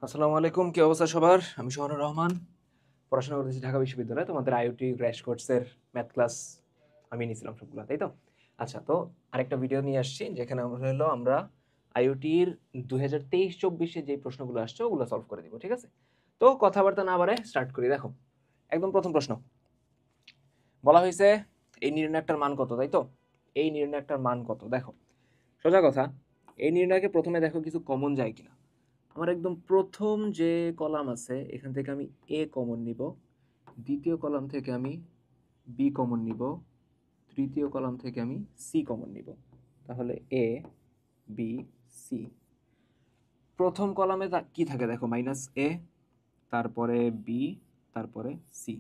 আসসালামু আলাইকুম, কি অবস্থা সবার? আমি শহনুর রহমান, পড়াশোনা করতেছি ঢাকা বিশ্ববিদ্যালয়ে। তোমাদের আইওটি ক্র্যাশ কোর্সের ম্যাথ ক্লাস আমি নিয়েছিলাম সবগুলো, তাই তো? আচ্ছা, তো আরেকটা ভিডিও নিয়ে আসছি যেখানে আমরা আইওটির 2023-24 যে প্রশ্নগুলো আসছে ওগুলো সলভ করে দিব, ঠিক আছে? তো কথাবার্তা না বাড়ায় স্টার্ট করি। দেখো, একদম প্রথম প্রশ্ন বলা হয়েছে এই নির্ণায়কটার মান কত, তাই তো? এই নির্ণায়কটার মান কত? দেখো, সোজা কথা, এই নির্ণায়কে প্রথমে দেখো কিছু কমন যায় কিনা। আমার একদম প্রথম যে কলাম আছে এখান থেকে আমি এ কমন নিব, দ্বিতীয় কলাম থেকে আমি বি কমন নিব, তৃতীয় কলাম থেকে আমি সি কমন নিব। তাহলে এ, বি, সি। প্রথম কলামে কি থাকে দেখো, মাইনাস এ, তারপরে বি, তারপরে সি।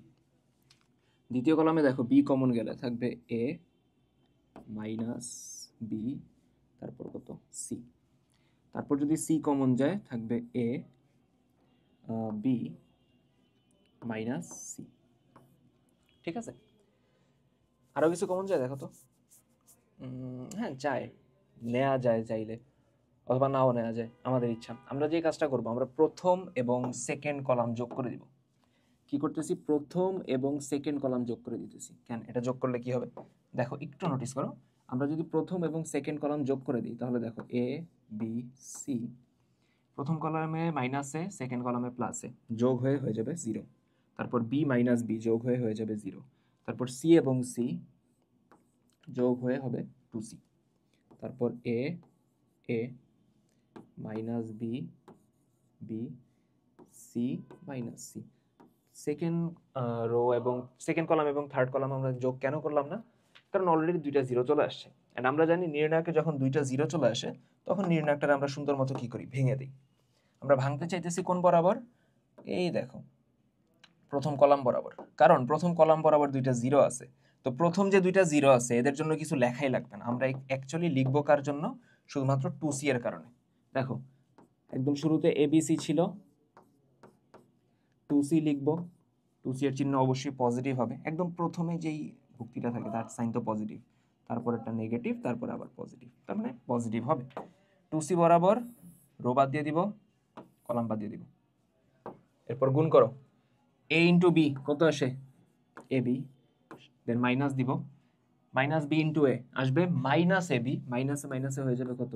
দ্বিতীয় কলামে দেখো বি কমন গেলে থাকবে এ মাইনাস বি, তারপর কত সি। তারপর যদি সি কমন যায় থাকবে এ বি মাইনাস সি, ঠিক আছে? আরও কিছু কমন যায় দেখো তো। হ্যাঁ, যায়, নেওয়া যায় চাইলে, অথবা নাও নেওয়া যায়, আমাদের ইচ্ছা। আমরা যে কাজটা করব, আমরা প্রথম এবং সেকেন্ড কলাম যোগ করে দিব। কি করতেছি? প্রথম এবং সেকেন্ড কলাম যোগ করে দিতেছি। কেন এটা যোগ করলে কি হবে দেখো, একটু নোটিস করো। আমরা যদি প্রথম এবং সেকেন্ড কলাম যোগ করে দিই তাহলে দেখো এ, বি, সি, প্রথম কলামে মাইনাসে, সেকেন্ড কলামে প্লাসে, যোগ হয়ে হয়ে যাবে 0। তারপর বি মাইনাস বি যোগ হয়ে হয়ে যাবে 0। তারপর সি এবং সি যোগ হয়ে হবে 2c। তারপর a a minus b b c minus c. Second row এবং সেকেন্ড কলাম এবং থার্ড কলাম আমরা যোগ কেন করলাম না? কারণ অলরেডি দুইটা জিরো চলে আসছে, অ্যান্ড আমরা জানি নির্ণায়কে যখন দুইটা জিরো চলে আসে তখন নির্ণায়কটা আমরা সুন্দর মতো কি করি, ভেঙে দিই। আমরা ভাঙতে চাইতেছি কোন বরাবর? এই দেখো, প্রথম কলাম বরাবর। কারণ প্রথম কলাম বরাবর দুইটা জিরো আছে, তো প্রথম যে দুইটা জিরো আছে এদের জন্য কিছু লেখাই লাগবে না। আমরা অ্যাকচুয়ালি লিখবো কার জন্য? শুধুমাত্র 2c এর কারণে। দেখো, একদম শুরুতে এবিসি ছিল, 2c লিখবো। 2c এর চিহ্ন অবশ্যই পজিটিভ হবে। একদম প্রথমে যেই ভুক্তিটা থাকে তার সাইন তো পজিটিভ, তারপর একটা নেগেটিভ, তারপর আবার পজিটিভ, তার মানে পজিটিভ হবে। 2c বরাবর রো বাদ দিয়ে দিব, কলাম বাদ দিয়ে দিব। এরপর গুণ করো, এ ইন্টু বি কত আসে? এ বি, দেন মাইনাস দিব, মাইনাস বি ইন্টু এ আসবে মাইনাস এ বি, মাইনাসে মাইনাসে হয়ে যাবে কত?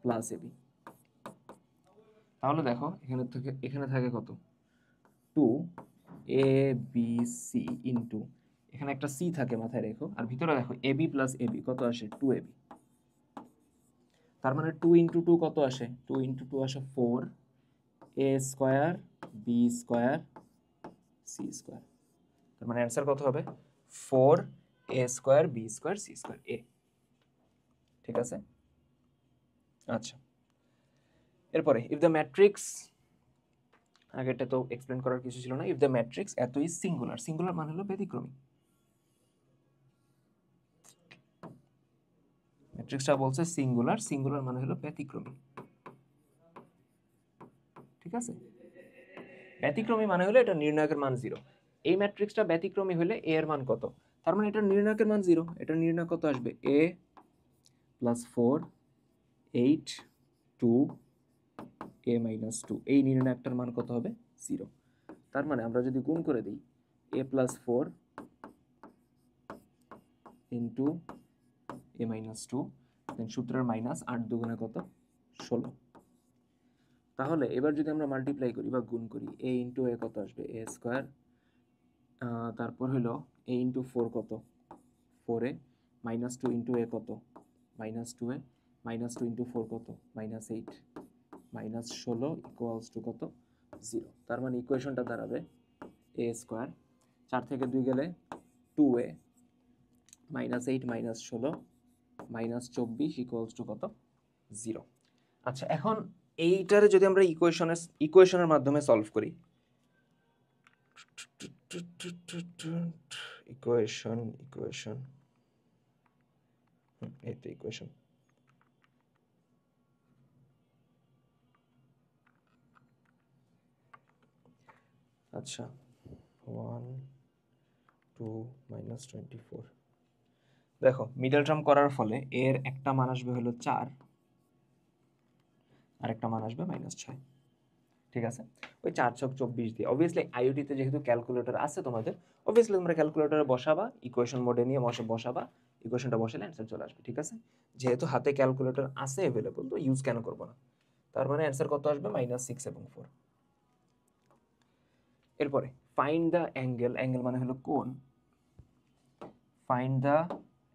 Plus A B. তাহলে দেখো এখানে থাকে কত? 2 এ বি সি ইন্টু, এখানে একটা সি থাকে মাথায় রেখো, আর ভিতরে দেখো A B plus A B কত আসে? 2ab। তার মানে 2 ইন্টু 2 কত আসে? 2 ইন্টু 2 আসে 4 a square b square c square. তার মানে অ্যান্সার কত হবে? 4 a square b square c square এ, ঠিক আছে? আচ্ছা, এরপরে ইফ দ্য ম্যাট্রিক্স, আগেরটা তো এক্সপ্লেন করার কিছু ছিল না। ইফ দ্য ম্যাট্রিক্স এত ইজ সিঙ্গুলার, সিঙ্গুলার মানে হলো ব্যতিক্রমী। ম্যাট্রিক্সটা বলছে সিঙ্গুলার, সিঙ্গুলার মানে হলো ব্যতিক্রমী, ঠিক আছে? ব্যতিক্রমী মানে হলো এটা নির্ণায়কের মান 0। এই ম্যাট্রিক্সটা ব্যতিক্রমী হলে এ এর মান কত? তার মানে এটা নির্ণায়কের মান 0। এটা নির্ণায়ক কত আসবে? A plus 4 8 2 A minus 2। এই নির্ণায়কটার মান কত হবে? 0। তার মানে আমরা যদি গুণ করে দিই এ প্লাস 4 ইন্টু এ মাইনাস 2, দেন সূত্রের মাইনাস, 8 দুগুণে কত? 16। তাহলে এবার যদি আমরা মাল্টিপ্লাই করি বা গুণ করি, এ ইন্টু এ কত আসবে? এ স্কোয়ার, তারপর হলো এ ইন্টু 4 কত? 4a, মাইনাস 2 ইন্টু এ কত? মাইনাস 2a, মাইনাস 2 ইন্টু 4 কত? মাইনাস 8, মাইনাস 16 ইকুয়ালস টু কত? 0। তার মানে ইকুয়েশনটা দাঁড়াবে এ স্কোয়ার, 4 থেকে 2 গেলে 2a, minus 8 minus 16 minus 24 equals to কত? 0। আচ্ছা, এখন এইটারে যদি আমরা ইকুয়েশনের মাধ্যমে সলভ করি, ইকুয়েশন এই তো ইকুয়েশন। আচ্ছা, 1 2 মাইনাস 24। দেখো, মিডল টার্ম করার ফলে এর একটা মান আসবে হলো 4, আর একটা মান আসবে -6। ঠিক আছে, ওই 4 ছক 24 দিয়ে। অবভিয়াসলি আইওটিতে যেহেতু ক্যালকুলেটর আছে তোমাদের, অবভিয়াসলি তোমরা ক্যালকুলেটরে বসাবা, ইকুয়েশন মোডে নিয়ে বসাবা, ইকুয়েশনটা বসালে অ্যান্সার চলে আসবে। ঠিক আছে, যেহেতু হাতে ক্যালকুলেটর আছে অ্যাভেলেবল, তো ইউজ কেন করবো না? তার মানে অ্যান্সার কত আসবে? -6 এবং 4। এরপরে ফাইন্ড দ্য অ্যাঙ্গেল, অ্যাঙ্গেল মানে হলো কোণ, ফাইন্ড দ্য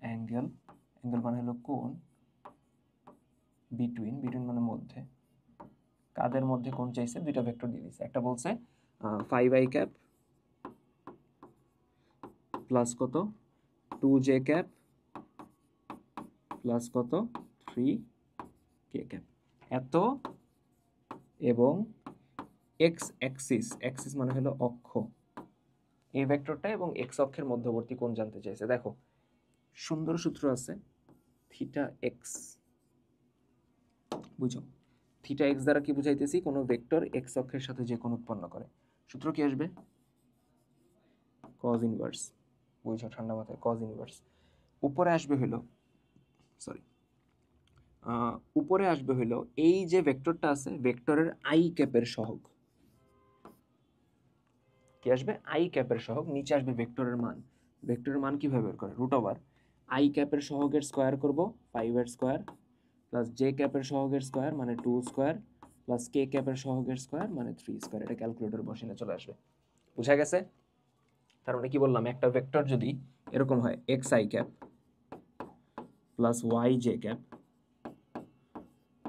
অ্যাঙ্গেল, অ্যাঙ্গেল মানে হলো কোণ, বিটুইন, বিটুইন মানে মধ্যে, কাদের মধ্যে কোণ চাইছে? দুইটা ভেক্টর দিয়ে দিয়েছে, একটা বলছে 5i ক্যাপ প্লাস কত 2j ক্যাপ প্লাস কত 3k ক্যাপ, এত এবং এক্স অ্যাক্সিস, অ্যাক্সিস মানে হলো অক্ষ, এই ভেক্টরটা এবং এক্স অক্ষের মধ্যবর্তী কোণ জানতে চাইছে। দেখো সুন্দর সূত্র আছে, থিটা এক্স, বুঝো থিটা এক্স দ্বারা কি বুঝাইতেছি? কোনো ভেক্টর এক্স অক্ষের সাথে যে কোণ উৎপন্ন করে, সূত্র কি আসবে? কজ ইনভার্স, বুঝো ঠান্ডা মাথায়, কজ ইনভার্স। উপরে আসবে হলো, সরি, উপরে আসবে হলো এই যে ভেক্টরটা আছে, ভেক্টরের আই ক্যাপের সহগ, কি আসবে? আই ক্যাপের সহগ। নিচে আসবে ভেক্টরের মান, ভেক্টরের মান কিভাবে বের করে? রুট ওভার আই ক্যাপের সহগের স্কোয়ার করব, 5 এর স্কোয়ার, প্লাস জে ক্যাপের সহগের স্কোয়ার মানে 2 স্কোয়ার, প্লাস কে ক্যাপের সহগের স্কোয়ার মানে 3 স্কোয়ার। এটা ক্যালকুলেটর বসিয়ে চলে আসবে। বুঝা গেছে? তার মানে কি বললাম, একটা ভেক্টর যদি এরকম হয় x i cap plus y j cap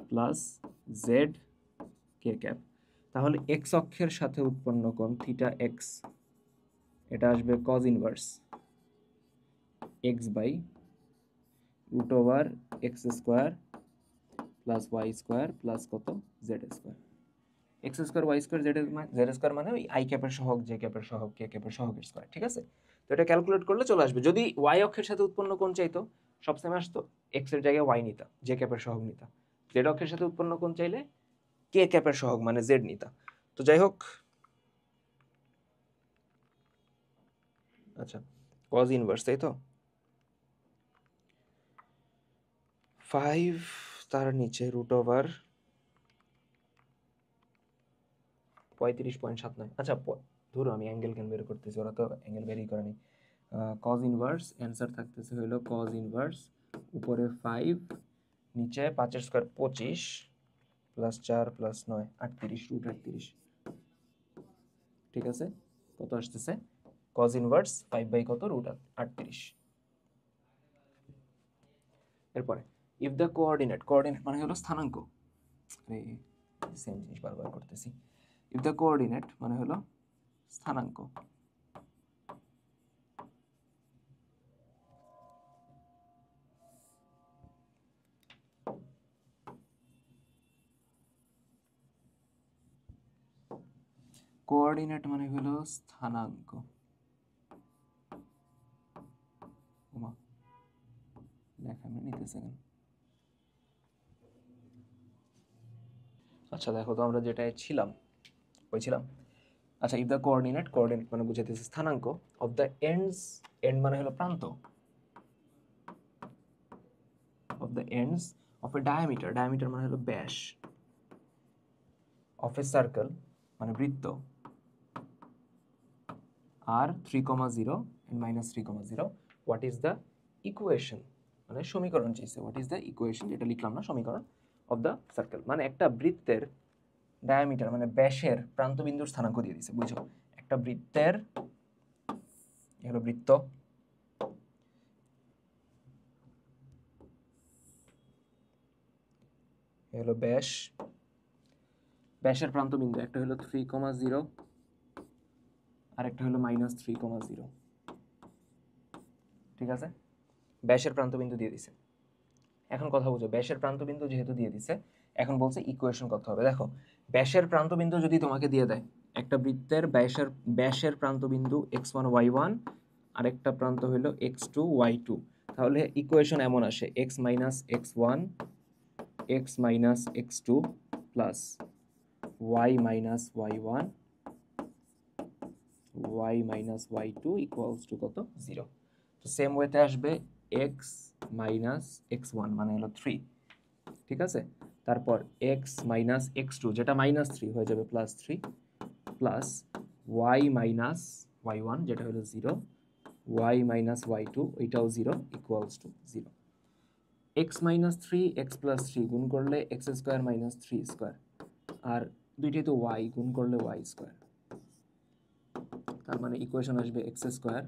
plus z k cap, তাহলে এক্স অক্ষের সাথে উৎপন্ন কোণ থিটা এক্স, এটা আসবে cos inverse x by root over x square plus y square plus কত z square. X square y square z square মানে ওই আই ক্যাপের সহগ, জে ক্যাপের সহগ, কে ক্যাপের সহগের স্কোয়ার। ঠিক আছে, তো এটা ক্যালকুলেট করলে চলে আসবে। যদি ওয়াই অক্ষের সাথে উৎপন্ন কোণ চাইতো, সবসময় আসতো এক্স এর জায়গায় ওয়াই নিতা, জে ক্যাপের সহগ নিতা। জেড অক্ষের সাথে উৎপন্ন কোণ চাইলে কে ক্যাপের সহগ মানে জেড নিতা। তো যাই হোক, আচ্ছা কজ ইনভার্স, তাই তো 5 তার নিচে রুট ওভার 35.79। আচ্ছা ধরো আমি অ্যাঙ্গেল কেন বের করতেছি, ওরা তো অ্যাঙ্গেল বেরই করেনি। কজ ইনভার্স অ্যান্সার থাকতেছে হলো কজ ইনভার্স উপরে 5 নিচে 5 এর স্কোয়ার 25 প্লাস 4 প্লাস 9 38 রুট 38। ঠিক আছে, কত আসতেছে? কজ ইনভার্স 5 বাই কত রুট 38। এরপরে ইফ দ্য কোঅর্ডিনেট, কোঅর্ডিনেট মানে হলো স্থানাঙ্ক, সেম জিনিস বারবার করতেছি। ইফ দ্য কোঅর্ডিনেট মানে হলো স্থানাঙ্ক, কোঅর্ডিনেট মানে হলো স্থানাঙ্ক। লেখা নিতেছে কেন? আচ্ছা দেখো তো আমরা যেটাই ছিলাম ওই ছিলাম। আচ্ছা ইফ দ্য কোঅর্ডিনেট, কোঅর্ডিনেট মানে বুঝাইতেছে স্থানাঙ্ক, অফ দ্য এন্ডস, এন্ড মানে হলো প্রান্ত, of the ends of A diameter, diameter মানে হলো ব্যাস, অফ এ সার্কেল মানে বৃত্ত, আর 3,0 and -3,0, what is the equation, মানে সমীকরণ চাইছে, হোয়াট ইজ দ্য ইকুয়েশন, যেটা লিখলাম না সমীকরণ, অফ দ্য সার্কেল মানে একটা বৃত্তের ডায়ামিটার মানে ব্যাসের প্রান্তবিন্দুর স্থানাঙ্ক দিয়ে দিছে। বুঝো একটা বৃত্তের, হলো বৃত্ত, হলো ব্যাস, ব্যাসের প্রান্তবিন্দু একটা হলো 3,0 আর একটা হলো -3,0। ঠিক আছে, ব্যাসের প্রান্তবিন্দু দিয়ে দিছে। এখন কথা বুঝো, ব্যাসের প্রান্তবিন্দু যেহেতু দিয়ে দিছে, এখন বলছে ইকুয়েশন কত হবে। দেখো ব্যাসের প্রান্তবিন্দু যদি তোমাকে দিয়ে দেয়, একটা বৃত্তের ব্যাসের প্রান্তবিন্দু x1 y1 আর একটা প্রান্ত হলো x2 y2, তাহলে ইকুয়েশন এমন আসে x minus x1 x minus x2 plus y minus y1 y minus y2 equals to কত 0। তো সেম ওয়েতে আসবে x মাইনাস x1 মানে হলো 3। ঠিক আছে, তারপর এক্স মাইনাস এক্স টু যেটা -3 হয়ে যাবে +3 প্লাস ওয়াই মাইনাস y1 যেটা হলো 0 y মাইনাস y2 এটাও 0 equals to 0। X minus 3 x plus 3 গুণ করলে এক্স স্কোয়ার মাইনাস 3 স্কোয়ার, আর দুইটাই তো ওয়াই, গুণ করলে ওয়াই স্কোয়ার। তার মানে ইকুয়েশন আসবে x square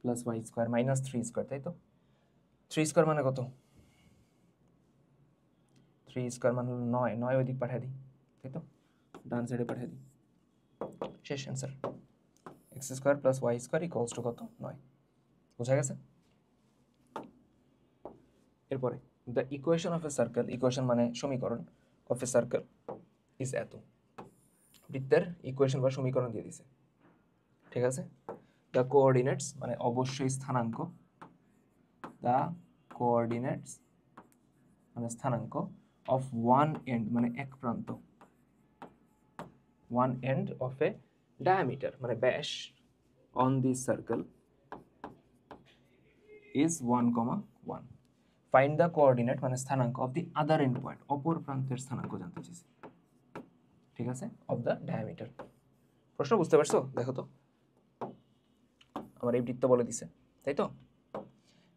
plus y square minus 3 square, তাই তো? 3 স্কোয়ার মানে কত? 3 স্কোয়ার মানে হলো 9, 9 ওই দিক পাঠিয়ে দিই, তাই তো? ডান সাইডে পাঠিয়ে দিই, শেষ answer. X square plus y square equals to কত? 9। বোঝা গেছে? এরপরে the equation of a circle, equation মানে সমীকরণ, অফ এ সার্কেল ইজ এত। বৃত্তের ইকুয়েশন বা সমীকরণ দিয়ে দিছে, ঠিক আছে? দ্য কোঅর্ডিনেটস মানে অবশ্যই স্থানাঙ্ক, দ্য কোঅর্ডিনেটস মানে স্থানাঙ্ক অফ ওয়ান এন্ড মানে এক প্রান্ত, one end of A diameter মানে ব্যাস, on this circle is 1,1। Find the coordinate মানে স্থানাঙ্ক of the other end point, অপর প্রান্তের স্থানাঙ্ক জানতে চেয়েছি, ঠিক আছে? Of the diameter. প্রশ্ন বুঝতে পারছো? দেখো তো, আমার এই বৃত্ত বলে দিছে, তাই তো?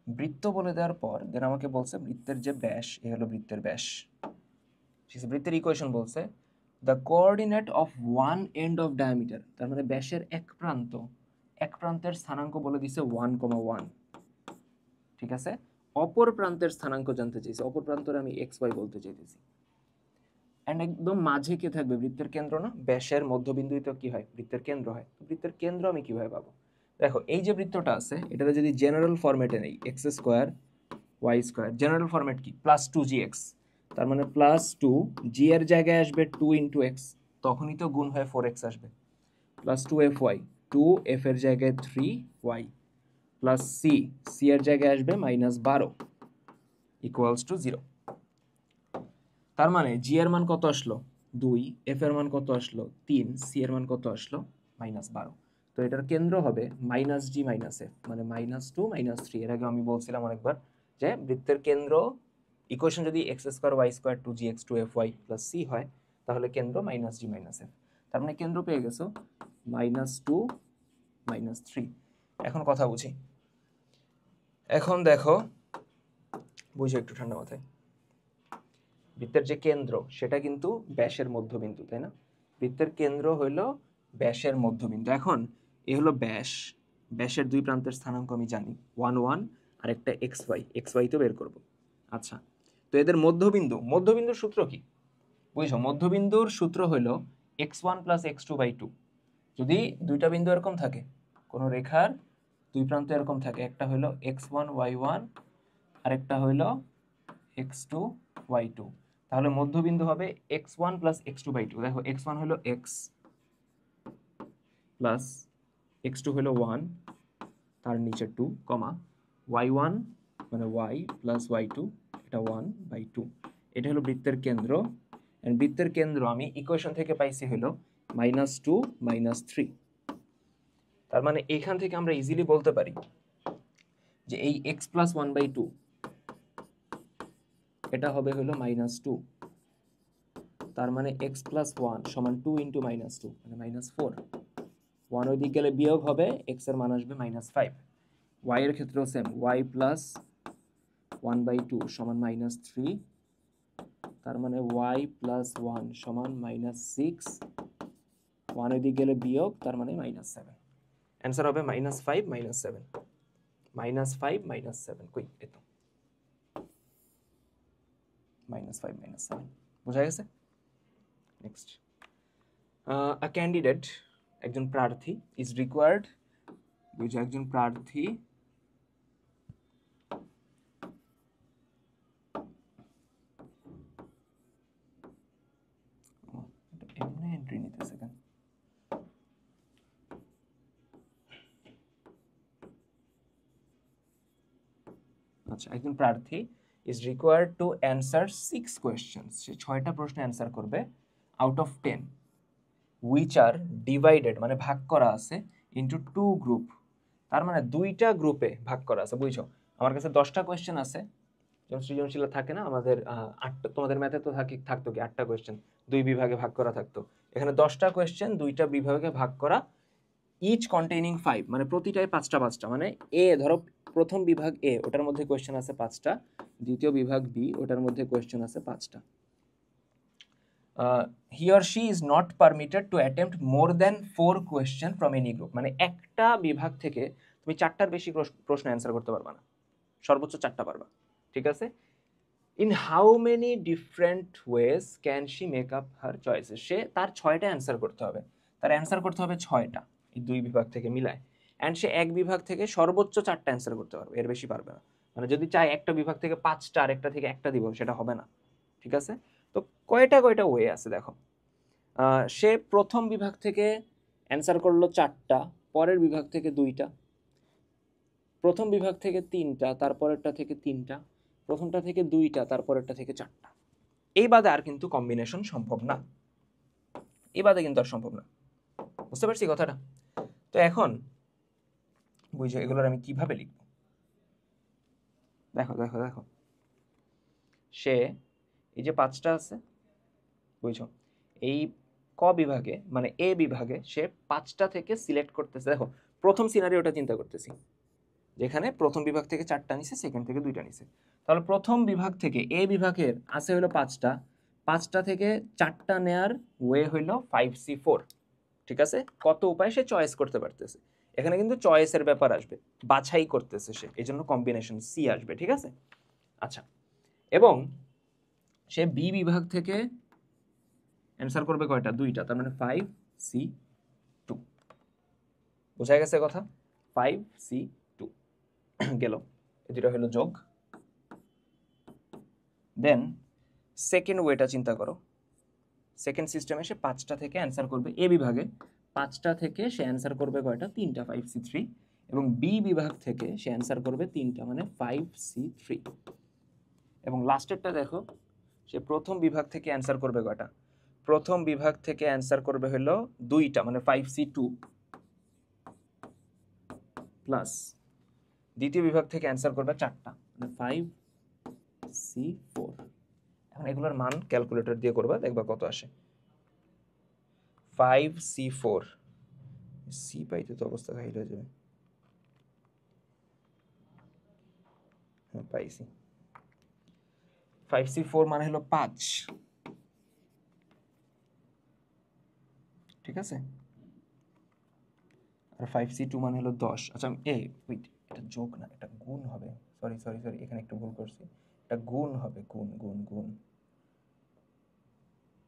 বৃত্ত বলে দেওয়ার পর দেন আমাকে বলছে বৃত্তের যে ব্যাস, এ হলো বৃত্তের ব্যাস, ঠিক আছে? বৃত্তের ইকুয়েশন বলছে the coordinate of one end of diameter, তার মানে ব্যাসের এক প্রান্ত, এক প্রান্তের স্থানাঙ্ক বলে দিছে 1,1, ঠিক আছে? অপর প্রান্তের স্থানাঙ্ক জানতে চাইছে, অপর প্রান্তরে আমি এক্স ওয়াই বলতে চাইতেছি। অ্যান্ড একদম মাঝে কে থাকবে? বৃত্তের কেন্দ্র না? ব্যাসের মধ্যবিন্দুই তো কি হয়? বৃত্তের কেন্দ্র হয়। তো বৃত্তের কেন্দ্র আমি কিভাবে পাবো? দেখো, এই যে বৃত্তটা আছে এটাতে যদি জেনারেল ফরম্যাটে নেই, x square y square, general format কি? +2gx, তার মানে +2 জি এর জায়গায় আসবে 2 × x, তখনই তো গুণ হয়ে 4x আসবে, +2fy, 2f এর জায়গায় 3y প্লাস সি এর জায়গায় আসবে -12 ইকুয়ালস টু 0। তার মানে জি এর মান কত আসলো? 2, এফ এর মান কত আসলো? 3, সি এর মান কত আসলো? -12। তো এটার কেন্দ্র হবে -g - f মানে -2 -3। এর আগে আমি বলছিলাম অনেকবার যে বৃত্তের কেন্দ্র ইকুয়েশন যদি x² y² 2gx 2fy + c হয় তাহলে কেন্দ্র -g - f। তার মানে কেন্দ্র পেয়ে গেছো -2 -3। এখন কথা বুঝি। এখন দেখো, বুঝো একটু ঠান্ডা মাথায়। বৃত্তের যে কেন্দ্র সেটা কিন্তু ব্যাসের মধ্যবিন্দু, তাই না? বৃত্তের কেন্দ্র হইল ব্যাসের মধ্যবিন্দু। এখন এ হলো ব্যাস, ব্যাসের দুই প্রান্তের স্থানাঙ্ক আমি জানি 1, 1 আর একটা xy তো বের করব। আচ্ছা, তো এদের মধ্যবিন্দু, মধ্যবিন্দুর সূত্র কি বুঝছো? মধ্যবিন্দুর সূত্র হইল x1 + x2/2। যদি দুইটা বিন্দু এরকম থাকে, কোন রেখার দুই প্রান্ত এরকম থাকে, একটা হইলো x1 y1 আর একটা হইলো x2 y2, তাহলে মধ্যবিন্দু হবে x1 + x2/2। দেখো, x1 হলো x প্লাস x2 হলো 1 তার নিচে 2, y1 মানে y প্লাস y2 এটা 1/2। এটা হলো বৃত্তের কেন্দ্র। বৃত্তের কেন্দ্র আমি ইকুয়েশন থেকে পাইছি হলো -2 -3। তার মানে এখান থেকে আমরা ইজিলি বলতে পারি যে এই x + 1/2 এটা হবে হলো -2। তার মানে x + 1 = 2 × -2 মানে -4। 1 ওই দিক গেলে বিয়োগ হবে, x এর মান আসবে -5। y এর ক্ষেত্রেও সেম, y + 1/2 = -3। তার মানে y + 1 = -6। 1 ওই দিক গেলে বিয়োগ, তার মানে -7। অ্যান্সার হবে -5 -7, -5 -7। কই এই তো -5 -7। বোঝা গেছে? নেক্সট, আ ক্যান্ডিডেট একজন প্রার্থী ইজ রিকোয়ার্ড, বুঝো একজন প্রার্থী এমনি এন্ট্রি নিতেছে কেন? আচ্ছা, একজন প্রার্থী is required to answer 6 questions, সে 6টা প্রশ্ন অ্যান্সার করবে out of 10 which are divided মানে ভাগ করা আছে ইনটু 2 গ্রুপ। তার মানে দুইটা গ্রুপে ভাগ করা আছে। বুঝছো, আমার কাছে 10টা কোয়েশ্চেন আছে, যেমন সৃজনশীল থাকে না আমাদের, আটটা, তোমাদের ম্যাথে তো থাকতো কি 8টা কোয়েশ্চেন, 2 বিভাগে ভাগ করা থাকতো। এখানে 10টা কোয়েশ্চেন 2টা বিভাগে ভাগ করা, ইচ কন্টেইনিং 5, মানে প্রতিটাই 5টা 5টা, মানে এ ধরো প্রথম বিভাগ এ, ওটার মধ্যে কোয়েশ্চেন আছে 5টা, দ্বিতীয় বিভাগ বি, ওটার মধ্যে কোয়েশ্চেন আছে 5টা। He or she is not permitted to attempt more than 4 question from any group, মানে একটা বিভাগ থেকে তুমি 4টার বেশি প্রশ্ন অ্যান্সার করতে পারবা না, সর্বোচ্চ 4টা পারবা, ঠিক আছে। In how many different ways can she make up her choices, সে তার 6টা অ্যান্সার করতে হবে, তার অ্যান্সার করতে হবে 6টা, এই 2 বিভাগ থেকে মিলায়। অ্যান্ড সে এক বিভাগ থেকে সর্বোচ্চ 4টা অ্যান্সার করতে পারবে, এর বেশি পারবে না। মানে যদি চাই একটা বিভাগ থেকে 5টা, আরেকটা থেকে একটা দিব, সেটা হবে না, ঠিক আছে। তো কয়টা ওয়ে আছে দেখো। সে প্রথম বিভাগ থেকে অ্যান্সার করলো 4টা, পরের বিভাগ থেকে 2টা, প্রথম বিভাগ থেকে 3টা, তারপরেরটা থেকে 3টা, প্রথমটা থেকে 2টা, তারপরেরটা থেকে 4টা। এই বাদে আর কিন্তু কম্বিনেশন সম্ভব না, এই বাদে কিন্তু আর সম্ভব না, বুঝতে পারছি কথাটা। তো এখন বুঝছো এগুলোর আমি কিভাবে লিখবো। দেখো দেখো দেখো, সে এই যে 5টা আছে, বুঝছো, এই ক বিভাগে মানে এ বিভাগে সে 5টা থেকে সিলেক্ট করতেছে। দেখো প্রথম সিনারিওটা চিন্তা করতেছি, যেখানে প্রথম বিভাগ থেকে 4টা নিছে, সেকেন্ড থেকে 2টা নিছে। তাহলে প্রথম বিভাগ থেকে এ বিভাগের আছে হলো 5টা, 5টা থেকে 4টা নেয়ার ওয়ে হইলো 5C4, ঠিক আছে। কত উপায় সে চয়েস করতে পারতেছে, এখানে কিন্তু চয়েসের ব্যাপার আসবে, বাছাই করতেছে সে, এই জন্য কম্বিনেশন সি আসবে, ঠিক আছে। আচ্ছা, এবং সে বি বিভাগ থেকে অ্যান্সার করবে কয়টা, 2টা, তার মানে 5C2, বোঝা গেছে কথা। 5C2 গেল, যেটা হলো যোগ। দেন সেকেন্ড ওয়েটা চিন্তা করো, সেকেন্ড সিস্টেমে সে 5টা থেকে অ্যান্সার করবে, এ বিভাগে 5টা থেকে সে অ্যান্সার করবে কয়টা, 3টা, 5C3, এবং বি বিভাগ থেকে সে অ্যান্সার করবে 3টা, মানে 5C3। এবং লাস্টেরটা দেখো, সে প্রথম বিভাগ থেকে অ্যান্সার করবে কয়টা, প্রথম বিভাগ থেকে অ্যান্সার করবে হলো 2টা, মানে 5C2, প্লাস দ্বিতীয় বিভাগ থেকে অ্যান্সার করবে 4টা, মানে 5C4। এখন এগুলোর মান ক্যালকুলেটর দিয়ে করবা, দেখবা কত আসে। 5C4, সি পাইতে তো অবস্থা ঘাইল হয়ে যাবে। হ্যাঁ পাইছি, 5C4 মানে হলো 5, ঠিক আছে। আর 5C2 মানে হলো 10। আচ্ছা ওয়েট, এটা যোগ না, এটা গুণ হবে, সরি সরি সরি, এখানে একটু ভুল করছি, এটা গুণ হবে, গুণ গুণ গুণ,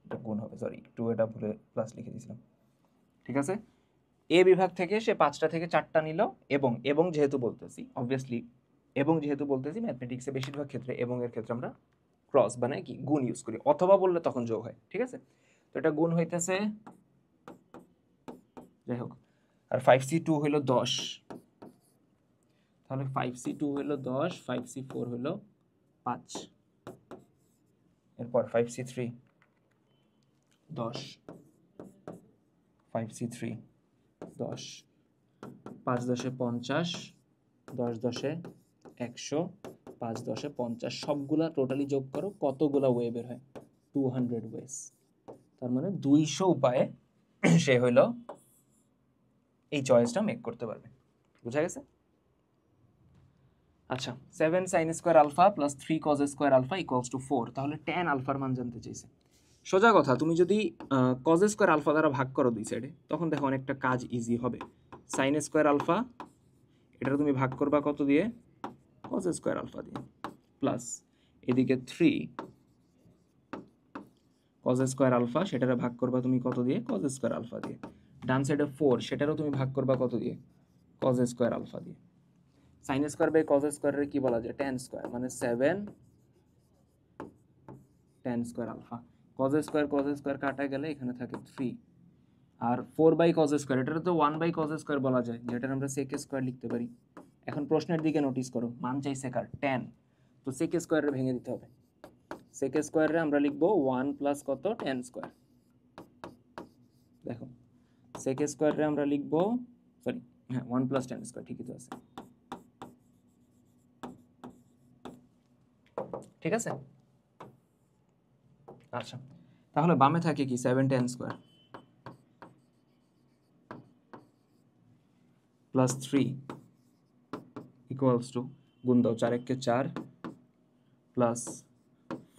এটা গুণ হবে, সরি একটু এটা ভুলে প্লাস লিখে দিয়েছিলাম, ঠিক আছে। এ বিভাগ থেকে সে 5টা থেকে 4টা নিল, এবং এবং যেহেতু বলতেছি অবভিয়াসলি, এবং যেহেতু বলতেছি ম্যাথমেটিক্সে বেশিরভাগ ক্ষেত্রে এবং এর ক্ষেত্রে আমরা ক্রস মানে কি গুণ ইউজ করি, অথবা বললে তখন যোগ হয়, ঠিক আছে। তো এটা গুণ হইতেছে, যাই হোক। আর 5C2 হলো 10, তাহলে 5C2 হলো 10, 5C4 হলো 5, এরপর 5C3 10, 5C3 10, 5 10 50, 10 10 100, 5 10 50, সবগুলা টোটালি যোগ করো, কতগুলা ওয়ে বের হয়, 200 ওয়েস। তার মানে 200 উপায়ে সে হইল এই চয়েসটা মেক করতে পারবে, বুঝা গেছে। আচ্ছা, 7 sin square alpha plus 3 cos square alpha equals to 4, তাহলে tan আলফার মান জানতে চাইছে। সোজা কথা, তুমি যদি cos স্কোয়ার আলফা দ্বারা ভাগ করো দুই সাইডে, তখন দেখো অনেকটা কাজ ইজি হবে। sin স্কোয়ার আলফা, এটা তুমি ভাগ করবা কত দিয়ে, cos স্কোয়ার আলফা দিয়ে, প্লাস এদিকে 3 cos স্কোয়ার আলফা, সেটারে ভাগ করবা তুমি কত দিয়ে, cos স্কোয়ার আলফা দিয়ে। ডান সাইডে 4, সেটারও তুমি ভাগ করবা কত দিয়ে, cos স্কোয়ার আলফা দিয়ে। sin স্কোয়ার বাই cos স্কোয়ারের কি বলা যায়, tan স্কোয়ার, মানে 7 tan square alpha. cos square কাটা গেলে এখানে থাকে 3, আর 4 বাই cos স্কোয়ার, এটা তো 1 বাই cos স্কোয়ার বলা যায়, যেটা আমরা sec স্কোয়ার লিখতে পারি। এখন প্রশ্নের দিকে নোটিস করো, মান চাইছে কার, tan, তো sec স্কোয়ারে ভেঙে দিতে হবে। sec স্কোয়ারে আমরা লিখবো 1 প্লাস কত, tan স্কোয়ার। দেখো sec স্কোয়ারে আমরা লিখবো, সরি হ্যাঁ 1 প্লাস tan স্কোয়ার, ঠিকই তো আছে। ঠিক আছে? আচ্ছা, তাহলে বামে থাকে কি 7 tan square plus 3 equals to, গুণ দাও, 4 1 4 plus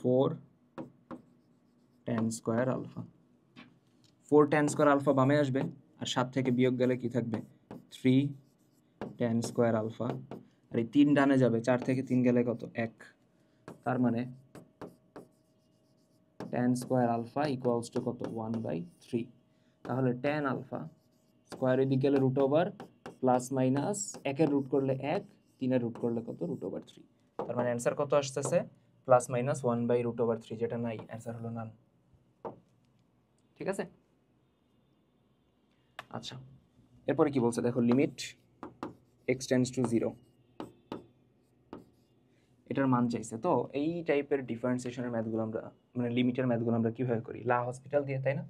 4 tan square alpha. 4 tan square alpha বামে আসবে, আর 7 থেকে বিয়োগ গেলে কি থাকবে 3 tan স্কোয়ার আলফা, আর এই 3 ডানে যাবে, 4 থেকে 3 গেলে কত 1, তার মানে tan square alpha equals to কত 1/3। তাহলে tan আলফা স্কোয়ার এদিকে গেলে রুট ওভার প্লাস মাইনাস 1-এর রুট করলে 1, 3-এর রুট করলে কত √3। তার মানে অ্যান্সার কত আসতেছে প্লাস মাইনাস 1/√3, যেটা নাই, অ্যান্সার হলো নান। ঠিক আছে? আচ্ছা, এরপরে কি বলছে দেখো, লিমিট x টেন্ডস টু 0, এটার মান চাইছে। তো এই টাইপের ডিফারেন্সিয়েশনের ম্যাথগুলো আমরা, মানে লিমিটের ম্যাথগুলো আমরা কীভাবে করি, লা হসপিটাল দিয়ে, তাই না?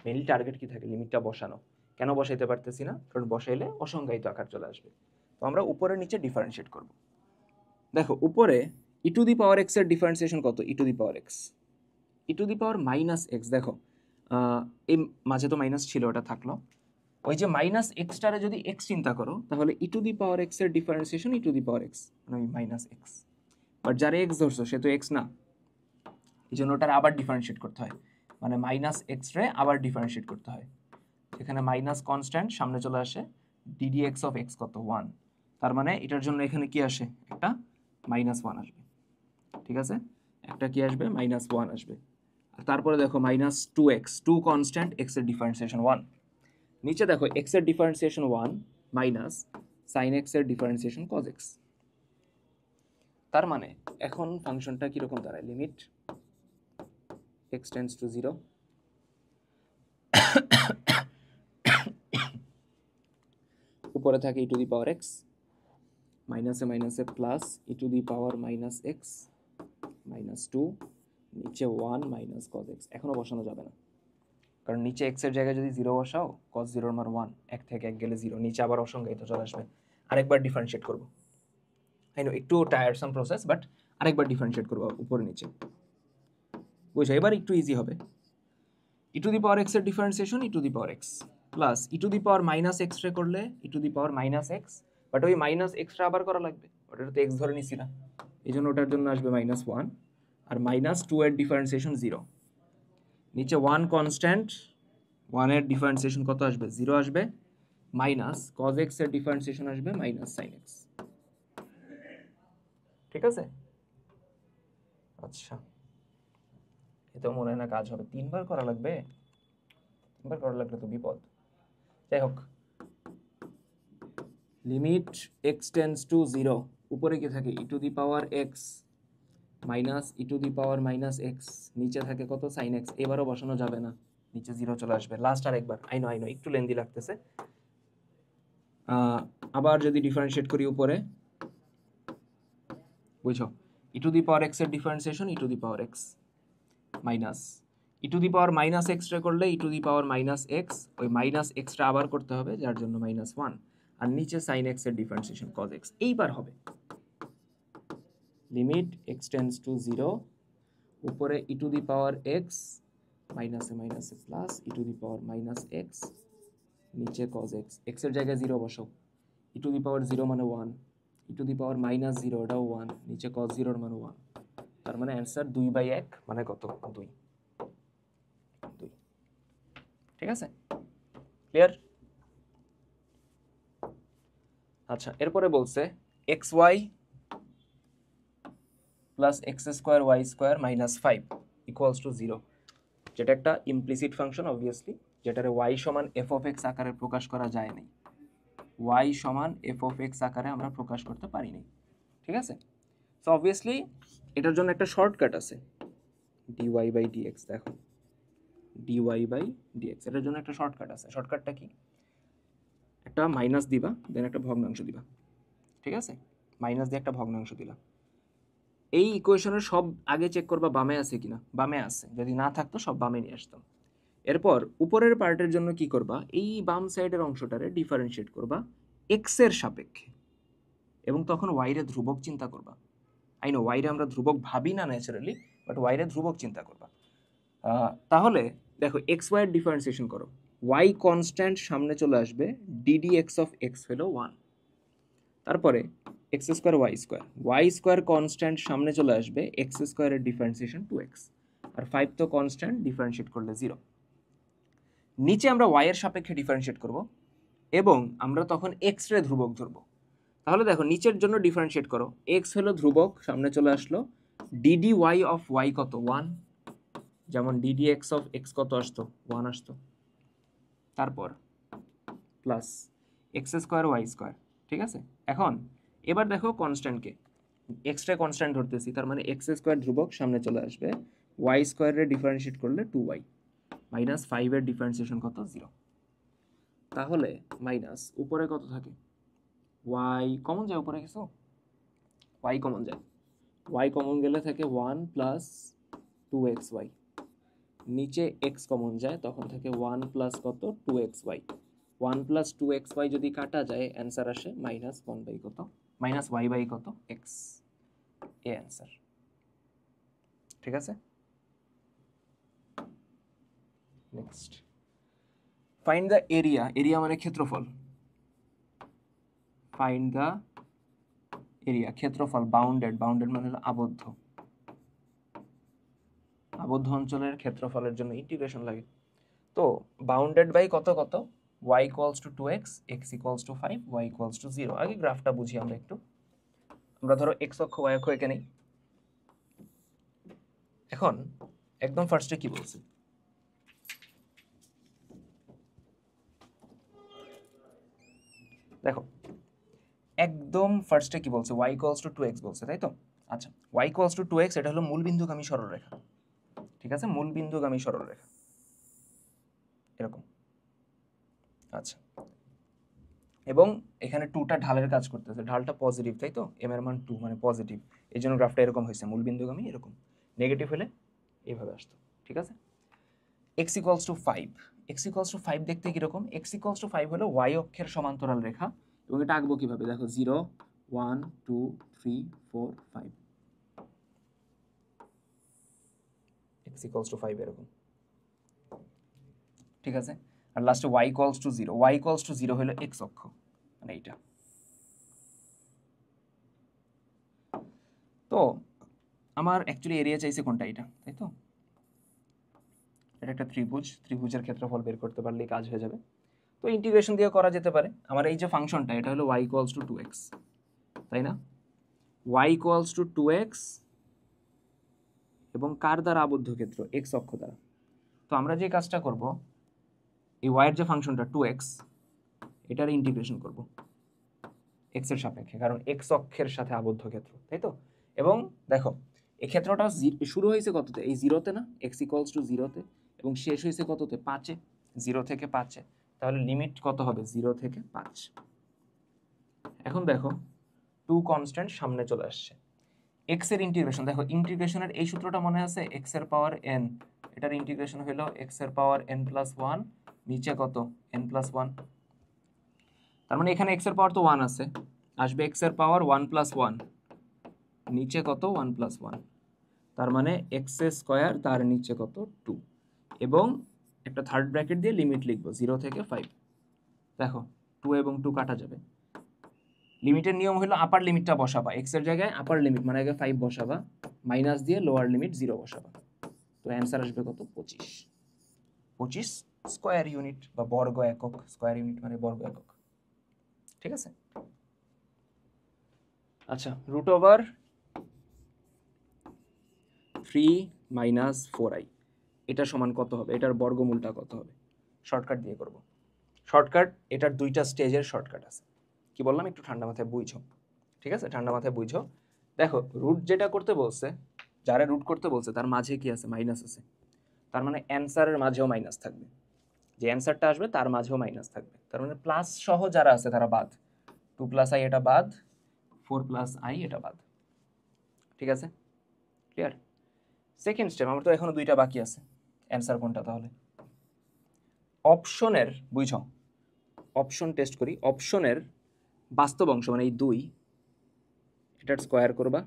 মেইনলি টার্গেট কি থাকে, লিমিটটা বসানো। কেন বসাইতে পারতেছি না? কারণ বসাইলে অসংজ্ঞায়িত আকার চলে আসবে। তো আমরা উপরে নিচে ডিফারেন্সিয়েট করব। দেখো উপরে e to the power x এর ডিফারেন্সিয়েশন কত, e to the power x, e to the power minus x. দেখো এই মাঝে তো মাইনাস ছিল, ওটা থাকলো। ওই যে মাইনাস এক্সটারে যদি এক্স চিন্তা করো, তাহলে ই টু দি পাওয়ার এক্স এর differentiation e to the power x, মানে মাইনাস এক্স। বাট যারা এক্স ধরছো সে তো এক্স না, এই জন্য ওটার আবার ডিফারেন্সিয়েট করতে হয়, মানে মাইনাস এক্স রে আবার ডিফারেন্সিয়েট করতে হয়। এখানে মাইনাস কনস্ট্যান্ট সামনে চলে আসে, ডিডি এক্স অফ এক্স কত 1, তার মানে এটার জন্য এখানে কি আসে, একটা -1 আসবে। ঠিক আছে, একটা কি আসবে -1 আসবে। আর তারপরে দেখো -2x, 2 কনস্ট্যান্ট, x এর ডিফারেন্সিয়েশন 1। নিচে দেখো x এর ডিফারেন্সিয়েশন 1 মাইনাস sin x এর ডিফারেন্সিয়েশন cos x। তার মানে এখন ফাংশনটা কিরকম দাঁড়ায়, লিমিট x টেন্ডস টু 0, উপরে থাকে e to the power x, মাইনাসে মাইনাসে plus e to the power minus x -2, নিচে 1 মাইনাস কজ এক্স। এখনও বসানো যাবে না, কারণ নিচে এক্স এর জায়গায় যদি 0 বসাও, কজ 0 মান 1, 1 থেকে 1 গেলে 0, নিচে আবার অসংজ্ঞায়িত চলে আসবে। আরেকবার ডিফারেন্সিয়েট করবো, আই নো একটু টায়ারসাম প্রসেস, বাট আরেকবার ডিফারেন্সিয়েট করবো উপরে নিচে, বুঝো এবার একটু ইজি হবে। E to the power x এর differentiation e to the power x plus e to the power minus x রে করলে e to the power minus x, but ওই মাইনাস এক্সটা আবার করা লাগবে, ওটা তো এক্স ধরে নিছি না, এই জন্য ওটার জন্য আসবে -1, আর -2 এর ডিফারেন্সিয়েশন 0, নিচে 1 কনস্ট্যান্ট, 1 এর ডিফারেন্সিয়েশন কত আসবে 0 আসবে, মাইনাস cos x এর ডিফারেন্সিয়েশন আসবে -sin x। ঠিক আছে? আচ্ছা, এতো মনে হয় না কাজ হবে, 3 বার করা লাগবে, 3 বার করা লাগলে তো বিপদ। যাই হোক, লিমিট x টেন্ডস টু 0, উপরে কি থাকে e to the power x minus e to the power minus x, নিচে থাকে কত sin x। এবারও বসানো যাবে না, নিচে 0 চলে আসবে। লাস্ট আরেকবার, আই নো একটু লেন্দি লাগতেছে। আবার যদি ডিফারেন্সিয়েট করি উপরে, বুঝো e to the power x এর differentiation e to the power x minus e to the power minus এক্সটা করলে e to the power minus x, ওই মাইনাস এক্সটা আবার করতে হবে, যার জন্য -1, আর নিচে sin x এর ডিফারেন্সিয়েশন cos x। এইবার হবে লিমিট x টেন্ডস টু 0, উপরে e to the power x, মাইনাসে মাইনাসে plus e to the power minus x, নিচে cos x, এক্স এর জায়গায় 0 বসাও, ই টু দি পাওয়ার 0 মানে 1, ই টু দি পাওয়ার -0 এটাও 1, নিচে cos 0 এর মান 1, তার মানে অ্যান্সার 2/1, মানে কত 2। ঠিক আছে, ক্লিয়ার? আচ্ছা, এরপরে বলছে xy plus x square y square -5 equals to 0, যেটা একটা ইমপ্লিসিট ফাংশন অবভিয়াসলি, যেটারে y সমান f অফ x আকারে প্রকাশ করা যায় নাই, y সমান f অফ x আকারে আমরা প্রকাশ করতে পারি নাই। ঠিক আছে, সো অবভিয়াসলি এটার জন্য একটা শর্টকাট আছে, dy/dx। দেখো dy/dx, এটার জন্য একটা শর্টকাট আছে। শর্টকাটটা কি, একটা মাইনাস দিবা, দেন একটা ভগ্নাংশ দিবা। ঠিক আছে, মাইনাস দিয়ে একটা ভগ্নাংশ দিলা। এই ইকুয়েশনের সব আগে চেক করবা বামে আছে কিনা, বামে আছে, যদি না থাকতো সব বামে নিয়ে আসতাম। এরপর উপরের পার্টের জন্য কি করবা, এই বাম সাইডের অংশটারে ডিফারেন্সিয়েট করবা এক্স এর সাপেক্ষে, এবং তখন ওয়াই এর ধ্রুবক চিন্তা করবা। আই নো ওয়াইরে আমরা ধ্রুবক ভাবি না ন্যাচারালি, বাট ওয়াইরে ধ্রুবক চিন্তা করবা। তাহলে দেখো এক্স ওয়াইয়ের ডিফারেন্সিয়েশন করো, ওয়াই কনস্ট্যান্ট সামনে চলে আসবে, ডিডি এক্স অফ এক্স হলো 1, তারপরে x square y square constant সামনে চলে আসবে, এক্স স্কোয়ারের ডিফারেন্সিয়েশন 2x, আর 5 তো কনস্ট্যান্ট, ডিফারেন্সিয়েট করলে 0। নিচে আমরা ওয়াই এর সাপেক্ষে ডিফারেন্সিয়েট করব এবং আমরা তখন এক্স রে ধ্রুবক ধরবো। তাহলে দেখো নিচের জন্য ডিফারেন্সিয়েট করো, এক্স হলো ধ্রুবক সামনে চলে আসলো, ডিডি ওয়াই অফ ওয়াই কত 1, যেমন ডিডি এক্স অফ এক্স কত আসতো 1 আসতো, তারপর plus x square y square. ঠিক আছে, এখন এবার দেখো কনস্ট্যান্টকে, এক্সট্রা কনস্ট্যান্ট ধরতেছি, তার মানে এক্স স্কোয়ার ধ্রুবক সামনে চলে আসবে, ওয়াই স্কোয়ারের ডিফারেন্সিয়েট করলে 2y, মাইনাস 5 এর ডিফারেন্সিয়েশন কত 0। তাহলে মাইনাস উপরে কত থাকে, y কমন যায়, উপরে কিছু y কমন যায়, y কমন গেলে থাকে 1 প্লাস 2xy, নিচে x কমন যায় তখন থাকে 1 প্লাস কত 2xy, 1 প্লাস 2xy যদি কাটা যায় অ্যান্সার আসে মাইনাস 1 বাই কত, মাইনাস y বাই কত x, এ অ্যান্সার। ঠিক আছে, next find the area, area মানে ক্ষেত্রফল, ফাইন্ড দ্য এরিয়া ক্ষেত্রফল, বাউন্ডেড, বাউন্ডেড মানে হলো আবদ্ধ, আবদ্ধ অঞ্চলের ক্ষেত্রফলের জন্য ইন্টিগ্রেশন লাগে। তো বাউন্ডেড বাই কত কত, y equals two 2x, x equals two 5, y equals to 0। আগে গ্রাফটা বুঝি আমরা একটু, আমরা ধরো x অক্ষ y অক্ষ এঁকে নেই। এখন একদম ফার্স্টে কি বলছে, দেখো একদম ফার্স্টে কি বলছে, y ইকুয়ালস টু 2x বলছে, তাই তো? আচ্ছা, y ইকুয়ালস টু 2x এটা হলো মূলবিন্দুগামী সরলরেখা। ঠিক আছে, মূলবিন্দুগামী সরলরেখা এরকম। আচ্ছা, এবং এখানে 2টা ঢালের কাজ করতেছে, ঢালটা পজিটিভ, তাই তো? m এর মান 2 মানে পজিটিভ, এই জন্য গ্রাফটা এরকম হয়েছে, মূলবিন্দুগামী এরকম, নেগেটিভ হলে এইভাবে আসতো। ঠিক আছে, x equals two 5, x equals two 5 দেখতে কিরকম, x ইকুয়ালস টু 5 হলো y অক্ষের সমান্তরাল রেখা, এবং এটা আঁকবো কিভাবে দেখো, 0 1 2 3 4 5, x ইকুয়ালস টু 5 এরকম। ঠিক আছে, আর লাস্টে y equals to 0, y equals to 0 হলো x অক্ষ, মানে এইটা। তো আমার অ্যাকচুয়ালি এরিয়া চাইছে কোনটা, এটা, তাই তো? এটা একটা ত্রিভুজ, ত্রিভুজের ক্ষেত্রফল বের করতে পারলেই কাজ হয়ে যাবে। তো ইন্টিগ্রেশন দিয়ে করা যেতে পারে। আমার এই যে ফাংশনটা, এটা হলো y ইকুয়ালস টু 2x, তাই না? y ইকুয়ালস টু 2x এবং কার দ্বারা আবদ্ধ ক্ষেত্র, x অক্ষ দ্বারা। তো আমরা যে কাজটা করব, এই y এর যে ফাংশনটা 2x, এটার ইন্টিগ্রেশন করব x এর সাপেক্ষে, কারণ x অক্ষের সাথে আবদ্ধ ক্ষেত্র, তাই তো? এবং দেখো এই ক্ষেত্রটা শুরু হয়েছে কততে, এই 0-তে না, x ইকুয়ালস টু 0-তে, এবং শেষ হয়েছে কততে, 5-এ, 0 থেকে 5-এ। তাহলে লিমিট কত হবে, 0 থেকে 5। এখন দেখো 2 কনস্ট্যান্ট সামনে চলে আসছে, x এর ইন্টিগ্রেশন দেখো, ইন্টিগ্রেশনের এই সূত্রটা মনে আছে, x এর পাওয়ার n, এটার ইন্টিগ্রেশন হলো x এর পাওয়ার n প্লাস 1, নিচে কত n প্লাস 1, তার মানে এখানে x এর পাওয়ার তো 1 আছে, আসবে x এর পাওয়ার 1 প্লাস 1, নিচে কত 1 প্লাস 1, তার মানে x স্কয়ার, তার নিচে কত 2, এবং একটা থার্ড ব্র্যাকেট দিয়ে লিমিট লিখবো 0 থেকে 5। দেখো 2 এবং 2 কাটা যাবে, লিমিটের নিয়ম হলো আপার লিমিটটা বসাবা, x এর জায়গায় আপার লিমিট মানে আগে 5 বসাবা, মাইনাস দিয়ে লোয়ার লিমিট 0 বসাবা, তো অ্যান্সার আসবে কত 25, 25 স্কয়ার ইউনিট বা বর্গ একক, স্কয়ার ইউনিট মানে বর্গ একক। ঠিক আছে, আচ্ছা, রুট ওভার 3 মাইনাস 4i, এটা সমান কত হবে, এটার বর্গমূলটা কত হবে? শর্টকাট দিয়ে করব, শর্টকাট, এটার দুইটা স্টেজের শর্টকাট আছে। কি বললাম, একটু ঠান্ডা মাথায় বুঝো। ঠিক আছে, ঠান্ডা মাথায় বুঝো। দেখো রুট যেটা করতে বলছে, যারা রুট করতে বলছে তার মাঝে কি আছে, মাইনাস আছে, তার মানে অ্যান্সারের মাঝেও মাইনাস থাকবে, যে অ্যান্সারটা আসবে তার মাঝেও মাইনাস থাকবে, তার মানে প্লাস সহ যারা আছে তারা বাদ, 2 প্লাস আই এটা বাদ, 4 প্লাস আই এটা বাদ। ঠিক আছে, ক্লিয়ার? সেকেন্ড স্টেপ, আমার তো এখনো দুইটা বাকি আছে, অ্যান্সার কোনটা তাহলে? অপশনের, বুঝো, অপশন টেস্ট করি, অপশনের বাস্তব অংশ মানে এই 2, এটার স্কয়ার করবা,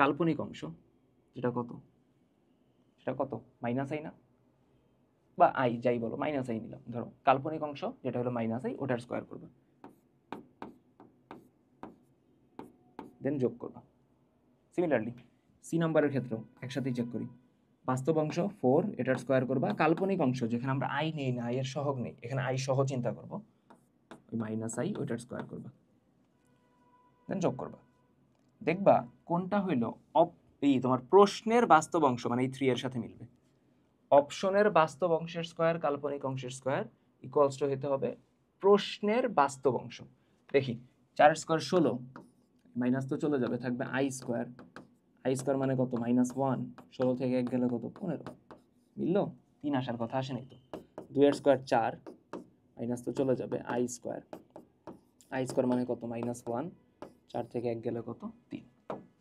কাল্পনিক অংশ যেটা কত, সেটা কত মাইনাস আই না, বা আই যাই বলো, মাইনাস আই নিলাম ধরো, কাল্পনিক অংশ যেটা হলো মাইনাস আই ওটার স্কোয়ার করবে, দেন যোগ করবা। সিমিলারলি সি নাম্বারের ক্ষেত্রেও একসাথেই চেক করি, বাস্তব অংশ 4 এটার স্কোয়ার করবা, কাল্পনিক অংশ যেখানে আমরা আই নেই না, আই এর সহগ নেই, এখানে আই সহ চিন্তা করবো, ওই মাইনাস আই ওইটার স্কোয়ার করবা, দেন যোগ করবা। দেখবা কোনটা হইলো এই তোমার প্রশ্নের বাস্তব অংশ, মানে এই 3 এর সাথে মিলবে। অপশনের বাস্তব অংশের স্কোয়ার কাল্পনিক অংশের স্কোয়ার ইকুয়ালস টু হতে হবে প্রশ্নের বাস্তব অংশ। দেখি 4 স্কোয়ার 16, মাইনাস তো চলে যাবে, থাকবে আই স্কোয়ার। আই স্কোয়ার মানে কত, -1, 16 থেকে 1 গেলে কত, 15। মিললো? 3 আসার কথা আসে নাই তো। 2 এর স্কোয়ার 4, মাইনাস তো চলে যাবে, আই স্কোয়ার। আই স্কোয়ার মানে কত, -1, 4 থেকে 1 গেলে কত, 3।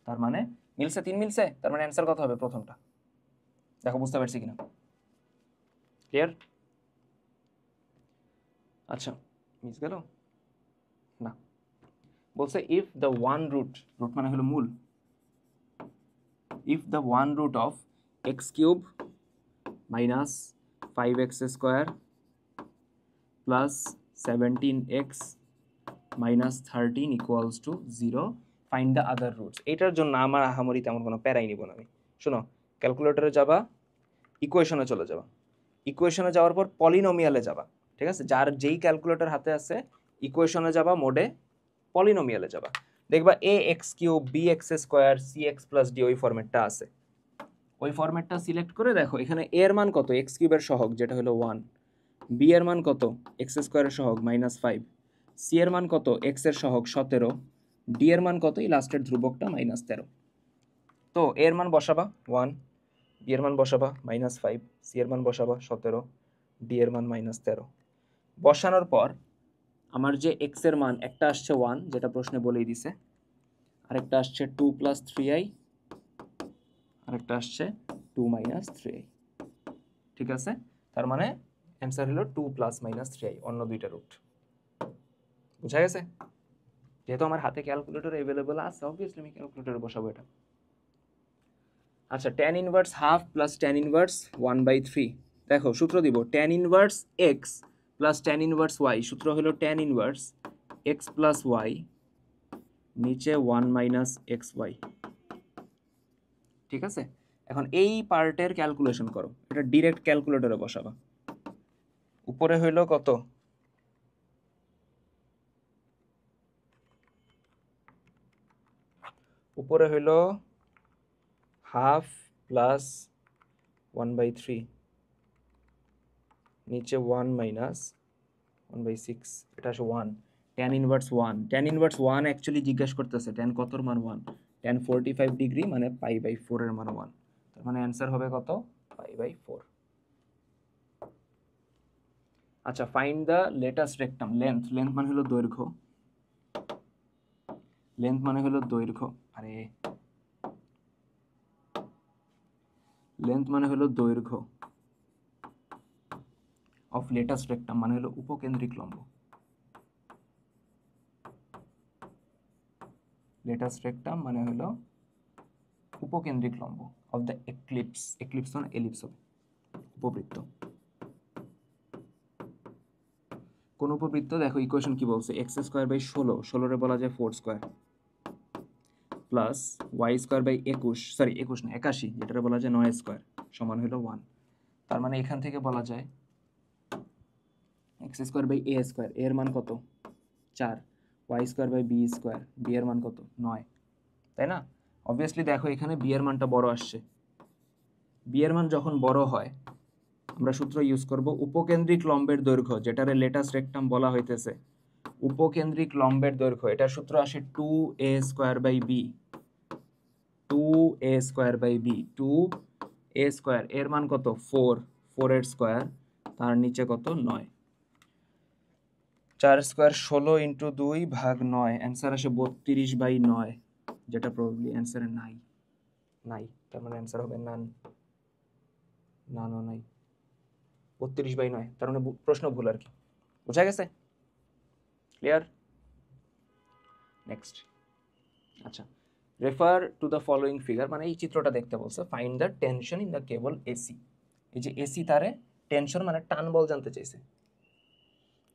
তার মানে মিলছে, 3 মিলছে, তার মানে অ্যান্সার কত হবে প্রথমটা। দেখো বুঝতে পারছি কিনা, ক্লিয়ার? আচ্ছা মিস গেল না, বলছে if the one root, root মানে হলো মূল, if the one root of x cube minus 5x square plus 17x minus 13 equals to 0, find the other roots. এটার জন্য আমার আহামরি তেমন কোনো প্যারাই নিব না আমি। শোনো, ক্যালকুলেটরে যাবা, ইকুয়েশনে চলে যাবা, ইকুয়েশনে যাওয়ার পর পলিনোমিয়ালে যাবা, ঠিক আছে? যার যেই ক্যালকুলেটর হাতে আছে ইকুয়েশনে যাবা, মোডে পলিনোমিয়ালে যাবা, দেখবা a x cube b x square c x plus d ওই ফরম্যাটটা আছে। ওই ফরম্যাটটা সিলেক্ট করে দেখো এখানে এ এর মান কত, এক্স কিউবের সহগ যেটা হলো 1, বি এর মান কত, এক্স স্কোয়ারের সহগ -5, সি এর মান কত, এক্স এর সহগ 17, ডি এর মান কত, এই লাস্টের ধ্রুবকটা -13। তো এর মান বসাবা 1, বি এর মান বসাবা -5, সি এর মান বসাবা 17, ডি এর মান -13। বসানোর পর আমার যে এক্স এর মান একটা আসছে 1, যেটা প্রশ্নে বলেই দিছে, আরেকটা আসছে 2 + 3i, আরেকটা আসছে 2 - 3i, ঠিক আছে? তার মানে অ্যান্সার হলো 2 + -3i, অন্য দুইটা রুট। বুঝা গেছে? যেহেতু আমার হাতে ক্যালকুলেটর অ্যাভেলেবল আছে, অবভিয়াসলি আমি ক্যালকুলেটরে বসাবো এটা। আচ্ছা, tan inverse half plus tan inverse 1/3, দেখো সূত্র দিব tan inverse x plus tan inverse y, সূত্র হলো tan inverse x plus y নিচে 1 - xy, ঠিক আছে? এখন এই পার্টের ক্যালকুলেশন করো, এটা ডিরেক্ট ক্যালকুলেটরে বসাবা। উপরে হইলো কত, উপরে হইলো হাফ প্লাস 1/3, নিচে 1 - 1/6, এটা আসে 1। tan inverse 1, tan inverse 1 actually জিজ্ঞাসা করতেছে tan কতর মান 1, tan 45 ডিগ্রি মানে π/4 এর মান 1, তার মানে অ্যান্সার হবে কত, π/4। আচ্ছা, find the latus rectum, length, length মানে হলো দৈর্ঘ্য, লেন্থ মানে হলো দৈর্ঘ্য, আরে লেন্থ মানে হলো দৈর্ঘ্য অফ লেটাস্ট রেক্টাম মানে হলো উপকেন্দ্রিক লম্ব, লেটাস্ট রেক্টাম মানে হলো উপকেন্দ্রিক লম্ব অফ দ্য এক্লিপস, এক্লিপস মানে এলিপস হবে, উপবৃত্ত। কোন উপবৃত্ত, দেখো ইকুয়েশন কি বলছে, x²/16, 16 বলা যায় 4 স্কয়ার, প্লাস y²/21, সরি 21 না 81, যেটা বলা যায় 9 স্কয়ার, সমান হলো 1। তার মানে এখান থেকে বলা যায় x²/a², এর মান কত 4, y²/b², b এর মান কত 9, তাই না? অবভিয়াসলি দেখো এখানে b এর মানটা বড় আসছে, b এর মান যখন বড় হয় আমরা সূত্র ইউজ করব উপকেন্দ্রিক লম্বের দৈর্ঘ্য, যেটারে লেটাস্ট রেক্টাম বলা হইতেছে, উপকেন্দ্রিক লম্বের দৈর্ঘ্য, এটার সূত্র আসে 2a²/b, 2a²/b, 2a², এর মান কত 4, 4 এর স্কয়ার, তার নিচে কত 9, 4 স্কয়ার 16 × 2 ভাগ 9, অ্যান্সার আসে 32/9, যেটা প্রবাবলি অ্যান্সারে নাই, নাই, তার মানে অ্যান্সার হবে নান, নানও নাই, 32/9, তার মানে প্রশ্ন ভুল আর কি। বুঝা গেছে? ক্লিয়ার? নেক্সট। আচ্ছা, refer to the following figure, মানে এই চিত্রটা দেখতে বলছে। Find the tension in the cable AC. এই যে এসি তারে টেনশন মানে টান বল জানতে চাইছে,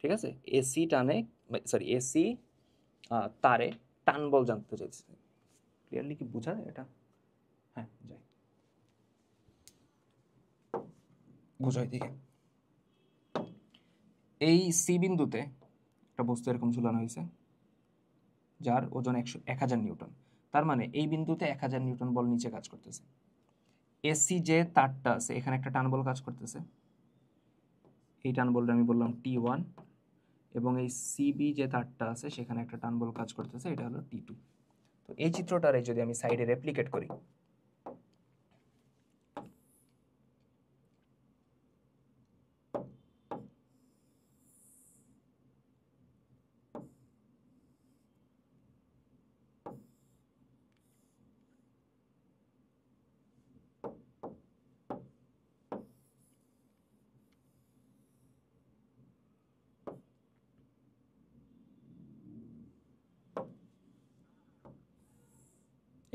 ঠিক আছে? এসি টানে, সরি এসি তারে টান বল জানতে চাইছে। ক্লিয়ারলি কি বোঝা যায় এটা? হ্যাঁ, যাই বোঝাই দিকে। এই সি বিন্দুতে একটা বস্তু এরকম ঝুলানো হয়েছে যার ওজন 1000 নিউটন। তার মানে এই বিন্দুতে 1000 নিউটন বল নিচে কাজ করতেছে। এসি যে তারটা আছে এখানে একটা টান বল কাজ করতেছে, এই টান বলটা আমি বললাম T1, এবং এই সিবি যে তারটা আছে সেখানে একটা টান বল কাজ করতেছে, এটা হলো T2। তো এই চিত্রটারে যদি আমি সাইডে রেপ্লিকেট করি,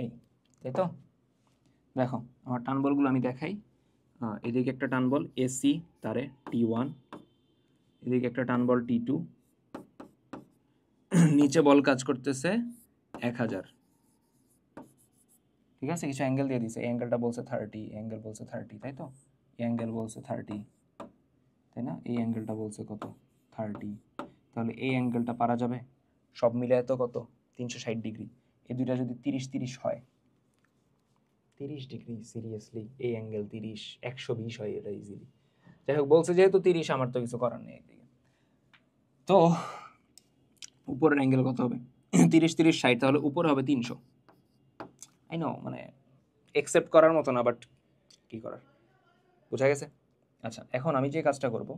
এই, তাই তো? দেখো আমার টান বলগুলো আমি দেখাই। এদিকে একটা টান বল এসি তারে T1, এদিকে একটা টান বল T2, নিচে বল কাজ করতেছে 1000, ঠিক আছে? কিছু অ্যাঙ্গেল দিয়ে দিছে, এই অ্যাঙ্গেলটা বলছে 30, অ্যাঙ্গেল বলছে 30, তাই তো? এই অ্যাঙ্গেল বলছে 30, তাই না? এই অ্যাঙ্গেলটা বলছে কত? 30। তাহলে এই অ্যাঙ্গেলটা পারা যাবে? সব মিলে এত কত? 360 ডিগ্রি। এই দুইটা যদি 30-30 হয়, 30 ডিগ্রি, সিরিয়াসলি এই অ্যাঙ্গেল 30, 120 হয় এটা ইজিলি। যাই হোক, বলছে যেহেতু 30, আমার তো কিছু করার নেই একদিকে। তো উপরের অ্যাঙ্গেল কত হবে? 30-30-60, তাহলে উপরে হবে 300। আই নো, মানে একসেপ্ট করার মতো না, বাট কি করার, বোঝা গেছে? আচ্ছা, এখন আমি যে কাজটা করব,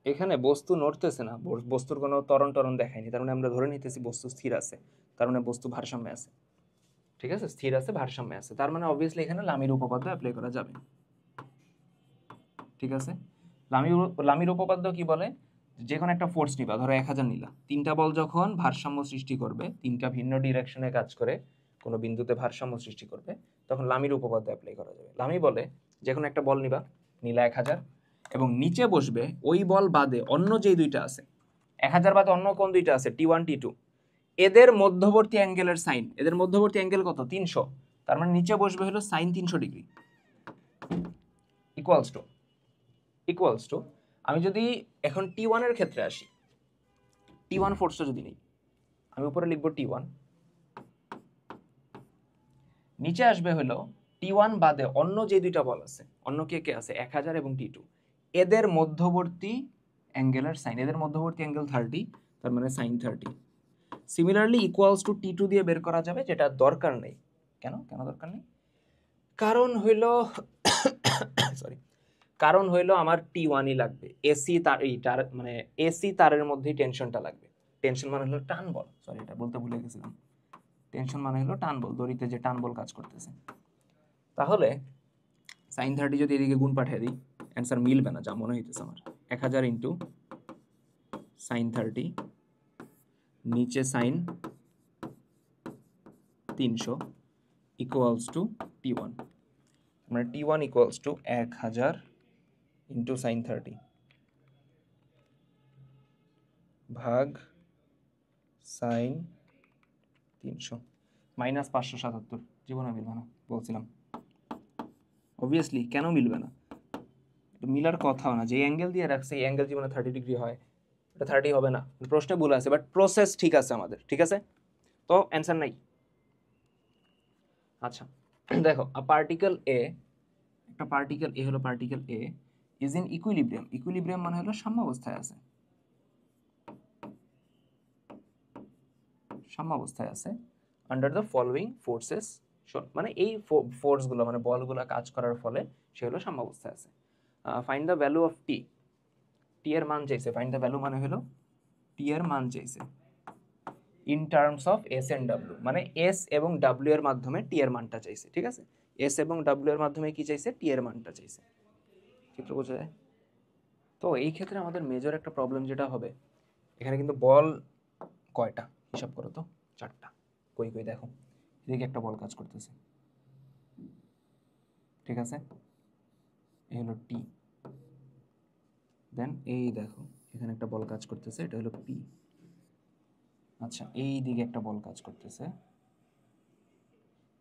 এখানে বস্তু নড়তেছে না, বস্তুর কোনো ত্বরণ টরণ দেখায়নি, তার মানে আমরা ধরে নিতেছি বস্তু স্থির আছে, তার মানে বস্তু ভারসাম্যে আছে, ঠিক আছে? স্থির আছে, ভারসাম্যে আছে, তার মানে অবভিয়াসলি এখানে লামির উপপাদ্য অ্যাপ্লাই করা যাবে, ঠিক আছে? লামির উপপাদ্য কি বলে? যে কোনো একটা ফোর্স নিবা, ধরো 1000 নিলা, তিনটা বল যখন ভারসাম্য সৃষ্টি করবে, তিনটা ভিন্ন ডিরেকশনে কাজ করে কোনো বিন্দুতে ভারসাম্য সৃষ্টি করবে, তখন লামির উপপাদ্য অ্যাপ্লাই করা যাবে। লামি বলে যে কোনো একটা বল নিবা, নিলা 1000, এবং নিচে বসবে ওই বল বাদে অন্য যেই দুইটা আছে, 1000 বাদে অন্য কোন দুইটা আছে, T1 T2, এদের মধ্যবর্তী অ্যাঙ্গেলের সাইন, এদের মধ্যবর্তী অ্যাঙ্গেল কত? 300। তার মানে নিচে বসবে হলো সাইন 300 ডিগ্রি, ইকুয়ালস টু আমি যদি এখন T1 এর ক্ষেত্রে আসি, T1 ফোর্সটা যদি নেই, আমি উপরে লিখব T1, নিচে আসবে হলো T1 বাদে অন্য যে দুইটা বল আছে, অন্য কে কে আছে, 1000 এবং T2, এদের মধ্যবর্তী অ্যাঙ্গেলের সাইন, এদের মধ্যবর্তী অ্যাঙ্গেল 30, তার মানে sign 30। Similarly equals to T2 দিয়ে বের করা যাবে, যেটা দরকার নেই। কেন দরকার নেই? কারণ হইল সরি, কারণ হইলো আমার T1ই লাগবে, এসি তার, এই তার মানে এসি তারের মধ্যেই টেনশনটা লাগবে। টেনশন মানে হলো টান বল, সরি এটা বলতে ভুলে গেছিলাম, টেনশন মানে হলো টান বল, দড়িতে যে টান বল কাজ করতেছে। তাহলে সাইন 30 যদি এদিকে গুণ পাঠিয়ে দিই, অ্যান্সার মিলবে না যা মনে হইতেছে আমার। 1000 ইন্টু সাইন 30, নিচে সাইন 300, ইকুয়ালস টু T1, মানে T1 equals to 1000 into sign 30 ভাগ সাইন 300 মাইনাস 577। জীবনে মিলবে না, বলছিলাম। অবভিয়াসলি কেন মিলবে না? মিলার কথাও না, যে অ্যাঙ্গেল দিয়ে রাখছে এই অ্যাঙ্গেল জীবনে 30 ডিগ্রি হয়, এটা 30 হবে না। প্রশ্নে ভুল আছে, বাট প্রসেস ঠিক আছে আমাদের, ঠিক আছে? তো অ্যান্সার নাই। আচ্ছা দেখো, পার্টিকেল এ, একটা পার্টিকেল এ হলো particle A is in equilibrium. Equilibrium মানে হলো সাম্যাবস্থায় আছে, সাম্যাবস্থায় আছে আন্ডার দ্য ফলোয়িং ফোর্সেস, মানে এই ফোর্সগুলো মানে বলগুলো কাজ করার ফলে সে হলো সাম্যাবস্থায় আছে। ফাইন্ড দ্য ভ্যালু অফ টি, টি এর মান চাইছে, ফাইন্ড দ্য ভ্যালু মানে হলো টি এর মান চাইছে in terms of S and W, মানে এস এবং ডাব্লিউ এর মাধ্যমে টি এর মানটা চাইছে, ঠিক আছে? এস এবং ডাব্লিউ এর মাধ্যমে কি চাইছে? টি এর মানটা চাইছে। চিত্র বোঝা যায়? তো এই ক্ষেত্রে আমাদের মেজর একটা প্রবলেম যেটা হবে, এখানে কিন্তু বল কয়টা হিসাব করো তো? 4টা। কই দেখো, এদিকে একটা বল কাজ করতেছে, ঠিক আছে, এই হলো টি। দেন এই দেখো এখানে একটা বল কাজ করতেছে, এটা হলো পি। আচ্ছা, এই দিকে একটা বল কাজ করতেছে,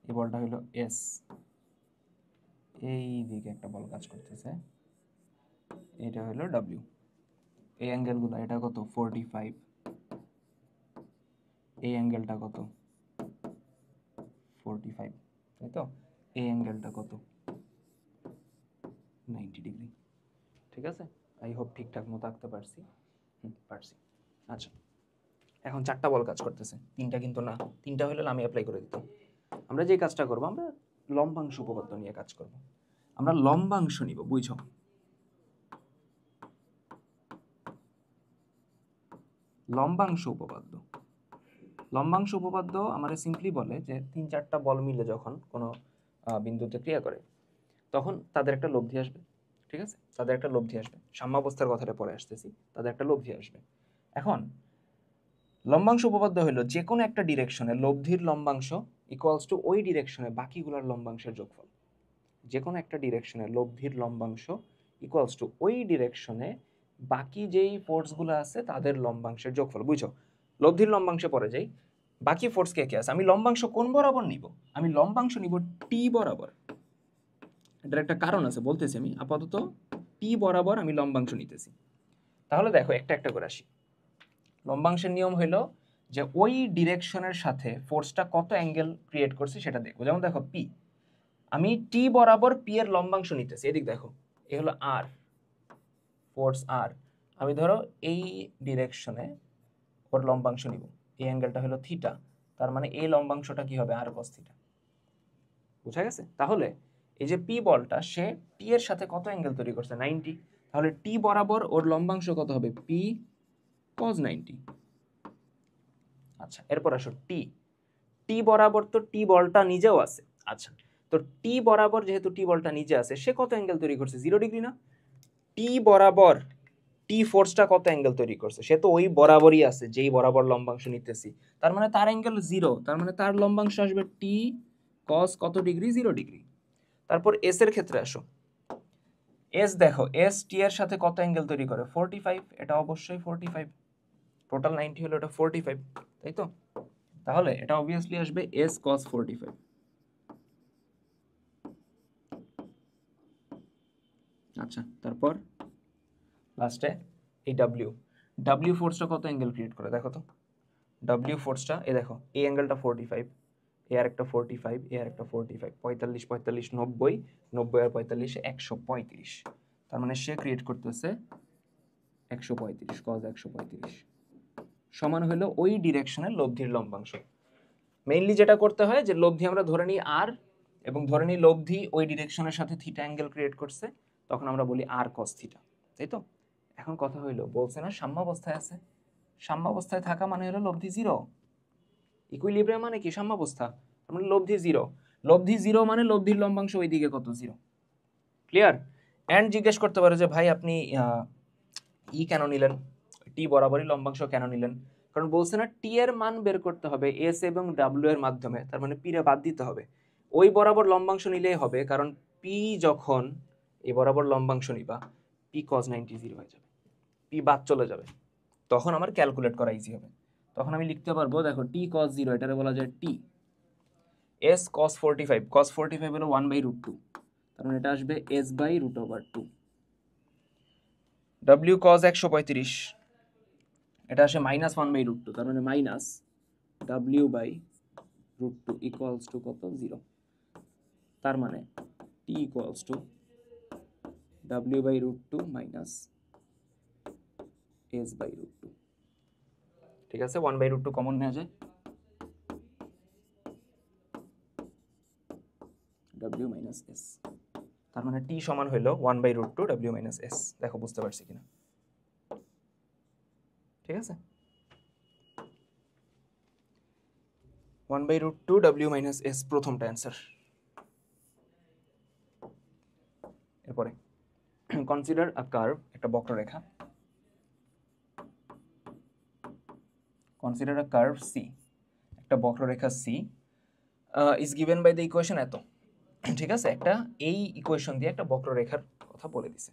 এই বলটা হলো এস। এই দিকে একটা বল কাজ করতেছে, এটা হলো ডাব্লিউ। এই অ্যাঙ্গেলগুলো, এটা কত 45, এই অ্যাঙ্গেলটা কত 45, তাই তো, এই অ্যাঙ্গেলটা কত 90 ডিগ্রি। ঠিক আছে, আই হোপ ঠিকঠাক মতো আঁকতে পারছি। পারছি। আচ্ছা, এখন 4টা বল কাজ করতেছে, 3টা কিন্তু না, 3টা হলে আমি অ্যাপ্লাই করে দিতাম। আমরা যে কাজটা করব, আমরা লম্বাংশ উপপাদ্য নিয়ে কাজ করব। আমরা লম্বাংশ নিব, বুঝছো, লম্বাংশ উপপাদ্য। লম্বাংশ উপপাদ্য আমাদের সিম্পলি বলে যে 3-4টা বল মিলে যখন কোনো বিন্দুতে ক্রিয়া করে, তখন তাদের একটা লব্ধি আসবে। ঠিক আছে, তাদের একটা লব্ধি আসবে, সাম্যাবস্থার কথাটা পরে আসতেছি, তাদের একটা লব্ধি আসবে। এখন লম্বাংশ উপপাদ্য হলো যে কোনো একটা ডিরেকশনে লব্ধির লম্বাংশ ইকুয়ালস টু ওই ডিরেকশনে বাকিগুলোর লম্বাংশের যোগফল। যে কোনো একটা ডিরেকশনে লব্ধির লম্বাংশ ইকুয়ালস টু ওই ডিরেকশনে বাকি যেই ফোর্সগুলো আছে তাদের লম্বাংশের যোগফল। বুঝছো, লব্ধির লম্বাংশে পড়ে যাই, বাকি ফোর্স কে কে আছে, আমি লম্বাংশ কোন বরাবর নিব, আমি লম্বাংশ নিব টি বরাবর। এটার একটা কারণ আছে, বলতেছি। আমি আপাতত টি বরাবর আমি লম্বাংশ নিতেছি। তাহলে দেখো একটা একটা করে আসি। লম্বাংশের নিয়ম হলো যে ওই ডিরেকশনের সাথে ফোর্সটা কত অ্যাঙ্গেল ক্রিয়েট করছে সেটা দেখবো। যেমন দেখো পি, আমি টি বরাবর পি এর লম্বাংশ নিতেছি, এদিক দেখো, এ হলো আর, ফোর্স আর। আমি ধরো এই ডিরেকশনে ওর লম্বাংশ নিব, এই অ্যাঙ্গেলটা হলো থিটা, তার মানে এই লম্বাংশটা কি হবে, আর কস থিটা। বুঝা গেছে? তাহলে এই যে পি বলটা, সে টি এর সাথে কত অ্যাঙ্গেল তৈরি করছে, 90। তাহলে টি বরাবর ওর লম্বাংশ কত হবে, পি কস 90। আচ্ছা, এরপর আসো টি। টি বরাবর তো টি বলটা নিজেও আছে। আচ্ছা, তো টি বরাবর যেহেতু টি বলটা নিজে আছে, সে কত অ্যাঙ্গেল তৈরি করছে, 0 ডিগ্রি না? টি বরাবর টি ফোর্সটা কত অ্যাঙ্গেল তৈরি করছে, সে তো ওই বরাবরই আছে যেই বরাবর লম্বাংশ নিতেছি, তার মানে তার অ্যাঙ্গেল 0, তার মানে তার লম্বাংশ আসবে টি কস কত ডিগ্রি, 0 ডিগ্রি। তারপর এস এর ক্ষেত্রে আসো। এস দেখো, এস টি এর সাথে কত অ্যাঙ্গেল তৈরি করে, 45, এটা অবশ্যই 45, টোটাল 90 হলো, এটা 45, তাই তো? তাহলে এটা অবভিয়াসলি আসবে এস কস 45। আচ্ছা, তারপর লাস্টে এই ডাব্লিউ, ডাব্লিউ ফোর্সটা কত অ্যাঙ্গেল ক্রিয়েট করে দেখো তো। ডাব্লিউ ফোর্সটা, এই দেখো, এই অ্যাঙ্গেলটা 45, এ আর একটা 45, এ আর একটা 45, 45 45 90, 90 আর 45 135, তার মানে সে ক্রিয়েট করতেছে 135, কজ 135 সমান হলো ওই ডিরেকশনের লব্ধির লম্বাংশ। মেইনলি যেটা করতে হয় যে লব্ধি আমরা ধরে নিই আর, এবং ধরে নিই লব্ধি ওই ডিরেকশনের সাথে থিটা অ্যাঙ্গেল ক্রিয়েট করছে, তখন আমরা বলি আর কস থিটা, তাই তো? এখন কথা হইলো, বলছে না সাম্যাবস্থায় আছে, সাম্যাবস্থায় থাকা মানে হলো লব্ধি 0। ইকুইলিব্রিয়াম মানে কি, সাম্যাবস্থা, মানে লব্ধি 0। লব্ধি 0 মানে লব্ধির লম্বাংশ ওইদিকে কত, 0। ক্লিয়ার? এন্ড জিজ্ঞেস করতে পারে যে ভাই আপনি ই কেন নিলেন, টি বরাবরই লম্বাংশ কেন নিলেন? কারণ বলছে না টি এর মান বের করতে হবে এস এবং ডাব্লিউ এর মাধ্যমে, তার মানে পি রে বাদ দিতে হবে। ওই বরাবর লম্বাংশ নিলেই হবে, কারণ পি যখন এই বরাবর লম্বাংশ নিবা, পি কজ 90 0 হয়ে যাবে, পি বাদ চলে যাবে, তখন আমার ক্যালকুলেট করা ইজি হবে। তখন আমি লিখতে পারবো, দেখো টি কজ 0, এটারে বলা যায় টি। এস কস 45, কস 45 হলো 1/√2, তার মানে এটা আসবে s/√2। ডাব্লিউ কজ 135, এটা আসে -1/√2, তার মানে মাইনাস w/√2 ইকুয়ালস টু কত, 0। তার মানে t equals to w/√2 minus s/√2। ঠিক আছে, 1/√2 কমন নেওয়া যায়, w মাইনাস s, তার মানে t সমান হইলো 1/√2 w মাইনাস s। দেখো বুঝতে পারছি কিনা? ঠিক আছে, 1/√2 w মাইনাস s প্রথমটা অ্যান্সার। এরপরে কনসিডার আ কার্ভ, একটা বক্ররেখা। কনসিডার আ কার্ভ সি, একটা বক্ররেখা C. Is given by the equation এত, ঠিক আছে, একটা এই ইকুয়েশন দিয়ে একটা বক্ররেখার কথা বলে দিছে,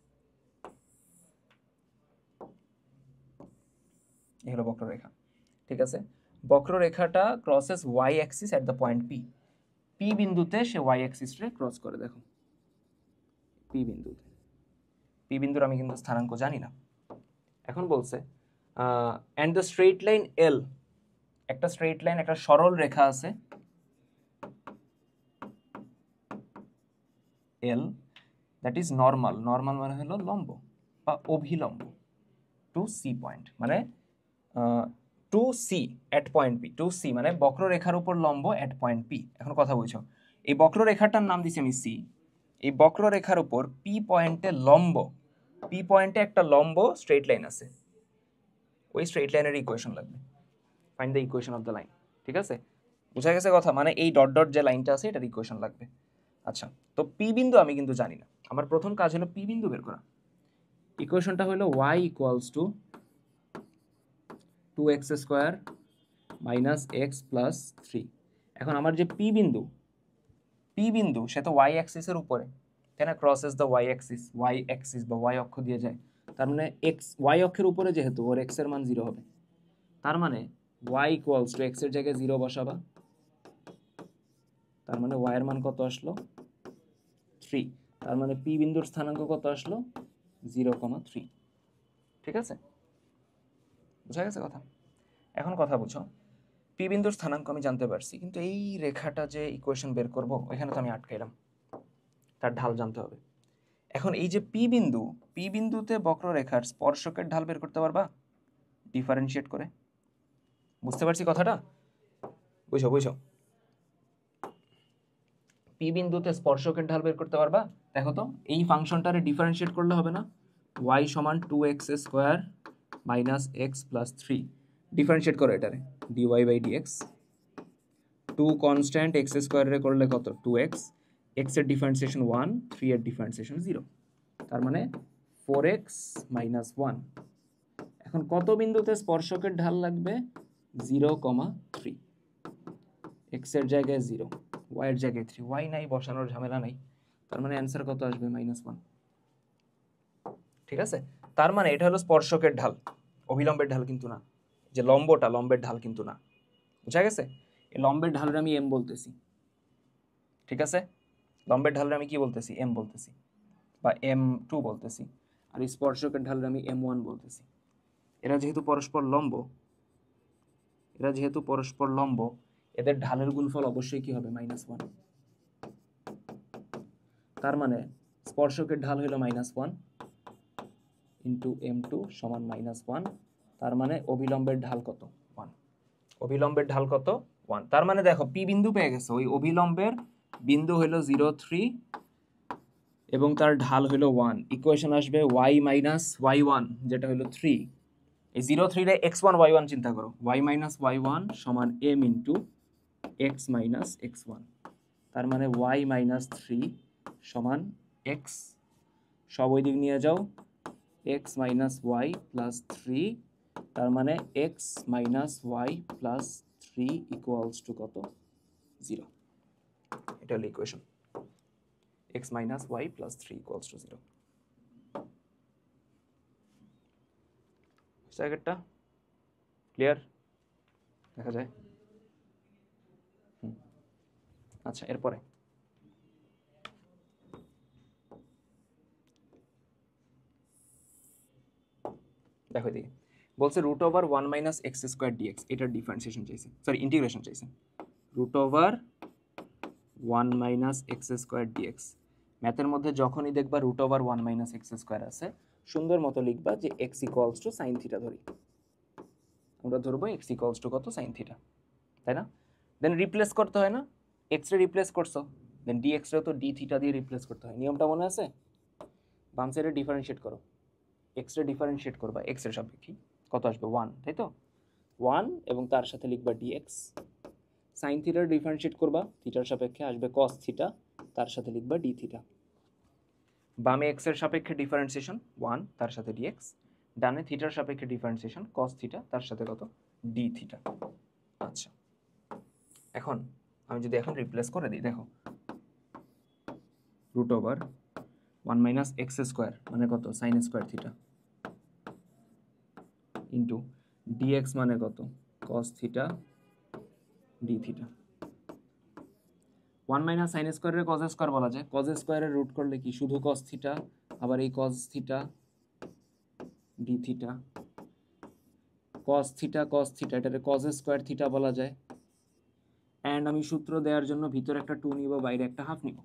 এই হলো বক্ররেখা, ঠিক আছে। বক্ররেখাটা crosses y axis at the point p, p বিন্দুতে সে ওয়াই অ্যাক্সিসে ক্রস করে, দেখো পি বিন্দুতে, পি বিন্দুর আমি কিন্তু স্থানাঙ্ক জানি না। এখন বলছে অ্যান্ড দ্য স্ট্রেট লাইন এল, একটা স্ট্রেট লাইন, একটা সরল রেখা আছে এল, দ্যাট ইজ নর্মাল, নর্মাল মানে হলো লম্ব বা অভিলম্ব টু সি পয়েন্ট, মানে টু সি এট পয়েন্ট পি, টু সি মানে বক্ররেখার উপর লম্ব এট পয়েন্ট পি। এখন কথা বলছো, এই বক্ররেখাটার নাম দিছি আমি সি, এই বক্ররেখার উপর পি পয়েন্টে লম্ব, পি পয়েন্টে একটা লম্ব স্ট্রেট লাইন আছে, ওই স্ট্রেট লাইনের ইকুয়েশন লাগবে, find the equation of the line, ঠিক আছে, বুঝা গেছে কথা, মানে এই ডট ডট যে লাইনটা আছে এটার ইকুয়েশন লাগবে। আচ্ছা, তো পি বিন্দু আমি কিন্তু জানি না, আমার প্রথম কাজ হলো পি বিন্দু বের করা। ইকুয়েশনটা হলো y equals two 2x square minus x plus 3। এখন আমার যে পি বিন্দু, পি বিন্দু সে তো y অ্যাক্সিসের উপরে, তাই না, crosses the y Axis, y Axis বা y অক্ষ দিয়ে যায়, তার মানে এক্স y অক্ষের উপরে যেহেতু ওর x এর মান 0 হবে, তার মানে y ইকুয়ালস টু x এর জায়গায় 0 বসাবা, তার মানে y এর মান কত আসলো 3, তার মানে পি বিন্দুর স্থানাঙ্ক কত আসলো 0,3, ঠিক আছে, বুঝা গেছে কথা। এখন কথা বুঝো, পি বিন্দুর স্থানাঙ্ক আমি জানতে পারছি, কিন্তু এই রেখাটা যে ইকুয়েশন বের করব ওইখানে তো আমি আটকাইলাম, তার ঢাল জানতে হবে। এখন এই যে পি বিন্দু, পি বিন্দুতে বক্ররেখার স্পর্শকের ঢাল বের করতে পারবা ডিফারেন্সিয়েট করে, বুঝতে পারছি কথাটা, বুঝো বুঝো, পি বিন্দুতে স্পর্শকের ঢাল বের করতে পারবা, দেখো তো এই ফাংশনটারে ডিফারেন্সিয়েট করলে হবে না, y সমান 2x square minus x plus 3, differentiate করো এটারে dy by dx, 2 constant x স্কোয়ারে করলে কত 2x, x এর ডিফারেন্সিয়েশন 1, 3 এর ডিফারেন্সিয়েশন 0, তার মানে 4x মাইনাস 1। এখন কত বিন্দুতে স্পর্শকের ঢাল লাগবে 0,3, x এর জায়গায় 0, y এর জায়গায় 3, y নাই বসানোর ঝামেলা নাই, তার মানে অ্যান্সার কত আসবে -1, ঠিক আছে। তার মানে এটা হলো স্পর্শকের ঢাল, অভিলম্বের ঢাল কিন্তু না, যে লম্বটা লম্বের ঢাল কিন্তু না, বুঝা গেছে। এই লম্বের ঢালের আমি এম বলতেছি, ঠিক আছে, লম্বের ঢালের আমি কি বলতেছি এম বলতেছি বা m2 বলতেছি, আর স্পর্শকের ঢালের আমি m1 বলতেছি। এরা যেহেতু পরস্পর লম্ব, এরা যেহেতু পরস্পর লম্ব, এদের ঢালের গুণফল অবশ্যই কি হবে -1, তার মানে স্পর্শকের ঢাল হলো -1 ইন্টু m2 সমান -1, তার মানে অভিলম্বের ঢাল কত 1, অভিলম্বের ঢাল কত 1, তার মানে দেখো পি বিন্দু পেয়ে গেছে, ওই অভিলম্বের বিন্দু হলো 0,3 এবং তার ঢাল হলো 1, ইকুয়েশন আসবে y মাইনাস y1 যেটা হলো 3, এই 0,3 রে x1 y1 চিন্তা করো, y মাইনাস y1 সমান m into x minus x1, তার মানে y মাইনাস 3 সমান x, সব ওই দিক নিয়ে যাও, x মাইনাস y প্লাস 3, তার মানে x minus y plus 3 equals to কত 0, এটা হলো equation, x minus y plus 3 equals to 0। জায়গাটা ক্লিয়ার দেখা যায়? আচ্ছা, এরপরে দেখো এদিকে বলছে √1 মাইনাস এক্স স্কোয়ার ডিএক্স, এটার ডিফারেন্সিয়েশন চাইছে, সরি ইন্টিগ্রেশন চাইছে, √1 মাইনাস এক্স স্কোয়ার ডিএক্স। ম্যাথের মধ্যে যখনই দেখবা √1 মাইনাস এক্স স্কোয়ার আছে, সুন্দর মতো লিখবা যে x equals to sine theta, ধরি আমরা ধরবো এক্স ইকুয়ালস টু কত সাইন থিটা, তাই না। দেন রিপ্লেস করতে হয় না, এক্স রে রিপ্লেস করছো, দেন ডিএক্স রে তো ডি থিটা দিয়ে রিপ্লেস করতে হয়, নিয়মটা মনে আছে, বাম সাইডে ডিফারেন্সিয়েট করো, এক্স রে ডিফারেন্সিয়েট করবা এক্স এর সাপেক্ষে কত আসবে 1, তাই তো 1, এবং তার সাথে লিখবা ডিএক্স, সাইন থিটার ডিফারেন্সিয়েট করবা থিটার সাপেক্ষে আসবে কস থিটা, তার সাথে লিখবা ডি থিটা, বামে এক্স এর সাপেক্ষে ডিফারেন্সিয়েশন 1 তার সাথে ডিএক্স, ডানে থিটার সাপেক্ষে ডিফারেন্সিয়েশন কস থিটা তার সাথে কত ডি থিটা। আচ্ছা, এখন আমি যদি এখন রিপ্লেস করে দিই, দেখো root over 1 minus x square মানে কত sine square theta into dx মানে কত cos theta d theta. 1 minus sine স্কোয়ারের কজ স্কোয়ার বলা যায়, কজ স্কোয়ারের রুট করলে কি শুধু কস থিটা, আবার এই cause theta d theta, cos theta এটারে কজ স্কোয়ার থিটা বলা যায়। অ্যান্ড আমি সূত্র দেওয়ার জন্য ভিতরে একটা 2 নিব, বাইরে একটা হাফ নিব।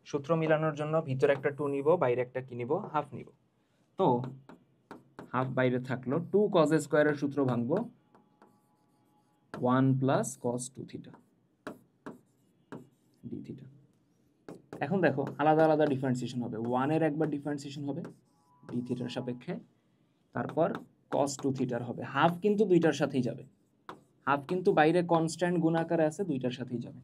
সূত্র মিলানোর জন্য ভিতরে একটা 2 নিব, বাইরে একটা কি নিব, হাফ নিব। তো হাফ বাইরে থাকলো, 2 কজ স্কোয়ারের সূত্র ভাঙবো 1 plus cos 2 theta d theta. এখন দেখো আলাদা আলাদা ডিফারেন্সিয়েশন হবে, 1 এর একবার ডিফারেন্সিয়েশন হবে ডি থিটার সাপেক্ষে, তারপর কস 2 থিটার হবে। হাফ কিন্তু দুইটার সাথেই যাবে, হাফ কিন্তু বাইরে কনস্ট্যান্ট গুণাকারে আছে, দুইটার সাথেই যাবে।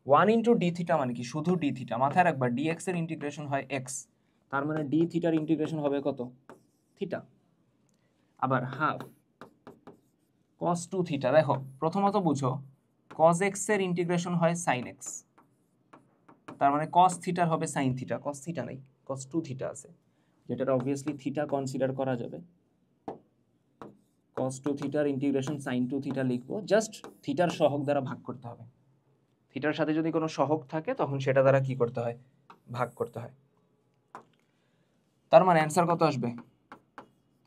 1 ইন্টু ডি থিটা মানে কি শুধু ডি থিটা, মাথায় রাখবা ডিএক্স এর ইন্টিগ্রেশন হয় এক্স, তার মানে ডি থিটার ইন্টিগ্রেশন হবে কত থিটা। আবার হাফ কস 2 থিটা, দেখো প্রথমত বুঝো কস এক্স এর ইন্টিগ্রেশন হয় সাইন এক্স, তার মানে কস থিটার হবে সাইন থিটা, কস থিটা নাই কস 2 থিটা আছে, যেটার অবভিয়াসলি থিটা কনসিডার করা যাবে। cos 2 থিটার ইন্টিগ্রেশন sin 2 থিটা লিখবো, জাস্ট থিটার সহগ দ্বারা ভাগ করতে হবে। থিটার সাথে যদি কোনো সহগ থাকে তখন সেটা দ্বারা কি করতে হয়, ভাগ করতে হয়। তার মানে অ্যান্সার কত আসবে,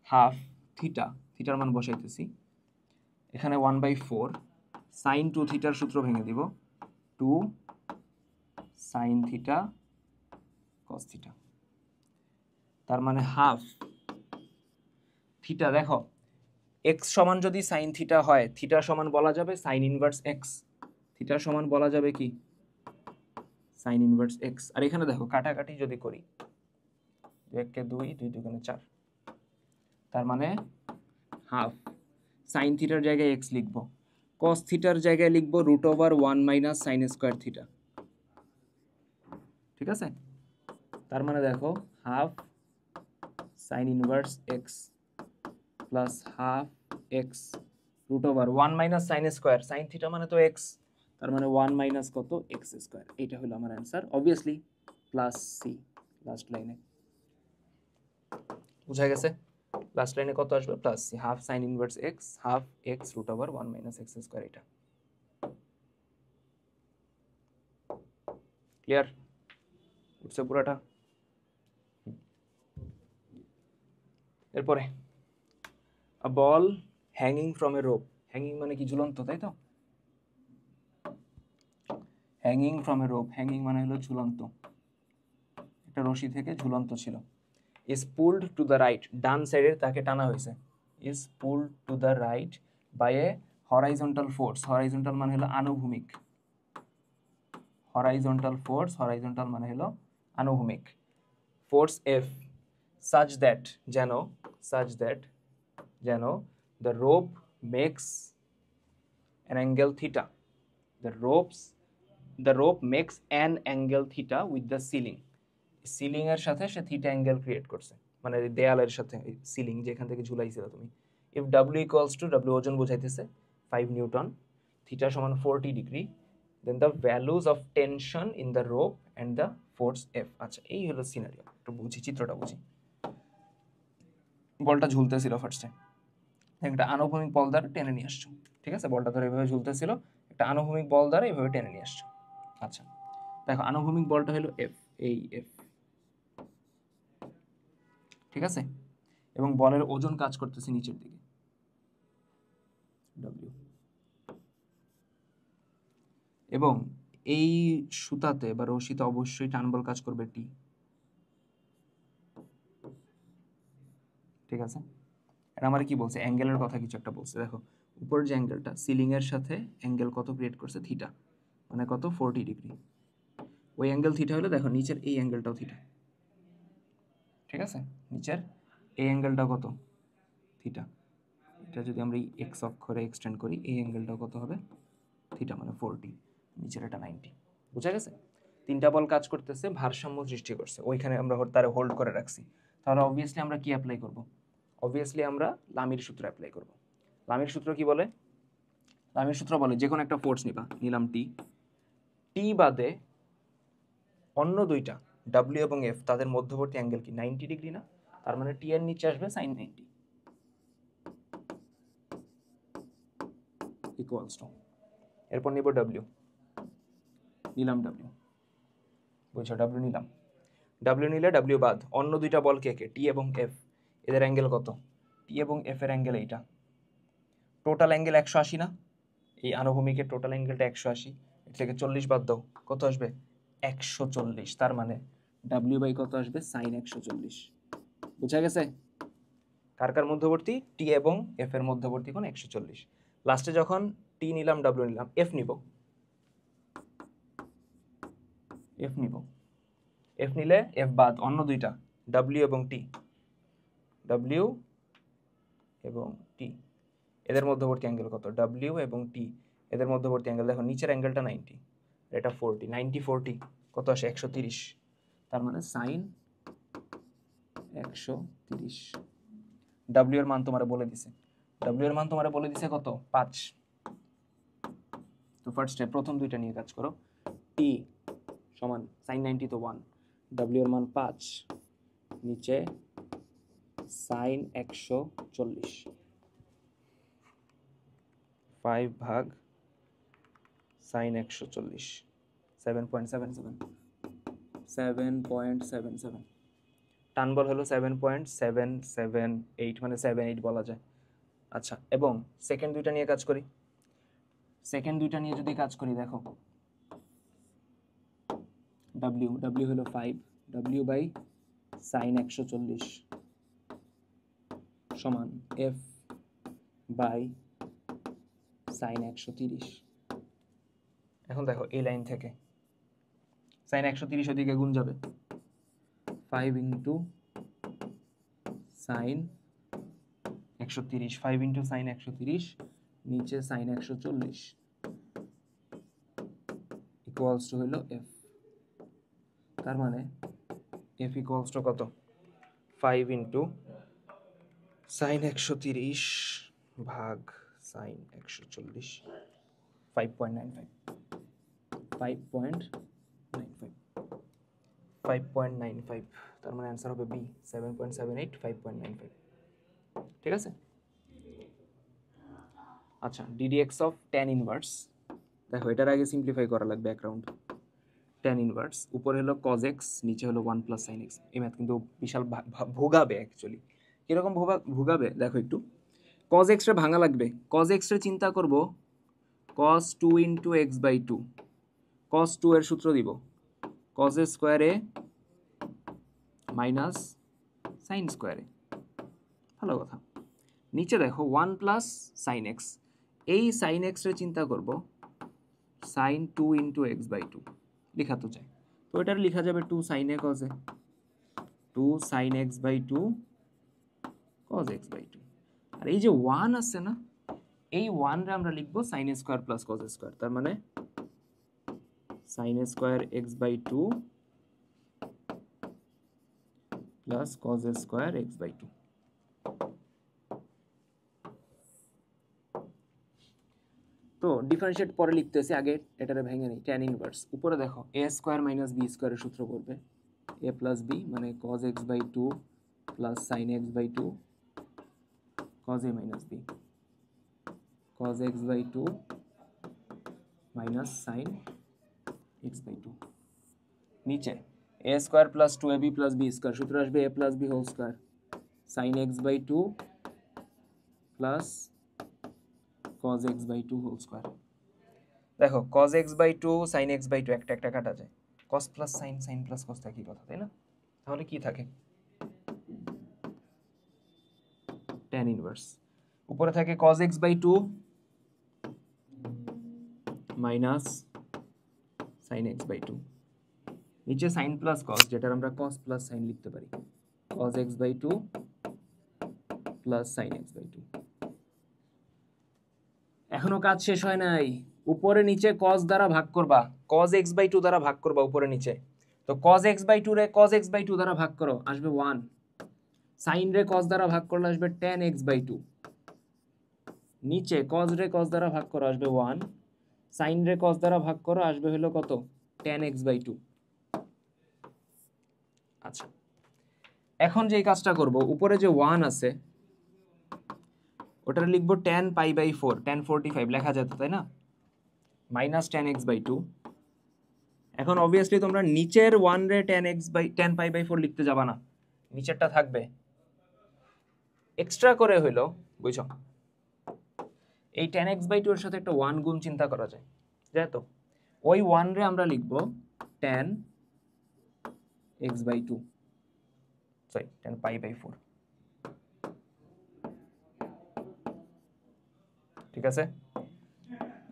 হাফ থিটা, থিটার মান বসাইতেছি এখানে 1/4 sin 2 থিটার সূত্র ভেঙে দিব 2 sin থিটা cos থিটা, তার মানে হাফ থিটা। দেখো এক্স সমান যদি সাইন থিটা হয়, থিটা সমান বলা যাবে সাইন ইনভার্স এক্স, থিটা সমান বলা যাবে কি সাইন ইনভার্স এক্স। আর এখানে দেখো কাটাকাটি যদি করি 2 কে 2 2 2 4, তার মানে হাফ সাইন থিটার জায়গায় এক্স লিখবো, কস থিটার জায়গায় লিখবো root over 1 minus sine square theta, ঠিক আছে। তার মানে দেখো half sine inverse x plus half x root over 1 minus sine square, sine theta মানে তো এক্স, তার মানে 1 মাইনাস কত এক্স স্কোয়ার। এইটা হলো আমার answer, obviously plus C last লাইনে। বুঝা গেছে লাস্ট লাইনে কত আসবে, plus C, half sine inverse x half x root over 1 minus x square. এটা ক্লিয়ার উঠছে পুরাটা। এরপরে a ball hanging from a rope, hanging মানে কি ঝুলন্ত, তাই তো, hanging from a rope, hanging মানে হলো ঝুলন্ত, একটা রশি থেকে ঝুলন্ত ছিল। is pulled to the right, ডান সাইডের তাকে টানা হয়েছে, is pulled to the right by a horizontal force, horizontal মানে হলো আনুভূমিক, horizontal force, horizontal মানে হলো আনুভূমিক force F, such that যেন the rope makes an angle theta, the rope makes an angle theta with the ceiling, ceiling এর সাথে সে theta angle create করছে, মানে দেয়ালের সাথে সিলিং যেখান থেকে ঝুলাইছিল তুমি। If W equals to, W ওজন বোঝাইতেছে 5 নিউটন, থিটা সমান 40 degree, then the values of tension in the rope and the force F. আচ্ছা এই হলো সিনারিও, একটু বুঝি চিত্রটা বুঝি। বলটা ঝুলতেছিল ফার্স্টে, একটা আনুভূমিক বল দ্বারা টেনে নিয়ে আসছো, ঠিক আছে, বলটা ধরে এভাবে ঝুলতেছিল, একটা আনুভূমিক বল দ্বারা এভাবে টেনে নিয়ে আসছো। আচ্ছা দেখো আনুভূমিক বলটা হলো এফ, এই এফ, ঠিক আছে, এবং বলের ওজন কাজ করতেছে নিচের দিকে ডব্লিউ, এবং এই সুতাতে বা রশিতে অবশ্যই টান বল কাজ করবে টি, ঠিক আছে। এটা আমার কি বলছে, অ্যাঙ্গেলের কথা কিছু একটা বলছে। দেখো উপর যে অ্যাঙ্গেলটা সিলিং এর সাথে অ্যাঙ্গেল কত ক্রিয়েট করছে, থিটা, মানে কত 40 ডিগ্রি, ওই অ্যাঙ্গেল থিটা হলে দেখো নিচের এই অ্যাঙ্গেলটাও থিটা, ঠিক আছে, নিচের এই অ্যাঙ্গেলটা কত থিটা, এটা যদি আমরা এই এক্স অক্ষরে এক্সটেন্ড করি এই অ্যাঙ্গেলটা কত হবে থিটা, মানে 40, নিচের এটা 90। বুঝা গেছে, তিনটা বল কাজ করতেছে, ভারসাম্য সৃষ্টি করছে, ওইখানে আমরা তারে হোল্ড করে রাখছি। তাহলে অবভিয়াসলি আমরা কি অ্যাপ্লাই করব, অবভিয়াসলি আমরা লামির সূত্র অ্যাপ্লাই করব। লামির সূত্র কি বলে, আমি সূত্র বলি যে কোনো একটা ফোর্স নিবা, নিলাম টি, টি বাদে অন্য দুইটা ডাব্লিউ এবং এফ তাদের মধ্যবর্তী অ্যাঙ্গেল কি 90 ডিগ্রি না? তার মানে টি এর নিচে আসবে sin 90 ইকুয়ালস টু, এরপর নিব ডাব্লিউ, নিলাম ডাব্লিউ, বুঝছো ডাব্লিউ নিলাম, ডাব্লিউ নিলে ডাব্লিউ বাদ অন্য দুইটা বল কে কে, টি এবং এফ, এদের অ্যাঙ্গেল কত? টি এবং এফ এর অ্যাঙ্গেল এইটা, টোটাল অ্যাঙ্গেল 180 না? এই আনুভূমিকের টোটাল অ্যাঙ্গেলটা 180, এর থেকে 40 বাদ দাও, কত আসবে? 140। তার মানে ডাব্লিউ বাই কত আসবে? সাইন 140। বুঝা গেছে? কার কার মধ্যবর্তী? টি এবং এফ এর মধ্যবর্তী কোণ 140। লাস্টে যখন টি নিলাম ডাব্লিউ নিলাম, এফ নিব, এফ নিব, এফ নিলে এফ বাদ অন্য দুইটা ডাব্লিউ এবং টি, ডাব্লিউ এবং টি এদের মধ্যবর্তী অ্যাঙ্গেল কত? ডাব্লিউ এবং টি এদের মধ্যবর্তী অ্যাঙ্গেল দেখো, নিচের অ্যাঙ্গেলটা 90, এটা 40, 90 40 কত আসে? 130। তার মানে সাইন 130। ডাব্লিউ এর মান তোমার বলে দিছে, ডাব্লিউ এর মান তোমার বলে দিছে কত? 5। তো ফার্স্ট স্টেপ, প্রথম দুইটা নিয়ে কাজ করো, টি সমান সাইন 90 তো 1, ডাব্লিউ এর মান 5, নিচে সাইন 140, 5 ভাগ সাইন 140, 7.77, 7.77, টান বল হলো 7.778, মানে 78 বলা যায়। আচ্ছা, এবং সেকেন্ড দুইটা নিয়ে কাজ করি, সেকেন্ড দুইটা নিয়ে যদি কাজ করি দেখো, ডাব্লিউ, ডাব্লিউ হলো 5, ডাব্লিউ বাই সাইন 140 সমান এফ বাই সাইন 130। এখন দেখো এই লাইন থেকে সাইন 130 ওদিকে গুণ যাবে, 5 ইন্টু সাইন 130, 5 ইন্টু সাইন 130, নিচে সাইন 140 ইকুয়ালস টু হলো এফ। তার মানে এফ ইকুয়ালস টু কত? 5 ইন্টু সাইন 130 ভাগ সাইন 140, 5.95, 5.95, 5.95। তার মানে অ্যান্সার হবে বি, 7.78, 5.95। ঠিক আছে? আচ্ছা, ডিডিএক্স অফ ট্যান ইনভার্স, দেখো এটার আগে সিম্পলিফাই করা লাগবে ব্যাকগ্রাউন্ড। ট্যান ইনভার্স উপরে হলো কজ এক্স, নিচে হলো 1 প্লাস সাইন এক্স। এই ম্যাথ কিন্তু বিশাল ভোগাবে অ্যাকচুয়ালি। কিরকম ভোগাবে দেখো একটু, কজ এক্স রে ভাঙা লাগবে, কজ এক্স রে চিন্তা করব কস 2 ইন্টু এক্স বাই 2, কস 2 এর সূত্র দিব কজ এ স্কোয়ারে মাইনাস সাইন স্কোয়ারে, ভালো কথা। নিচে দেখো 1 প্লাস সাইন এক্স, এই সাইন এক্স রে চিন্তা করব সাইন 2 ইন্টু এক্স বাই 2, লেখা তো যায়, তো এটার লেখা যাবে 2 sine A cos A, 2 sine x by 2 cos x by 2। আর এই যে 1 আছে না, এই 1 রে আমরা লিখবো sine square plus cos square, তার মানে sine square x by 2 plus cos square x by 2। তো ডিফারেন্সিয়েট পরে লিখতেছি, আগে এটারে ভেঙে নেই। ট্যান ইনভার্স উপরে দেখো এ স্কোয়ার মাইনাস বি স্কোয়ারের সূত্র করবে, এ প্লাস বি মানে cos x by 2 plus sine x by 2 cos a minus b, cos x by 2 minus sine x by 2। নিচে a square plus 2ab plus b square, সূত্র আসবে a plus b whole square sine x by 2 plus cos x by 2 whole square. দেখো cos x by 2 sin x by 2 একটা একটা কাটা যায়, cos plus sin, sin plus cos তা কি কথা, তাই না? তাহলে কি থাকে? tan ইনভার্স উপরে থাকে cos x by 2 minus sin x by 2, নিচে sin প্লাস cos, যেটা আমরা cos প্লাস sin লিখতে পারি, cos x by 2 plus sin x by 2। এখনো কাজ শেষ হয় নাই, উপরে নিচে cos দ্বারা ভাগ করবা, cos x by 2 দ্বারা ভাগ করবা উপরে নিচে, তো cos x by 2 রে cos x by 2 দ্বারা ভাগ করো আসবে 1, sin রে cos দ্বারা ভাগ করলে আসবে tan x by 2, নিচে cos রে cos দ্বারা ভাগ করো আসবে 1, sin রে cos দ্বারা ভাগ করো আসবে হলো কত tan x/2। আচ্ছা, এখন যে কাজটা করব, উপরে যে 1 আছে ওটা লিখব tan π/4, tan 45 লেখা যেত তাই না, মাইনাস tan x/2। এখন অবভিয়াসলি তোমরা নিচের 1 রে tan π/4 লিখতে যাবা না, নিচেরটা থাকবে। এক্সট্রা করে হইলো, বুঝছো, এই tan x/2 এর সাথে একটা 1 গুণ চিন্তা করা যায়, যায় তো? ওই 1 রে আমরা লিখব tan x/2, সরি tan π/4, ঠিক আছে?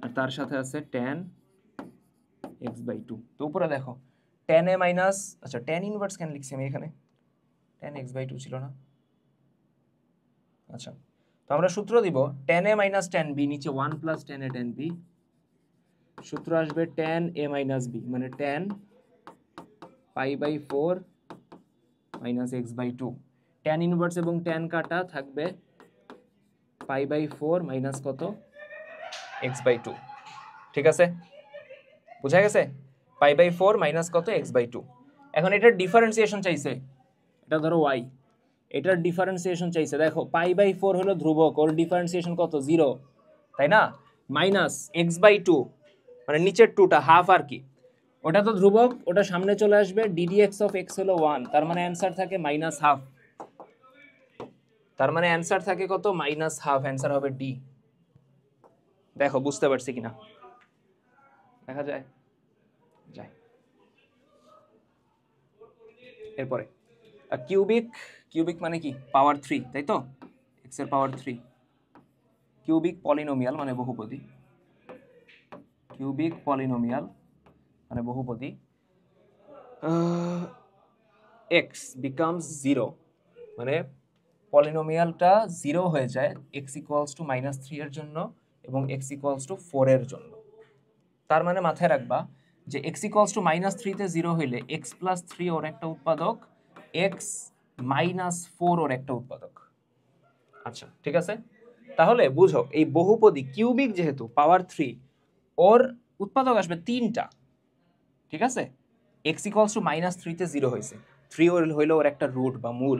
আর তার সাথে আছে tan x/2। তো উপরে দেখো tan a মাইনাস, আচ্ছা tan ইনভার্স কেন লিখছি আমি এখানে, tan x/2 ছিল না। আচ্ছা, তো আমরা সূত্র দিব tan a minus tan b, নিচে 1 plus tan a tan b, সূত্র আসবে tan a মাইনাস b মানে tan π/4 minus x/2। tan inverse এবং tan কাটা থাকবে π/4 মাইনাস কত x/2, ঠিক আছে? বুঝা গেছে? π/4 মাইনাস কত x/2। এখন এটার ডিফারেন্সিয়েশন চাইছে, এটা ধরো y, এটার ডিফারেন্সিয়েশন চাইছে। দেখো π/4 হলো ধ্রুবক, ওর ডিফারেন্সিয়েশন কত 0, তাই না? মাইনাস x/2 মানে নিচের 2টা হাফ আর কি, ওটা তো ধ্রুবক, ওটা সামনে চলে আসবে, ddx অফ x হলো 1, তার মানে অ্যানসার থাকে মাইনাস হাফ। তার মানে অ্যানসার থাকে কত, মাইনাস হাফ, অ্যানসার হবে ডি। দেখো বুঝতে পারছি কিনা, দেখা যায় যায়। এরপরে কিউবিক, কিউবিক মানে কি, পাওয়ার 3, তাই তো, x এর পাওয়ার 3। কিউবিক পলিনোমিয়াল মানে বহুপদী, কিউবিক পলিনোমিয়াল মানে বহুপদী, x becomes 0 মানে পলিনোমিয়ালটা 0 হয়ে যায় x ইকুয়ালস টু -3 এর জন্য এবং x ইকুয়ালস টু 4 এর জন্য। তার মানে মাথায় রাখবা যে x ইকুয়ালস টু -3 তে 0 হইলে x প্লাস 3 ওর একটা উৎপাদক, x মাইনাস 4 ওর একটা উৎপাদক। আচ্ছা ঠিক আছে, তাহলে বুঝো এই বহুপদী কিউবিক যেহেতু পাওয়ার 3, ওর উৎপাদক আসবে 3টা, ঠিক আছে? x ইকুয়ালস টু -3 তে 0 হয়েছে, 3 হইলো ওর একটা রুট বা মূল,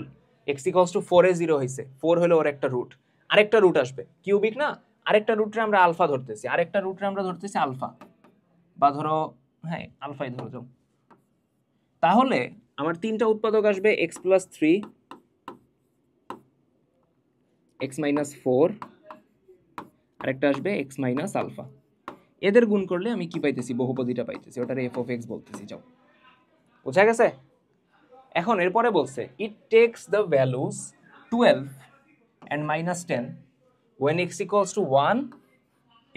x ইকুয়ালস টু 4 এ 0 হয়েছে, 4 হইলো ওর একটা রুট, আরেকটা রুট আসবে, কিউবিক না, আরেকটা রুটে আমরা আলফা ধরতেছি, আরেকটা রুটে আমরা ধরতেছি আলফা, বা ধরো হ্যাঁ আলফাই ধরো যাও। তাহলে আমার 3টা উৎপাদক আসবে x প্লাস 3, x মাইনাস 4, আরেকটা আসবে x মাইনাস আলফা। এদের গুণ করলে আমি কি পাইতেছি, বহুপদীটা পাইতেছি, ওটার f of x বলতেছি। যাও, বুঝা গেছে? এখন এরপরে বলছে ইট tax the values 12 and -10 when x equals to 1,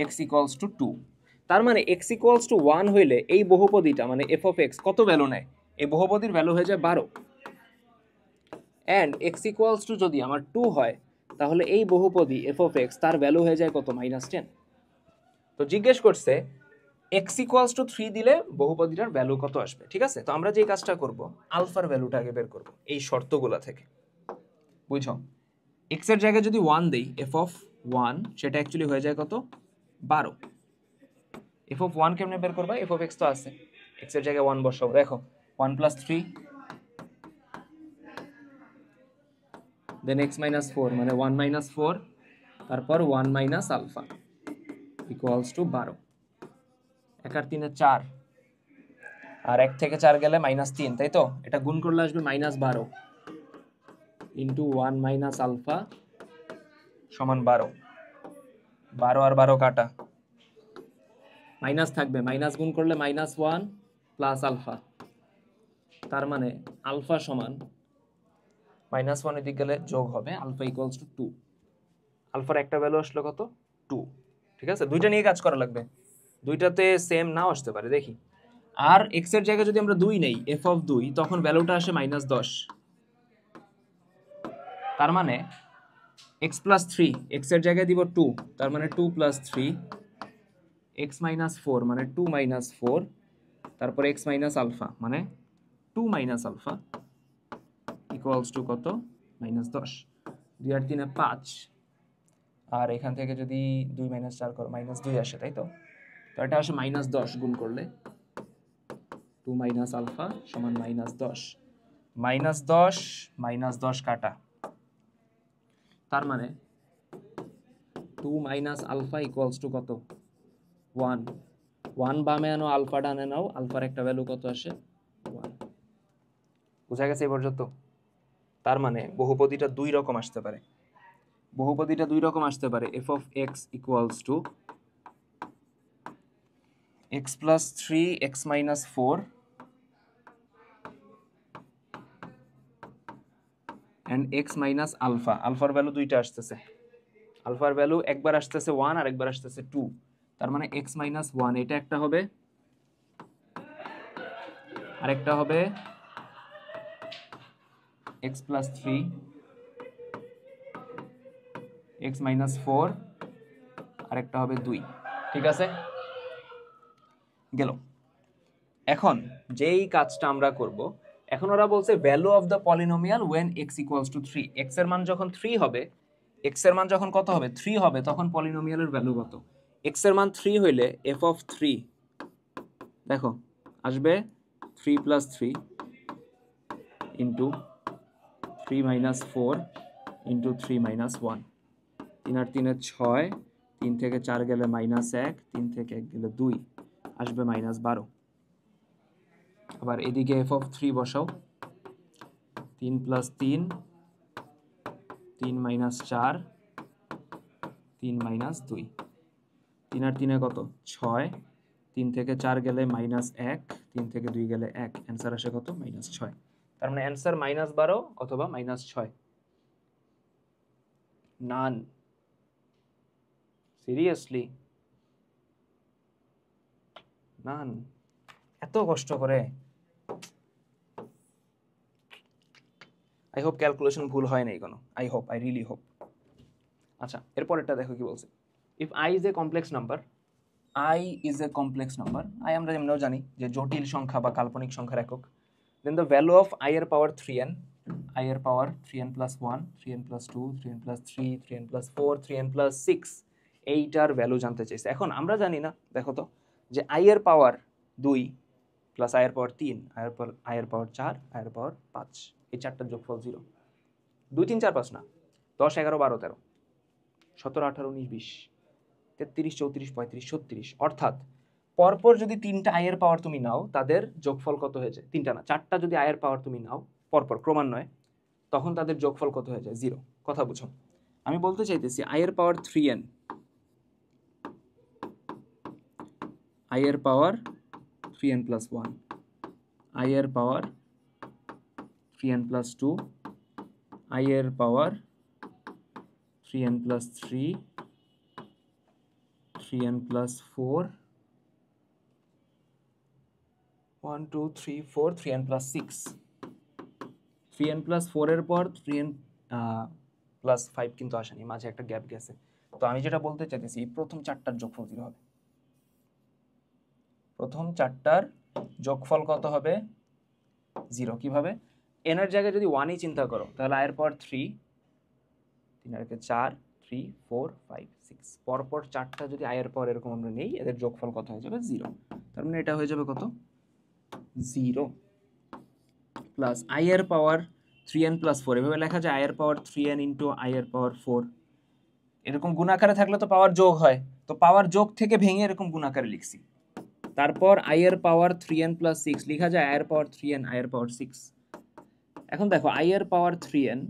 x equals to 2। তার মানে x equals to 1 হইলে এই বহুপদীটা মানে f of x কত ভ্যালু নেয়, এই বহুপদীর ভ্যালু হয়ে যায় 12, and x equals to যদি আমার 2 হয় তাহলে এই বহুপদী f of x তার ভ্যালু হয়ে যায় কত, -10। তো জিজ্ঞেস করছে x equals to 3 দিলে বহুপদীটার ভ্যালু কত আসবে, ঠিক আছে? তো আমরা যে কাজটা করব, আলফার ভ্যালুটা আগে বের করব এই শর্তগুলা থেকে, বুঝো। x এর জায়গায় যদি 1 দেই, f of 1 সেটা অ্যাকচুয়ালি হয়ে যায় কত, 12। f of 1 কেমনে বের করবা, f of x তো আছে, x এর জায়গায় 1 বসাও, দেখো 1 plus 3 দেন x minus 4 মানে 1 minus 4, তারপর 1 minus alpha equals to 12। 1 আর 3 এ 4, আর 1 থেকে 4 গেলে -3, তাই তো? এটা গুণ করলে আসবে -12 ইন্টু 1 minus alpha সমান 12। 12 আর 12 কাটা, মাইনাস থাকবে, মাইনাস গুণ করলে -1 প্লাস আলফা, তার মানে আলফা সমান -1 এদিকে গেলে যোগ হবে, আলফা ইকুয়ালস টু 2। আলফার একটা ভ্যালু আসলো কত, 2, ঠিক আছে? দুইটা নিয়ে কাজ করা লাগবে, দুইটাতে সেম নাও আসতে পারে, দেখি। আর x এর জায়গায় যদি আমরা 2 নেই, f of 2, তখন ভ্যালুটা আসে -10। তার মানে x plus 3, x এর জায়গায় দিব 2, তার মানে 2 plus 3, x minus 4 মানে 2 minus 4, তারপর x minus alpha মানে 2 minus alpha equals to কত, -10। 2 আর 3 5, আর এখান থেকে যদি 2 - 4 করো -2 আসে, তাই তো? তো এটা আসে -10 গুণ করলে 2 মাইনাস আলফা সমান -10, -10 কাটা, তার মানে 2 মাইনাস আলফা ইকুয়ালস টু কত? 1। 1 বামে আনো, আলফা ডানে নাও, আলফার একটা ভ্যালু কত আসে? 1। বুঝা গেছে এই পর্যন্ত? তার মানে বহুপদীটা দুই রকম আসতে পারে। বহুপদীটা দুই রকম আসতে পারে। f of x equals to x plus 3 x minus 4 and x minus alpha। আলফার ভ্যালু দুইটা আসতেছে। আলফার ভ্যালু একবার আসতেছে 1 আর একবার আসতেছে 2। তার মানে x minus 1 এটা একটা হবে, আরেকটা হবে x plus 3 x minus 4, আরেকটা হবে 2। ঠিক আছে, গেল। এখন যেই কাজটা আমরা করব, এখন ওরা বলছে value of the polynomial when x equals to 3। x এর মান যখন 3 হবে, x এর মান যখন কত হবে? 3 হবে, তখন পলিনোমিয়ালের ভ্যালু কত? x এর মান 3 হইলে f of 3 দেখো আসবে 3 plus 3 into 3 minus 4 into 3 minus 1। 3 আর 3 6, 3 থেকে 4 গেলে -1, 3 থেকে 1 গেলে 2, আসবে -12। আবার এদিকে f of 3 বসাও, 3 plus 3 3 minus 4 3 minus 2। 3 আর 3 কত? 6, 3 থেকে 4 গেলে -1, 3 থেকে 2 গেলে 1, অ্যান্সার আসে কত? -6। তার মানে অ্যান্সার -12 অথবা -6। নান। সিরিয়াসলি নান? এত কষ্ট করে? আই হোপ ক্যালকুলেশন ভুল হয় নাই কোনো। I hope, I really hope. আচ্ছা, এরপরেরটা দেখো কি বলছে। If i is a complex number, i is a complex number, i আমরা এমনিও জানি যে জটিল সংখ্যা বা কাল্পনিক সংখ্যার একক। দেন দ্য ভ্যালু অফ i এর পাওয়ার 3n, i এর পাওয়ার 3n plus 1, 3n plus 2, 3n plus 3, 3n plus 4, 3n plus 6, এইটার ভ্যালু জানতে চাইছে। এখন আমরা জানি না, দেখো তো, যে i এর পাওয়ার 2 প্লাস i এর পাওয়ার 3, i এর পাওয়ার 4, i এর পাওয়ার 5, এই চারটার যোগফল 0। 2 3 4 5 না, 10 11 12 13 17 18 19 20 33 34 35 36। অর্থাৎ পরপর যদি 3টা i এর পাওয়ার তুমি নাও, তাদের যোগফল কত হয়ে যায়? 3টা না, 4টা যদি i এর পাওয়ার তুমি নাও পরপর ক্রমান্বয়ে, তখন তাদের যোগফল কত হয়ে যায়? 0। কথা বুঝো, আমি বলতে চাইতেছি i এর পাওয়ার 3n, i এর পাওয়ার 3n plus 1, i এর পাওয়ার 3n plus 2, i এর পাওয়ার 3n plus 3, 3n plus 4, 1 2 3 4, 3n plus 6, 3n plus 4 এর পর 3n plus 5 কিন্তু আসেনি, মাঝে একটা গ্যাপ গেছে। তো আমি যেটা বলতে চাইতেছি, প্রথম চারটার যোগফল 0 হবে। প্রথম চারটার যোগফল কত হবে? 0। কিভাবে? n এর জায়গায় যদি 1ই চিন্তা করো, তাহলে i এর পাওয়ার 3, 3 আর 4, 3 4 5 6, পরপর চারটা যদি i এর পাওয়ার এরকম আমরা নেই, এদের যোগফল কত হয়ে যাবে? 0। তার মানে এটা হয়ে যাবে কত? 0 প্লাস i এর পাওয়ার 3n plus 4, এভাবে লেখা যায় i এর পাওয়ার 3n ইন্টু i এর পাওয়ার 4। এরকম গুণাকারে থাকলে তো পাওয়ার যোগ হয়, তো পাওয়ার যোগ থেকে ভেঙে এরকম গুণাকারে লিখছি। তারপর i এর পাওয়ার 3n plus 6 লেখা যায় i এর পাওয়ার 3n, i এর পাওয়ার 6। এখন দেখো i এর পাওয়ার 3n,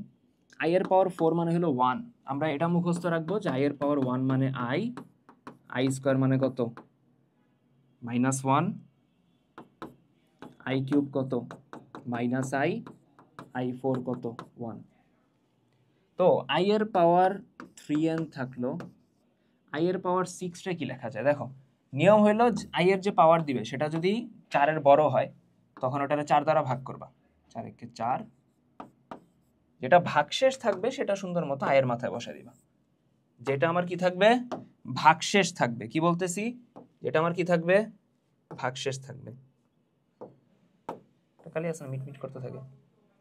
i এর পাওয়ার 4 মানে হলো 1। আমরা এটা মুখস্থ রাখবো যে i এর পাওয়ার 1 মানে i স্কয়ার মানে কত? -1, i কিউব কত? -i, i4 কত? 1। তো i এর পাওয়ার 3n থাকলো, i এর পাওয়ার 6টা কি লেখা যায়? দেখো, নিয়ম হলো i এর যে পাওয়ার দিবে সেটা যদি 4 এর বড় হয়, তখন ওটারে 4 দ্বারা ভাগ করবা। 4 একে 4, যেটা ভাগশেষ থাকবে সেটা সুন্দর মতো i এর মাথায় বসাই দিবা। যেটা আমার কি থাকবে? ভাগশেষ থাকবে। কি বলতেছি? যেটা আমার কি থাকবে? ভাগশেষ থাকবে। কালি আছে, মিটমিট করতে থাকে।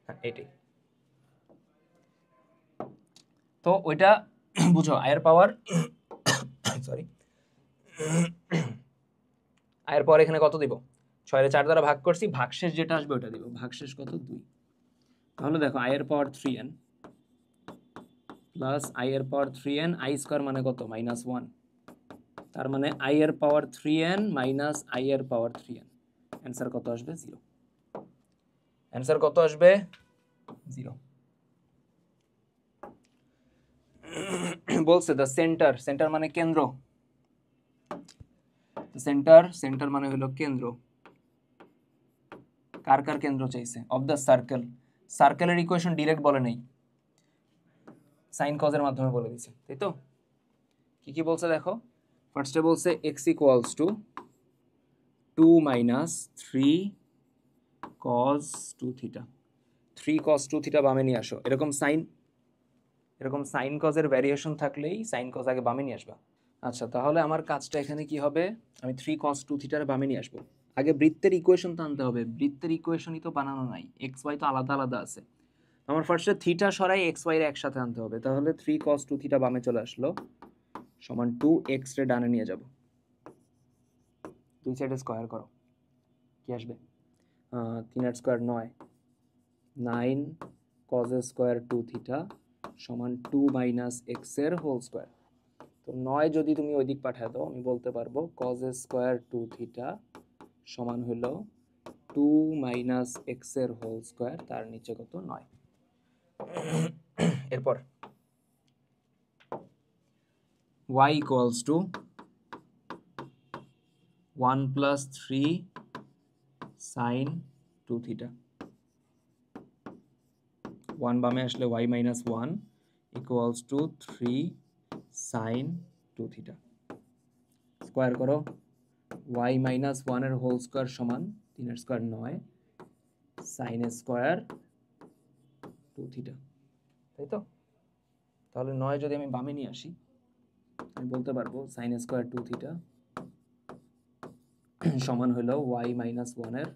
হ্যাঁ, এটাই। তো ওইটা বুঝো আয়ের পাওয়ার সরি আয়ের পর এখানে কত দিব 6 এর 4 দ্বারা ভাগ করছি ভাগশেষ যেটা আসবে ওটা দিব ভাগশেষ কত 2 তাহলে দেখো আয়ের পাওয়ার 3n প্লাস আয়ের পাওয়ার 3n আই স্কয়ার মানে কত -1 তার মানে আয়ের পাওয়ার 3n মাইনাস আয়ের পাওয়ার 3n অ্যানসার কত আসবে 0 অ্যানসার কত আসবে 0 বলছে দ্য সেন্টার সেন্টার মানে কেন্দ্র সেন্টার মানে হলো কেন্দ্র কার কার কেন্দ্র চাইছে অফ দ্য সার্কেল সার্কেলের ইকুয়েশন ডাইরেক্ট বলে নেই সাইন কজের মাধ্যমে বলে দিয়েছে তাই তো কি কি বলছে দেখো ফার্স্টে বলছে x equals two 2 minus 3 cos 2 theta 3 cos 2 theta বামে নিয়ে আসো এরকম সাইন কজের ভ্যারিয়েশন থাকলেই সাইন কজ আগে বামে নিয়ে আসবা আচ্ছা তাহলে আমার কাজটা এখানে কি হবে আমি 3 cos 2 থিটার বামে নিয়ে আসবো আগে বৃত্তের ইকুয়েশন তো আনতে হবে বৃত্তের ইকুয়েশনই তো বানানো নাই এক্স ওয়াই তো আলাদা আলাদা আছে আমার ফার্স্টে থিটা সরাই এক্স ওয়াই এর একসাথে আনতে হবে তাহলে 3 cos 2 থিটা বামে চলে আসলো সমান 2x রে ডানে নিয়ে যাব দুই সাইডে স্কয়ার করো কি আসবে 3 স্কয়ার 9 9 cos স্কয়ার 2 থিটা সমান 2 মাইনাস x এর হোল স্কয়ার তো 9 যদি তুমি ওই দিক পাঠায় দাও আমি বলতে পারবো cos স্কয়ার 2 থিটা সমান হলো 2 মাইনাস x এর হোল স্কয়ার তার নিচে কত 9 এরপর y equals to 1 plus 3 sin 2 theta 1 বামে আসলে y minus 1 equals to 3 sin 2 theta square করো y minus 1 এর হোল স্কয়ার সমান 3 এর স্কয়ার 9 sin স্কয়ার 2 theta তাই তো তাহলে 9 যদি আমি বামে নিয়ে আসি আমি বলতে পারবো sin স্কয়ার 2 থিটা সমান হলো y মাইনাস 1 এর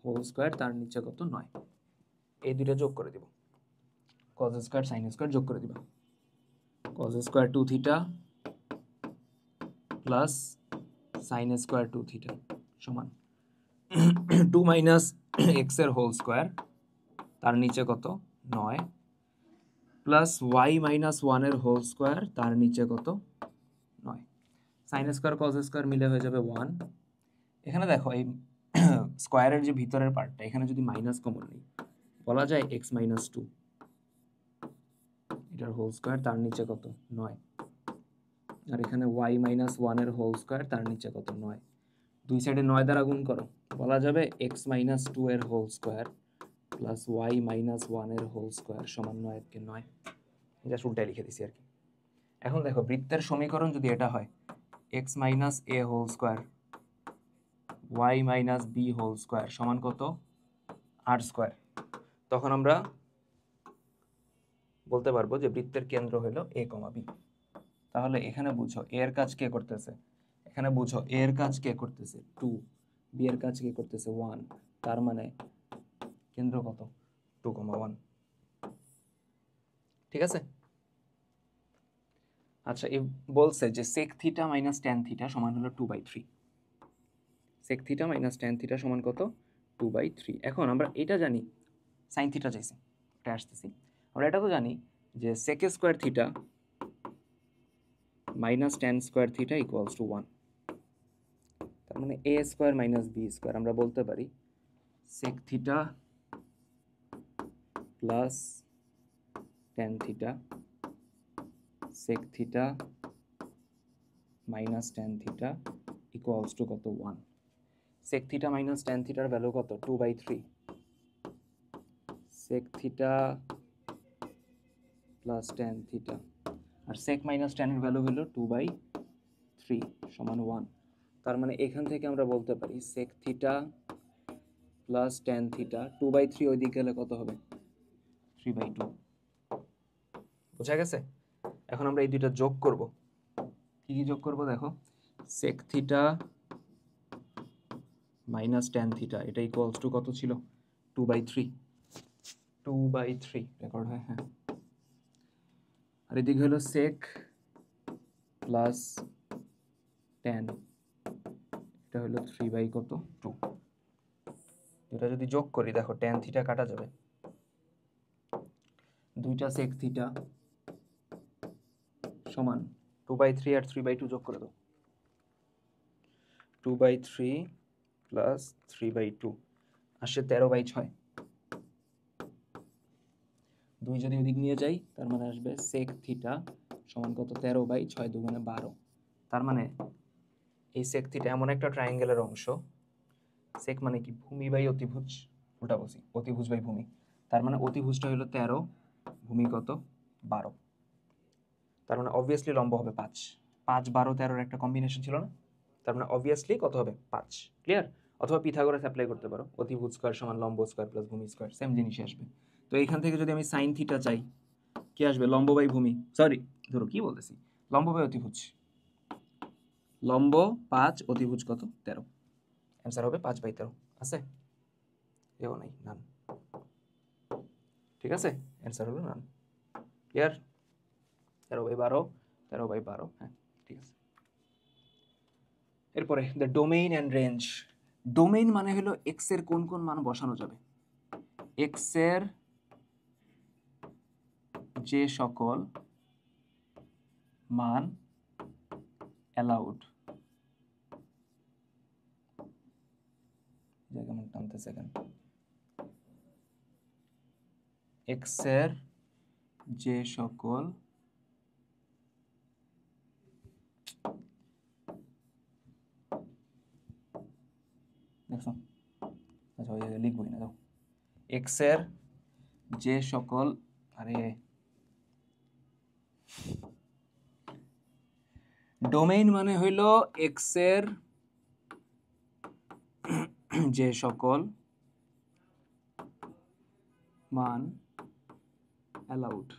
হোল স্কয়ার তার নিচে কত 9 এই দুটো যোগ করে দিব cos স্কয়ার sin স্কয়ার যোগ করে দিবা cos square 2 theta plus sin square 2 theta সমান 2 মাইনাস x এর হোল স্কয়ার তার নিচে কত 9 প্লাস y মাইনাস 1 এর হোল স্কয়ার তার নিচে কত 9 sin স্কয়ার cos স্কয়ার মিলে হয়ে যাবে 1 এখানে দেখো এই স্কয়ারের যে ভিতরের পার্টটা এখানে যদি মাইনাস কমন নেই বলা যায় x মাইনাস 2 এটার হোল স্কয়ার তার নিচে কত 9 আর এখানে y মাইনাস 1 এর হোল স্কয়ার তার নিচে কত 9 দুই সাইডে 9 দ্বারা গুণ করো বলা যাবে x মাইনাস 2 এর whole square plus y minus 1 এর হোল স্কয়ার সমান 9 কে 9 এটা উল্টাই লিখে দিছি আর কি এখন দেখো বৃত্তের সমীকরণ যদি এটা হয় x minus a whole square y minus b whole square সমান কত r স্কয়ার তখন আমরা বলতে পারবো যে বৃত্তের কেন্দ্র হলো a, b তাহলে এখানে বুঝো a এর কাজ কে করতেছে এখানে বুঝো a এর কাজ কে করতেছে 2 b এর কাজ কে করতেছে 1 তার মানে কেন্দ্র কত 2, 1 ঠিক আছে আচ্ছা এই বলছে যে sec theta minus tan theta সমান হলো 2/3 sec theta minus tan theta সমান কত 2/3 এখন আমরা এটা জানি sin থিটা চাইছি এটা আসতেছি আমরা এটা তো জানি যে sec square theta minus tan square theta equals to 1 তার মানে a square minus b square আমরা বলতে পারি sec theta plus tan theta sec theta minus tan theta equals to কত 1 sec থিটা মাইনাস tan থিটার ভ্যালু কত 2/3 sec theta plus tan theta আর sec minus tan এর ভ্যালু হলো 2/3 সমান 1 তার মানে এখান থেকে আমরা বলতে পারি sec theta plus tan theta 2/3 ওই দিকে গেলে কত হবে 3/2 বুঝা গেছে এখন আমরা এই দুইটা যোগ করব কি কি যোগ করব দেখো sec theta minus tan theta এটা ইকুয়ালস টু কত ছিল 2/3 রেকর্ড হয় হ্যাঁ আর এদিকে হলো সেক প্লাস ট্যান, এটা হলো 3/2। এটা যদি যোগ করি দেখো ট্যান থিটা কাটা যাবে, দুইটা সেক থিটা সমান 2/3 আর 3/2 যোগ করে দাও, 2/3 প্লাস 3/2 আসে 13/6। 2 যদি ওদিক নিয়ে যাই তার মানে আসবে সেক থিটা সমান কত, 13/6 দুগুণে 12। তার মানে এই সেক থিটা এমন একটা ট্রায়াঙ্গেলের অংশ, সেক মানে কি ভূমি বাই অতিভুজ, উল্টা বলছি অতিভুজ বাই ভূমি, তার মানে অতিভুজটা হলো 13, ভূমি কত 12, তার মানে অবভিয়াসলি লম্ব হবে 5। 5 12 13 একটা কম্বিনেশন ছিল না, তার মানে অবভিয়াসলি কত হবে 5। ক্লিয়ার? অথবা পিথাগোরাস অ্যাপ্লাই করতে পারো, অতিভুজ স্কয়ার সমান লম্ব স্কয়ার প্লাস ভূমি স্কয়ার, সেম জিনিসই আসবে। তো এইখান থেকে যদি আমি সাইন থিটা চাই কি আসবে, লম্ব বাই ভূমি, সরি ধরো কি বলতেছি, লম্ব বাই অতিভুজ, লম্ব 5 অতিভুজ কত 13, অ্যান্সার হবে 5/13। আছে এও নাই, নান। ঠিক আছে, অ্যান্সার হলো নান। ক্লিয়ার? 13/12, 13/12, হ্যাঁ ঠিক আছে। এরপরে the domain and range. Domain মানে হলো এক্স এর কোন কোন মান বসানো যাবে, এক্স এর যে সকল মান অ্যালাউড, জায়গা মন টানতেছে কেন, এক্স এর যে সকল দেখছো, আচ্ছা ওই জায়গায় লিখবই না, দাও, এক্স এর যে সকল, আরে ডোমেইন মানে হইল এক্স এর যে সকল মান অ্যালাউড,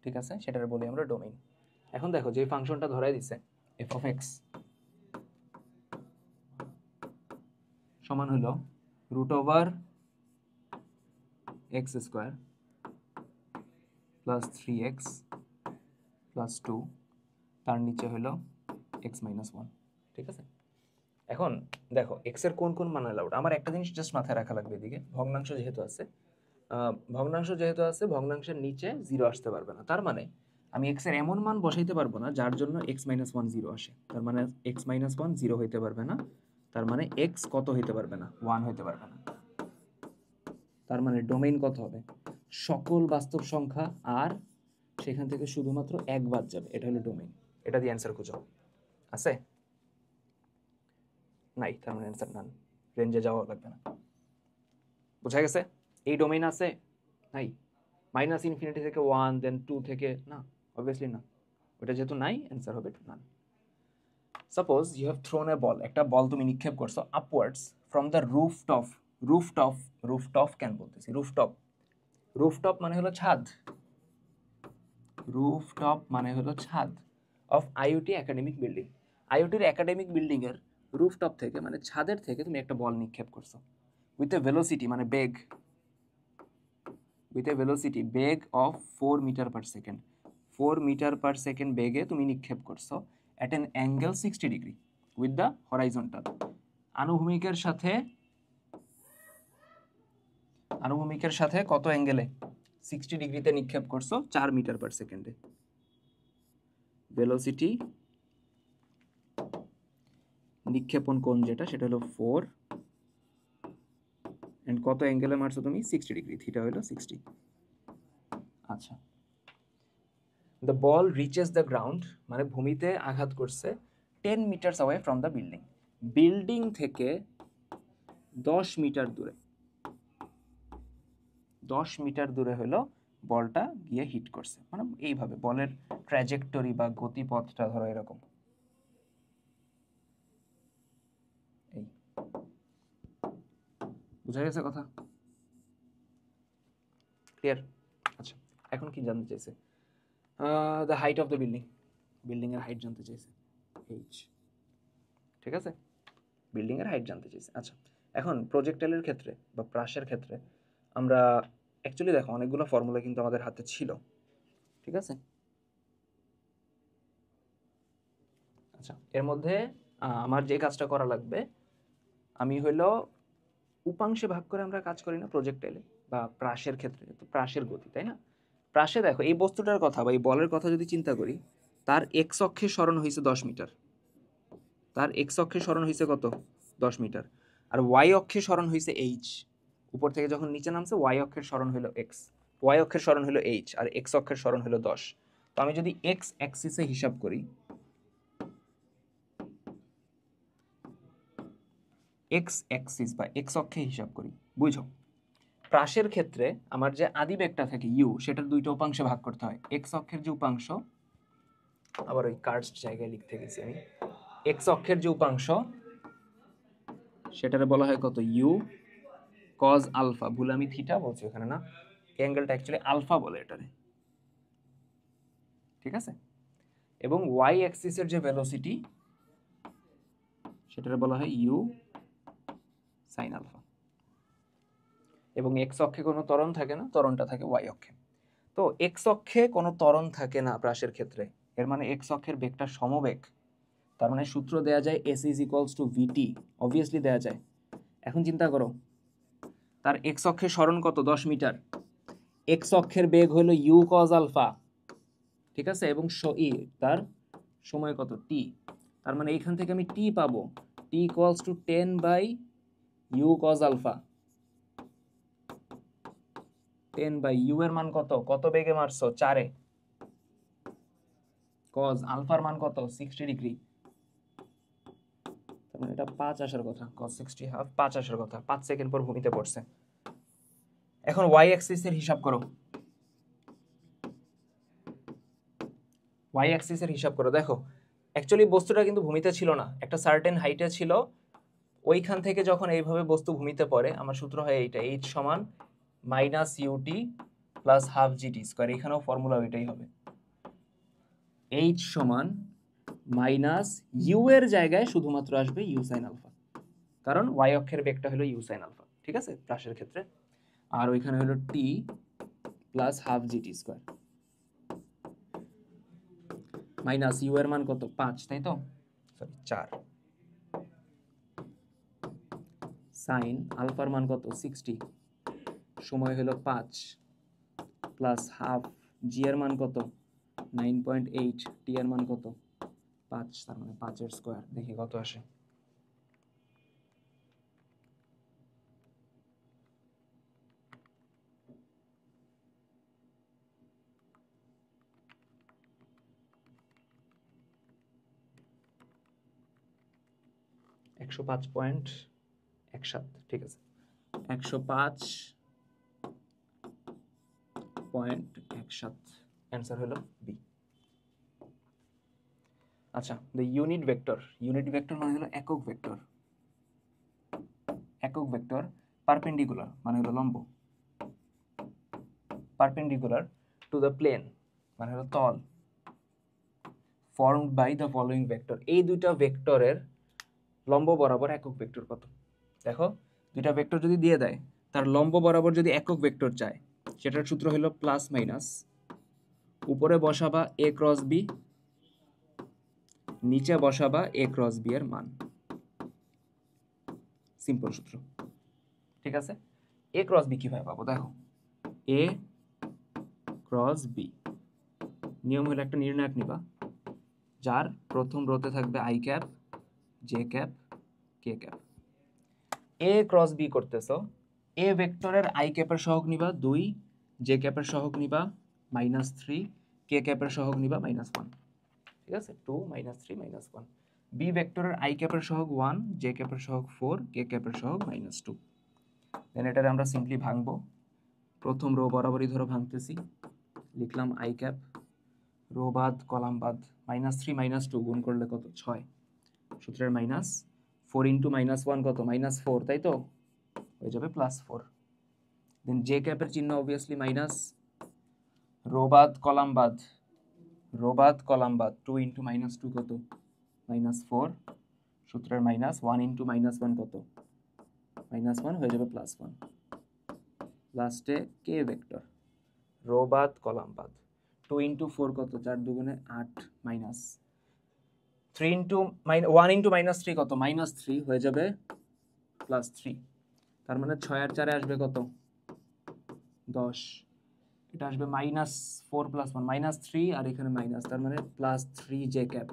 ঠিক আছে, সেটার বলি আমরা ডোমেইন। এখন দেখো যে ফাংশনটা ধরাই দিছে এফ অফ এক্স সমান হলো √(x² প্লাস 3x প্লাস 2, তার নিচে হলো x-1, ঠিক আছে। এখন দেখো এক্স এর কোন কোন মান অ্যালাউড, আমার একটা জিনিস জাস্ট মাথায় রাখা লাগবে, এদিকে ভগ্নাংশ যেহেতু আছে, ভগ্নাংশের নিচে 0 আসতে পারবে না, তার মানে আমি এক্স এর এমন মান বসাইতে পারবো না যার জন্য x-1 0 আসে, তার মানে x-1 0 হইতে পারবে না, তার মানে এক্স কত হইতে পারবে না, 1 হইতে পারবে না। তার মানে ডোমেইন কত হবে, সকল বাস্তব সংখ্যা আর সেখান থেকে শুধুমাত্র এক বাদ যাবে, এটা হলো ডোমেইন। এটা দিয়ে অ্যান্সার খুঁজো, আছে নাই, তার মানে অ্যান্সার নান, রেঞ্জে যাওয়া লাগবে না। বোঝা গেছে? এই ডোমেইন আছে নাই, -∞ থেকে 1 দেন 2 থেকে না, অবভিয়াসলি না, ওটা যেহেতু নাই অ্যান্সার হবে নান। সাপোজ ইউ হ্যাভ থ্রোন এ বল, একটা বল তুমি নিক্ষেপ করছো upwards from the rooftop, rooftop, rooftop কেন বলতেছি, রুফটপ, রুফটপ মানে হলো ছাদ, রুফটপ মানে হলো ছাদ অফ আইওটি একাডেমিক বিল্ডিং, আইওটির একাডেমিক বিল্ডিং এর রুফটপ থেকে মানে ছাদের থেকে তুমি একটা বল নিক্ষেপ করছো উইথ এ ভেলোসিটি মানে বেগ, with a velocity বেগ of 4 metre per second, 4 metre per second বেগে তুমি নিক্ষেপ করছো at an angle 60 degree with the horizontal, আনুভূমিকের সাথে, আনুভূমিকের সাথে কত অ্যাঙ্গেলে, 60 ডিগ্রিতে নিক্ষেপ করছো 4 মিটার পার সেকেন্ডে, ভেলোসিটি নিক্ষেপণ কোণ যেটা সেটা হলো 4 এন্ড কত অ্যাঙ্গেলে মারছো তুমি, 60 ডিগ্রি, থিটা হলো 60। আচ্ছা, the ball reaches the ground মানে ভূমিতে আঘাত করছে 10 metres away from the building, building থেকে 10 মিটার দূরে, 10 মিটার দূরে হলো বলটা গিয়ে হিট করছে, মানে এইভাবে বলের ট্র্যাজেক্টরি বা গতিপথটা ধরো এরকম, এই বুঝা গেছে কথা, ক্লিয়ার? আচ্ছা, এখন কি জানতে চাইছে, the height of the building, building এর হাইট জানতে চাইছে, এইচ, ঠিক আছে, বিল্ডিং এর হাইট জানতে চাইছে। আচ্ছা, এখন প্রজেক্টাইলের ক্ষেত্রে বা প্রাসের ক্ষেত্রে আমরা অ্যাকচুয়ালি দেখো অনেকগুলো ফর্মুলা কিন্তু আমাদের হাতে ছিল, ঠিক আছে। আচ্ছা, এর মধ্যে আমার যে কাজটা করা লাগবে, আমি হইলো উপাংশে ভাগ করে আমরা কাজ করি না প্রজেক্টাইলে বা প্রাসের ক্ষেত্রে, তো প্রাসের গতি, তাই না? প্রাসে দেখো এই বস্তুটার কথা বা এই বলের কথা যদি চিন্তা করি, তার এক্স অক্ষের সরণ হয়েছে 10 মিটার, তার এক্স অক্ষের সরণ হয়েছে কত? 10 মিটার। আর ওয়াই অক্ষের সরণ হয়েছে এইচ। উপর থেকে যখন নিচে নামছে ওয়াই অক্ষের সরণ হলো এক্স, ওয়াই অক্ষের সরণ হলো এইচ, আর এক্স অক্ষের সরণ হলো 10। তো আমি যদি এক্স অ্যাক্সিসে হিসাব করি, এক্স অ্যাক্সিস বা এক্স অক্ষে হিসাব করি, বুঝো প্রাসের ক্ষেত্রে আমার যে আদি বেগটা থাকে ইউ, সেটার দুইটা উপাংশে ভাগ করতে হয়। এক্স অক্ষের যে উপাংশ, আবার ওই কার্ডস জায়গায় লিখতে গেছি আমি, এক্স অক্ষের যে উপাংশ সেটারে বলা হয় কত? U cos alpha. ভুল আমি থিটা বলছি এখানে, না, অ্যাঙ্গেলটা অ্যাকচুয়ালি আলফা বলে এটারে, ঠিক আছে। এবং ওয়াই অ্যাক্সিসের যে ভেলোসিটি সেটারে বলা হয় ইউ সাইন আলফা। এবং এক্স অক্ষে কোনো ত্বরণ থাকে না, ত্বরণটা থাকে ওয়াই অক্ষে। তো এক্স অক্ষে কোনো ত্বরণ থাকে না প্রাসের ক্ষেত্রে, এর মানে এক্স অক্ষের বেগটা সমবেগ। তার মানে সূত্র দেয়া যায় S is equals to VT, obviously দেয়া যায়। এখন চিন্তা করো, তার এক্স অক্ষের সরণ কত? 10 মিটার। এক্স অক্ষের বেগ হলো ইউ কজ আলফা, ঠিক আছে, এবং তার সময় কত? টি। তার মানে এইখান থেকে আমি টি পাবো, টি ইকুয়ালস টু 10/ইউ কজ আলফা। 10/ইউ এর মান কত? কত বেগে মারছো? 4-এ। কজ আলফার মান কত? 60 ডিগ্রি। তার মানে এটা 5 আসার কথা, কজ 60 হাফ 5 আসার কথা, 5 সেকেন্ড পর ভূমিতে পড়ছে। এখন ওয়াই অ্যাক্সিসের হিসাব করো, ওয়াই অ্যাক্সিসের হিসাব করো। দেখো অ্যাকচুয়ালি বস্তুটা কিন্তু ভূমিতে ছিল না, একটা সার্টেন হাইটে ছিল। ওইখান থেকে যখন এইভাবে বস্তু ভূমিতে পড়ে, আমার সূত্র হয় এইটা, এইচ সমান minus UT plus half GT square. এখানেও ফর্মুলা ওইটাই হবে, এইচ সমান মাইনাস ইউ এর জায়গায় শুধুমাত্র আসবে ইউ সাইন আলফা, কারণ ওয়াই অক্ষের বেগটা হলো ইউ সাইন আলফা, ঠিক আছে, প্রাসের ক্ষেত্রে। আর ওইখানে হলো t plus half GT square, minus u এর মান কত? 5, তাই তো, সরি 4, সাইন আলফার মান কত? 60, সময় হলো 5, প্লাস হাফ জি এর মান কত? 9.8, টি এর মান কত? 5, তার মানে 5-এর স্কোয়ার। দেখি কত আসে। একশো 5.17, ঠিক আছে, 105.17, অ্যান্সার হলো বি। আচ্ছা, the unit vector, unit vector মানে হলো একক ভেক্টর, একক ভেক্টর পারপেন্ডিকুলার মানে হলো লম্ব, পারপেন্ডিকুলার টু দ্য প্লেন মানে হলো তল, formed by the following vector. এই দুইটা ভেক্টরের লম্ব বরাবর একক ভেক্টর কত? দেখো দুইটা ভেক্টর যদি দিয়ে দেয়, তার লম্ব বরাবর যদি একক ভেক্টর চায়, সেটার সূত্র হলো প্লাস মাইনাস, উপরে বসাবা এ ক্রস বি, নিচে বসাবা এ ক্রস বি এর মান, সিম্পল সূত্র, ঠিক আছে। এ ক্রস বি কিভাবে পাবো? দেখো এ ক্রস বি নিয়ম হলো একটা নির্ণায়ক নিবা, যার প্রথম রোতে থাকবে I cap, J cap, K cap. A cross B করতেছো, এ ভেক্টরের আই ক্যাপের সহগ নিবা 2, জে ক্যাপের সহগ নিবা -3, কে ক্যাপের সহগ নিবা -1, ঠিক আছে, 2 -3 -1। বি ভেক্টরের আই ক্যাপের সহগ 1, জে ক্যাপের সহগ 4, কে ক্যাপের সহগ -2। দেন এটারে আমরা সিম্পলি ভাঙবো, প্রথম রো বরাবরই ধরো ভাঙতেছি, লিখলাম আই ক্যাপ, রো বাদ কলাম বাদ, -3 -2 গুণ করলে কত? 6, সূত্রের মাইনাস, 4 ইন্টু -1 কত? -4, তাই তো, হয়ে যাবে +4। দেন জে ক্যাপের চিহ্ন অবভিয়াসলি মাইনাস, রো বাদ কলাম বাদ, রো বাদ কলাম বাদ, 2 ইন্টু -2 কত? -4, সূত্রের মাইনাস, 1 ইন্টু -1 কত? -1, হয়ে যাবে +1। লাস্টে কে ভেক্টর, রো বাদ কলাম বাদ। 2 ইন্টু 4 কত, 4 দুগুণে 8 মাইনাস 3 ইন্টু 1 ইন্টু -3 কত, -3 হয়ে যাবে +3। তার মানে 6 আর 4 আসবে কত, 10। এটা আসবে -4 + 1 -3, আর এখানে মাইনাস, তার মানে +3 জে ক্যাপ।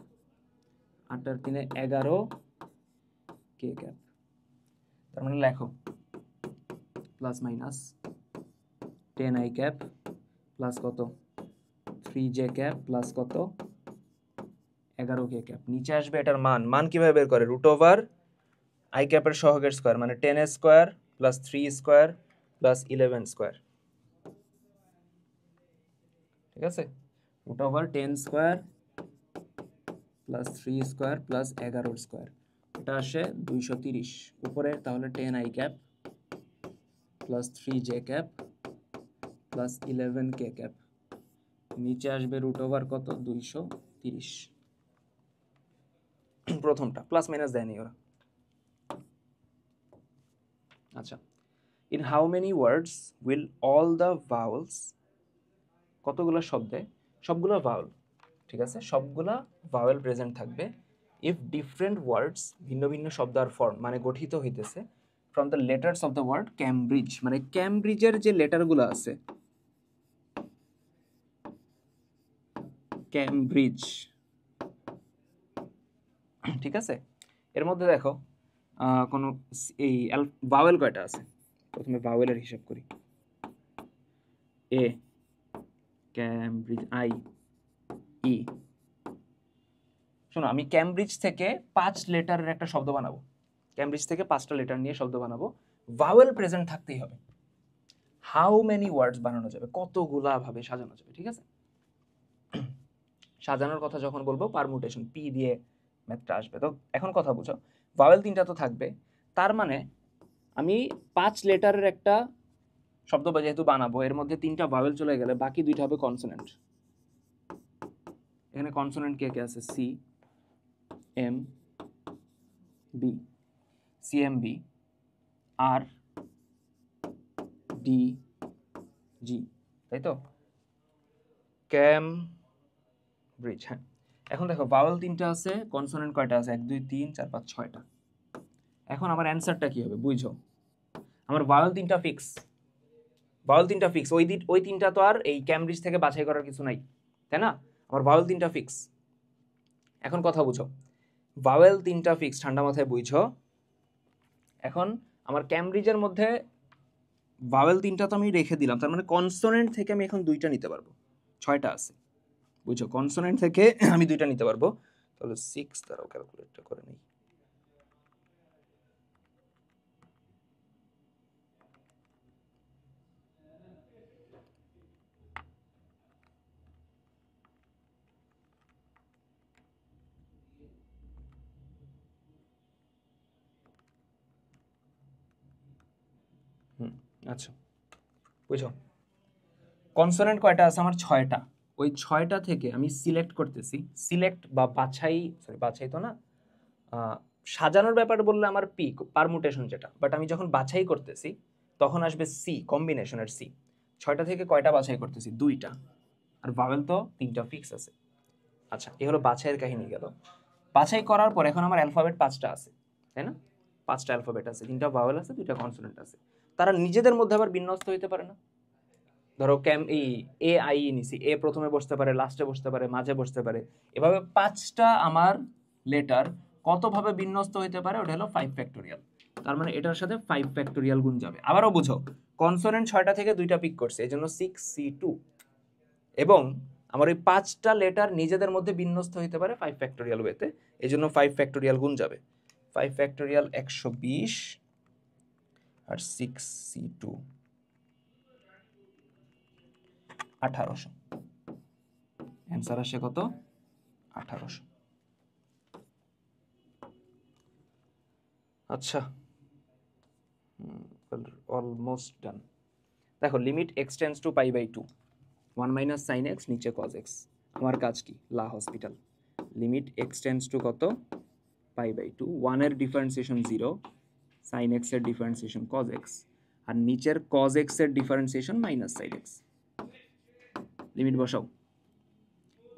8 আর 3 11 কে ক্যাপ। তার মানে লেখো plus minus 10 I cap plus কত 3 জে ক্যাপ প্লাস কত 11 কে ক্যাপ। নিচে আসবে এটার মান কিভাবে বের করে, √ওভার আই ক্যাপের সহগের স্কয়ার, মানে 10 square plus 3 square plus 11 square. ঠিক আছে, √over 10 square plus 3 square plus 11 square, এটা আসে 230 উপরে। তাহলে 10 I cap plus 3 J cap plus 11 K cap. নিচে আসবে √ওভার কত 230। প্রথমটা প্লাস মাইনাস দেয়নি ওরা। আচ্ছা, in how many words will all the vowels, কতগুলো শব্দে সবগুলো ভাওয়েল, ঠিক আছে, সবগুলা ভাওয়েল প্রেজেন্ট থাকবে। ইফ ডিফারেন্ট ওয়ার্ডস, ভিন্ন ভিন্ন শব্দ আর ফর্ম, মানে গঠিত হইতেছে from the letters of the word Cambridge, মানে ক্যামব্রিজের যে লেটারগুলো আছে, ক্যামব্রিজ, ঠিক আছে। এর মধ্যে দেখো কোনো এই ভাওয়েল কয়টা আছে, প্রথমে ভাওয়েলের হিসাব করি। এ, ক্যামব্রিজ, আই, ই। শোনো, আমি ক্যামব্রিজ থেকে 5 লেটারের একটা শব্দ বানাবো, ক্যামব্রিজ থেকে 5টা লেটার নিয়ে শব্দ বানাবো, ভাওয়েল প্রেজেন্ট থাকতেই হবে। হাউ মেনি ওয়ার্ডস বানানো যাবে, কতগুলা ভাবে সাজানো যাবে, ঠিক আছে। সাজানোর কথা যখন বলবো পারমুটেশন পি দিয়ে ম্যাথটা আসবে। তো এখন কথা বুঝো, ভাওয়েল 3টা তো থাকবে, তার মানে আমি 5 লেটারের একটা শব্দ যেহেতু বানাবো, এর মধ্যে 3টা ভাওয়েল চলে গেলে বাকি 2টা হবে কনসোনেন্ট। এখানে কনসোনেন্ট কে কে আছে, c m b, c m b, আর ডি জি, তাই তো, ক্যাম ব্রিজ। হ্যাঁ, এখন দেখো ভাওয়েল 3টা আছে, কনসোনেন্ট কয়টা আছে, 1 2 3 4 5 6টা। এখন আমার অ্যান্সারটা কি হবে বুঝো, আমার ভাওয়েল 3টা ফিক্স, ভাওয়েল 3টা ফিক্স, ওই 3টা তো আর এই ক্যামব্রিজ থেকে বাছাই করার কিছু নাই, তাই না। আমার ভাওয়েল 3টা ফিক্স। এখন কথা বুঝো, ভাওয়েল 3টা ফিক্স, ঠান্ডা মাথায় বুঝো। এখন আমার ক্যামব্রিজের মধ্যে ভাওয়েল 3টা তো আমি রেখে দিলাম, তার মানে কনসোনেন্ট থেকে আমি এখন 2টা নিতে পারবো, 6টা আছে, বুঝো, কনসোনেন্ট থেকে আমি 2টা নিতে পারবো। তাহলে 6 দ্বারাও ক্যালকুলেটটা করে নিই। আচ্ছা, বুঝো, কনসোনেন্ট কয়টা আছে আমার, 6টা। ওই 6টা থেকে আমি সিলেক্ট করতেছি, সিলেক্ট বা বাছাই, সরি বাছাই তো না, সাজানোর ব্যাপারে বললে আমার পি পারমুটেশন যেটা, বাট আমি যখন বাছাই করতেছি তখন আসবে সি, কম্বিনেশনের সি। 6টা থেকে কয়টা বাছাই করতেছি, 2টা, আর ভাওয়েল তো 3টা ফিক্স আছে। আচ্ছা, এই হলো বাছাইয়ের কাহিনী গেল। বাছাই করার পর এখন আমার অ্যালফাবেট 5টা আছে, তাই না, 5টা অ্যালফাবেট আছে, 3টা ভাওয়েল আছে, 2টা কনসোনেন্ট আছে। তারা নিজেদের মধ্যে আবার বিন্যস্ত হইতে পারে না। ধরো এ আই নিছি, এ প্রথমে বসতে পারে, লাস্টে বসতে পারে, মাঝে বসতে পারে, এভাবে 5টা আমার লেটার কতভাবে বিন্যস্ত হইতে পারে, ওটা হলো 5 ফ্যাক্টোরিয়াল। তার মানে এটার সাথে 5 ফ্যাক্টোরিয়াল গুণ যাবে। আবারও বুঝো, কনসোনেন্ট 6টা থেকে 2টা পিক করছে, এই জন্য 6C2, এবং আমার ওই 5টা লেটার নিজেদের মধ্যে বিন্যস্ত হইতে পারে 5 ফ্যাক্টোরিয়াল ওয়েতে, এই জন্য 5 ফ্যাক্টোরিয়াল গুণ যাবে। 5 ফ্যাক্টোরিয়াল 120 আর 6C2 1800। অ্যান্সার আসে কত, 1800। আচ্ছা, অলমোস্ট ডান। দেখো, limit x tends to π/2, 1 minus sine x, নিচে কজ এক্স। আমার কাজ কি, L'Hospital. Limit x tends to কত, π/2, 1 এর ডিফারেন্সিয়েশন 0, সাইন এক্স এর ডিফারেন্সিয়েশন কজ এক্স, আর নিচের cos x এর differentiation minus sine x। Limit বসাও,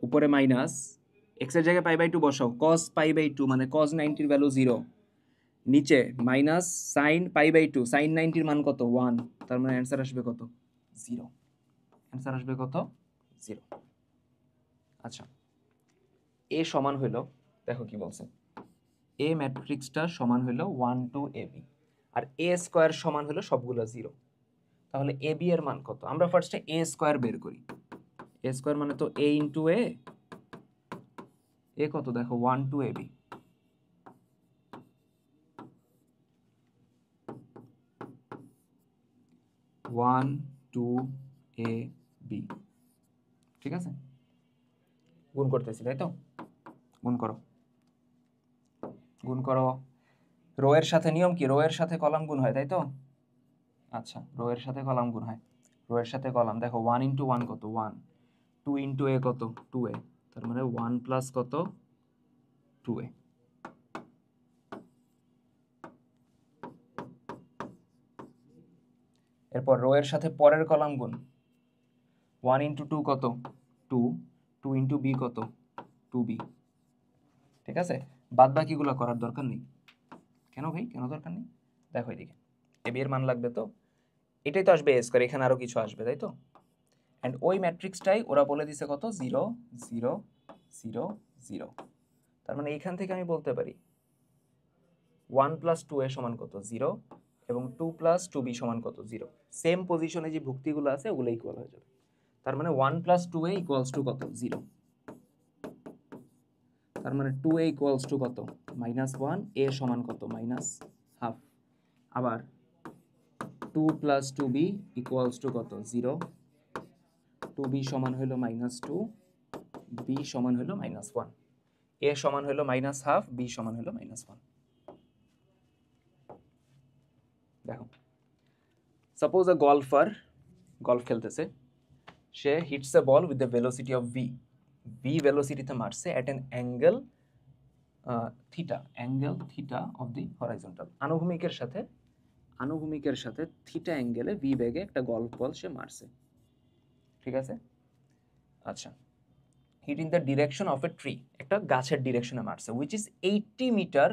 উপরে মাইনাস, x এর জায়গায় π/2 বসাও, cos π/2 মানে cos 90 এর ভ্যালু 0, নিচে মাইনাস sin π/2, sin 90 এর মান কত 1, তার মানে অ্যানসার আসবে কত 0, অ্যানসার আসবে কত 0। আচ্ছা, a সমান হলো, দেখো কি বলছে, a ম্যাট্রিক্সটা সমান হলো 1 to ab, আর a স্কয়ার সমান হলো সবগুলো 0। তাহলে ab এর মান কত? আমরা ফার্স্টে a স্কয়ার বের করি। a স্কয়ার মানে তো a ইনটু a, কত দেখো 1 to ab, one to A B, ঠিক আছে? গুণ করতেছি তাই তো, গুণ করো, গুণ করো। রো এর সাথে নিয়ম কি, রো এর সাথে কলাম গুণ হয় তাই তো? আচ্ছা, রো এর সাথে কলাম গুণ হয়, রো এর সাথে কলাম, দেখো 1 ইন্টু 1 কত 1, 2 ইন্টু এ কত 2a, তার মানে 1 প্লাস কত 2a। এরপর রো এর সাথে পরের কলাম গুণ, 1 ইন্টু 2 কত 2, 2 ইন্টু বি কত 2b, ঠিক আছে? বাদ বাকিগুলো করার দরকার নেই। কেন ভাই, কেন দরকার নেই? দেখো এদিকে এ বি এর মান লাগবে, তো এটাই তো আসবে এ স্কয়ার, এখানে আরো কিছু আসবে তাই তো? এন্ড ওই ম্যাট্রিক্সটাই ওরা বলে দিছে কত 0 0 0 0, তার মানে এখান থেকে আমি বলতে পারি 1 প্লাস 2a সমান কত 0, এবং 2 প্লাস 2b সমান কত 0। সেম পজিশনে যে ভুক্তিগুলো আছে ওগুলো ইকুয়াল হয়ে যাবে, তার মানে 1 প্লাস 2a ইকুয়ালস টু কত 0, তার মানে 2a ইকুয়ালস টু কত -1, a সমান কত -1/2, আবার 2 প্লাস 2b ইকুয়ালস টু কত 0, 2b সমান হলো -2, b সমান হলো -1, a সমান হলো -1/2, b সমান হলো -1। দেখো সাপোজ আ গলফার গলফ খেলতেছে, সে hits a ball with the velocity of v ভেলোসিটিতে মারছে at an angle theta of the horizontal, আনুভূমিকের সাথে থিটা অ্যাঙ্গেলে v বেগে একটা গলফ বল সে মারছে, ঠিক আছে? আচ্ছা, hit in the direction of a tree, একটা গাছের ডিরেকশনে মারছে, which is 80 metre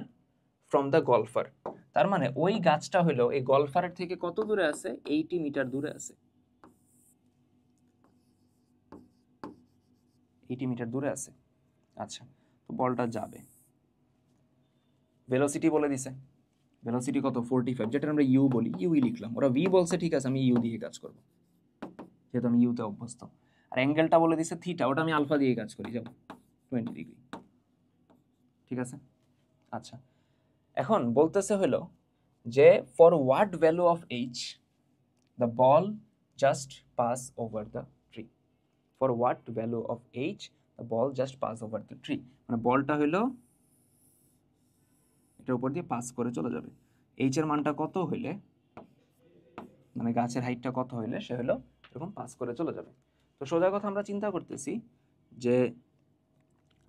from the golfer, তার মানে ওই গাছটা হলো এই গলফারের থেকে কত দূরে আছে 80 মিটার দূরে আছে, 80 মিটার দূরে আছে। আচ্ছা, তো বলটা যাবে, ভেলোসিটি বলে দিছে, ভেলোসিটি কত 45, যেটা আমরা ইউ বলি, ইউই লিখলাম, ওরা ভি বলছে, ঠিক আছে আমি ইউ দিয়ে কাজ করব যেহেতু আমি ইউতে অভ্যস্ত। আর অ্যাঙ্গেলটা বলে দিছে থিটা, ওটা আমি আলফা দিয়ে কাজ করি, যাও 20 ডিগ্রি, ঠিক আছে? আচ্ছা, এখন বলতেছে হলো যে for what value of H the ball just pass over the tree, for what value of H the ball just pass over the tree, মানে বলটা হলো এটার উপর দিয়ে পাস করে চলে যাবে, এইচ এর মানটা কত হইলে, মানে গাছের হাইটটা কত হইলে সে হলো এরকম পাস করে চলে যাবে। তো সোজা কথা আমরা চিন্তা করতেছি যে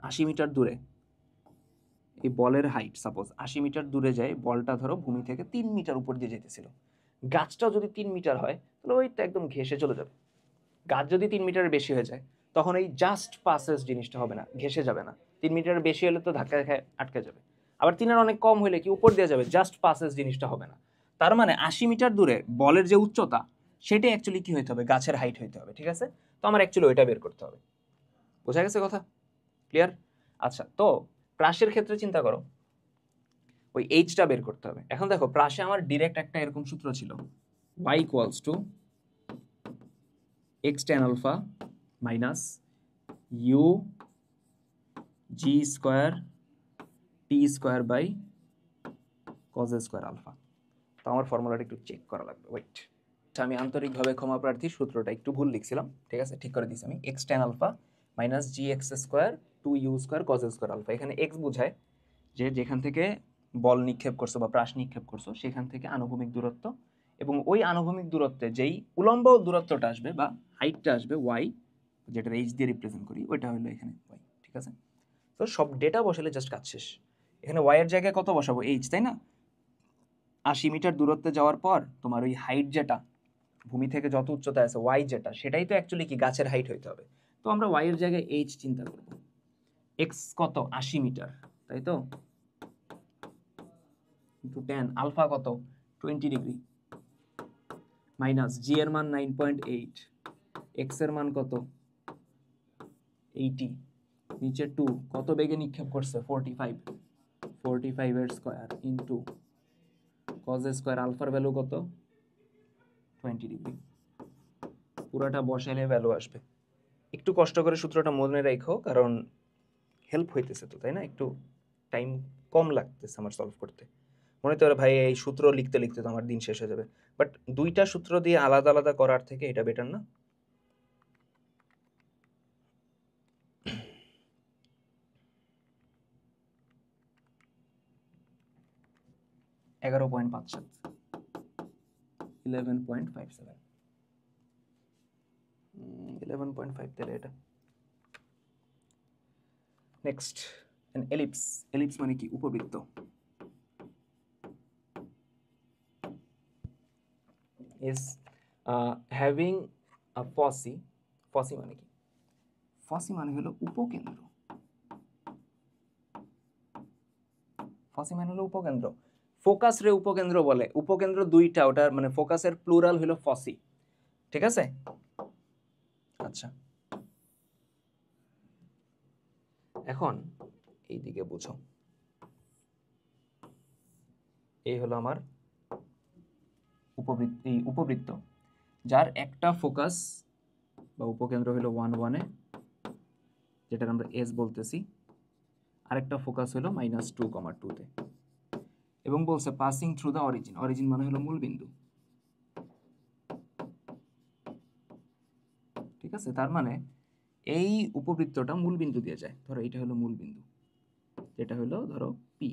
80 মিটার দূরে এই বলের হাইট, সাপোজ 80 মিটার দূরে যায়, বলটা ধরো ভূমি থেকে 3 মিটার উপর দিয়ে যেতেছিল, গাছটাও যদি 3 মিটার হয় তাহলে ওই তো একদম ঘেসে চলে যাবে। গাছ যদি 3 মিটারের বেশি হয়ে যায় তখন এই জাস্ট পাসেস জিনিসটা হবে না, ঘেসে যাবে না, 3 মিটারের বেশি হলে তো ধাক্কা খেয়ে আটকে যাবে, আবার 3-এর অনেক কম হলে কি উপর দিয়ে যাবে, জাস্ট পাসেস জিনিসটা হবে না। তার মানে 80 মিটার দূরে বলের যে উচ্চতা সেটাই অ্যাকচুয়ালি কি হইতে হবে, গাছের হাইট হইতে হবে, ঠিক আছে? তো আমার অ্যাকচুয়ালি ওইটা বের করতে হবে, বোঝা গেছে কথা, ক্লিয়ার? আচ্ছা, তো প্রাসের ক্ষেত্রে চিন্তা করো, ওই এইচটা বের করতে হবে। এখন দেখো প্রাসে আমার ডিরেক্ট একটা এরকম সূত্র ছিল, y equals to x tan alpha minus u g square t square by cos square alpha. তো আমার ফর্মুলাটা একটু চেক করা লাগবে, ওয়েট, আমি আন্তরিকভাবে ক্ষমা প্রার্থী, সূত্রটা একটু ভুল লিখছিলাম, ঠিক আছে, ঠিক করে দিয়েছি আমি, x tan alpha minus gx square 2u square cos square alpha. এখানে x বোঝায় যে যেখান থেকে বল নিক্ষেপ করছো বা প্রাস নিক্ষেপ করছো সেখান থেকে আনুভূমিক দূরত্ব, এবং ওই আনুভূমিক দূরত্বে যেই উলম্ব দূরত্বটা আসবে বা হাইটটা আসবে y, যেটা h দিয়ে রিপ্রেজেন্ট করি, ওইটা হলো এখানে y, ঠিক আছে? তো সব ডেটা বসালে জাস্ট কাজ শেষ। এখানে y এর জায়গায় কত বসাবো, h, তাই না? 80 মিটার দূরত্বে যাওয়ার পর তোমার ওই হাইট যেটা ভূমি থেকে যত উচ্চতায় আছে ওয়াই যেটা, সেটাই তো অ্যাকচুয়ালি কি গাছের হাইট হইতে হবে। তো আমরা ওয়াই এর জায়গায় এইচ চিন্তা করব। এক্স কত 80 মিটার, তাই তো, ইন্টু 10, আলফা কত 20 ডিগ্রি, মাইনাস জি এর মান 9.8, এক্স এর মান কত 80, নিচে 2, কত বেগে নিক্ষেপ করছে 45 এর স্কয়ার ইন্টু কজ স্কয়ার, আলফার ভ্যালু কত 20 ডিগ্রি। পুরাটা বসাইলে ভ্যালু আসবে। একটু কষ্ট করে সূত্রটা মনে রাখো, কারণ হেল্প হইতেছে তো, তাই না? একটু টাইম কম লাগতেছে আমার সলভ করতে। মনে হতে পারে ভাই এই সূত্র লিখতে লিখতে তো আমার দিন শেষ হয়ে যাবে, বাট দুইটা সূত্র দিয়ে আলাদা আলাদা করার থেকে এটা বেটার না? এগারো 11.5 তাহলে এটা। নেক্সট, an ellipse, ellipse মানে কি উপবৃত্ত। is having a foci, foci মানে কি? foci মানে হলো উপকেন্দ্র, foci মানে হলো উপকেন্দ্র। ফোকাস রে উপকেন্দ্র বলে, উপকেন্দ্র দুইটা, ওটার মানে ফোকাসের প্লুরাল হলো ফসি, ঠিক আছে? আচ্ছা, এখন এইদিকে বুঝো, এই হলো আমার উপবৃত্ত যার একটা ফোকাস বা উপকেন্দ্র হলো 1, 1 যেটাকে আমরা এস বলতেছি, আরেকটা ফোকাস হলো -2, 2 এবং বলছে passing through the origin, origin মানে হলো মূল বিন্দু, ঠিক আছে? তার মানে এই উপবৃত্তটা মূল বিন্দু দিয়ে যায়। ধরো এটা হলো মূল বিন্দু, যেটা হলো ধরো পি,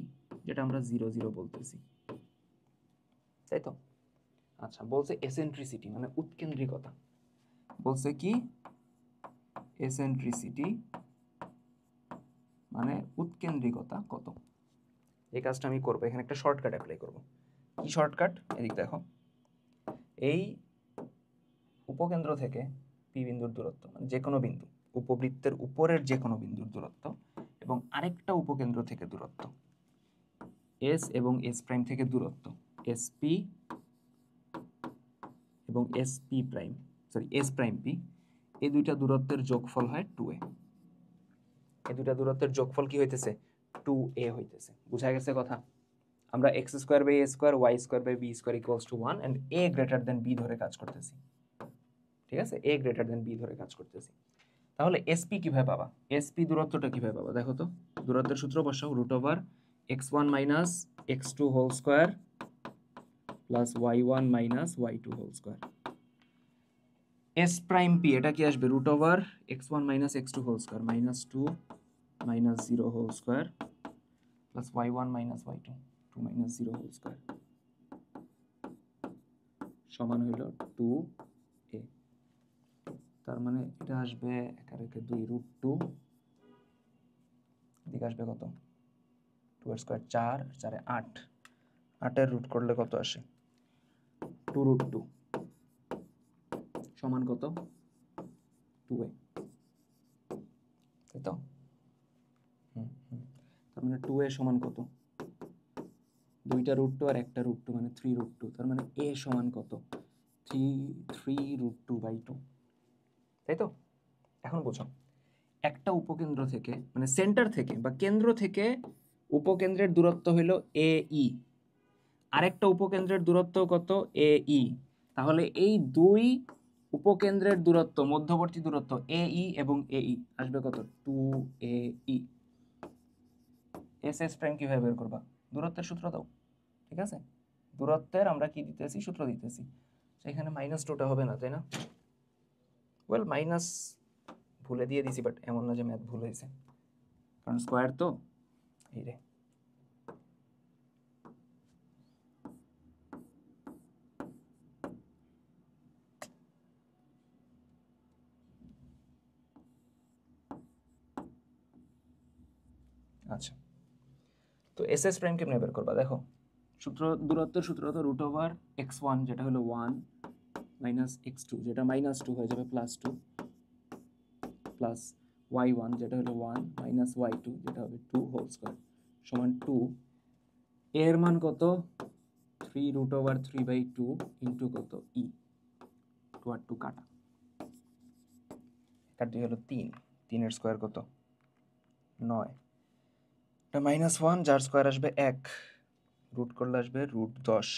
যেটা আমরা 0, 0 বলতেছি, তাই তো? আচ্ছা, বলছে এসেন্ট্রিসিটি মানে উৎকেন্দ্রিকতা, বলছে কি এসেন্ট্রিসিটি মানে উৎকেন্দ্রিকতা কত। এই কাজটা আমি করবো, এখানে একটা শর্টকাট অ্যাপ্লাই করব। কি শর্টকাট? এদিক দেখো, এই উপকেন্দ্র থেকে পি বিন্দুর দূরত্ব, মানে যে কোনো বিন্দু, উপবৃত্তের উপরের যে কোনো বিন্দুর দূরত্ব, এবং আরেকটা উপকেন্দ্র থেকে দূরত্ব এস এবং এস প্রাইম থেকে দূরত্ব এসপি এবং SP prime, sorry S prime P, এই দুইটা দূরত্বের যোগফল হয় 2a। এই দুইটা দূরত্বের যোগফল কি হইতেছে 2a হইতেছে। বুঝা গেছে কথা? আমরা x² / a² y² / b² = 1 and a greater than b ধরে কাজ করতেছি, ঠিক আছে? a greater than b ধরে কাজ করতেছি। তাহলে sp কিভাবে পাবা? sp দূরত্বটা কিভাবে পাবা দেখো তো। দূরত্বের সূত্র বসাও, √x1 - x2 whole square plus y1 - y2 whole square. s prime p এটা কি আসবে? √x1 - x2 whole square -2 - 0 whole square plus y1 - y2 2 - 0 whole square সমান হইল 2a। তার মানে এটা আসবে একারেকে 2 √2, এদিকে আসবে কত 2 এর স্কয়ার 4, 4 এ 8, 8 এর রুট করলে কত আসে 2 √2 সমান কত 2a, তাই তো? তার মানে 2a সমান কত? দুইটা √2 আর একটা √2 মানে 3 √2, তার মানে a সমান কত 3√2/2, তাই তো? এখন বুঝো, একটা উপকেন্দ্র থেকে মানে সেন্টার থেকে বা কেন্দ্র থেকে উপকেন্দ্রের দূরত্ব হলো AE, আরেকটা উপকেন্দ্রের দূরত্ব কত AE। তাহলে এই দুই উপকেন্দ্রের দূরত্ব, মধ্যবর্তী দূরত্ব AE এবং AE আসবে কত 2AE। SS প্রাইম কিভাবে বের করবা? দূরত্বের সূত্র দাও, ঠিক আছে? দূরত্বের আমরা কি দিতেছি? সূত্র দিতেছি। এখানে -2টা হবে না, তাই না? ওয়েল মাইনাস ভুলে দিয়ে দিছি, বাট এমন না যে ম্যাথ ভুল হয়েছে, কারণ স্কয়ার তো। এই রে, আচ্ছা, তো এস এস প্রাইম কেমনে বের করবা দেখো। দূরত্বের সূত্র তো রুট ওভার x1 যেটা হলো 1 মাইনাস x2 যেটা -2 হয়ে যাবে +2 প্লাস y1 যেটা হলো 1 মাইনাস y2 যেটা হবে 2 হোল স্কয়ার সমান 2। এর মান কত 3√3/2 ইন্টু কত e 2 আর 2 কাটা, কাটি হলো 3, 3 এর স্কয়ার কত 9, এটা -1 যার স্কয়ার আসবে 1, রুট করলে আসবে √10,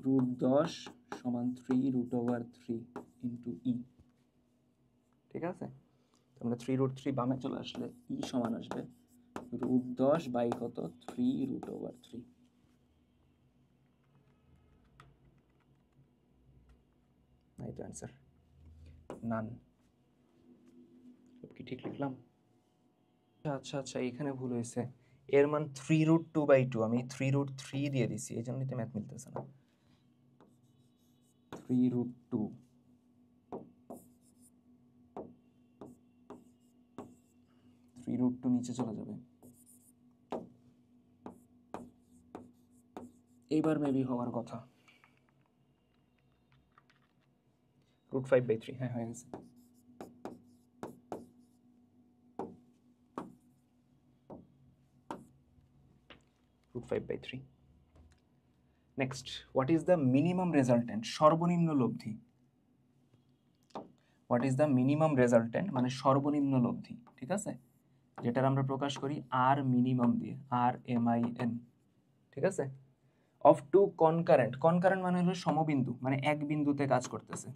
√10 সমান 3√3 ইন্টু e। ঠিক আছে, আমরা 3√3 বামে চলে আসলে e সমান আসবে √10 বাই কত 3√3। নাই তো অ্যান্সার, নান। সব কি ঠিক লিখলাম? আচ্ছা আচ্ছা, এখানে ভুল হয়েছে, এর মান 3√2/2, আমি 3√3 দিয়ে দিছি, এই জন্যই তো ম্যাথ মিলতেছে না। 3√2 3√2 নিচে চলে যাবে, এইবার মেবি হওয়ার কথা। √5/3, হ্যাঁ হয়ে গেছে। √5/3। Next, what is the minimum resultant, সর্বনিম্ন লব্ধি। What is the minimum resultant মানে সর্বনিম্ন লব্ধি, ঠিক আছে, যেটার আমরা প্রকাশ করি আর মিনিমাম দিয়ে, RMIN, ঠিক আছে, অফ টু কনকারেন্ট, কনকারেন্ট মানে হলো সমবিন্দু, মানে এক বিন্দুতে কাজ করতেছে,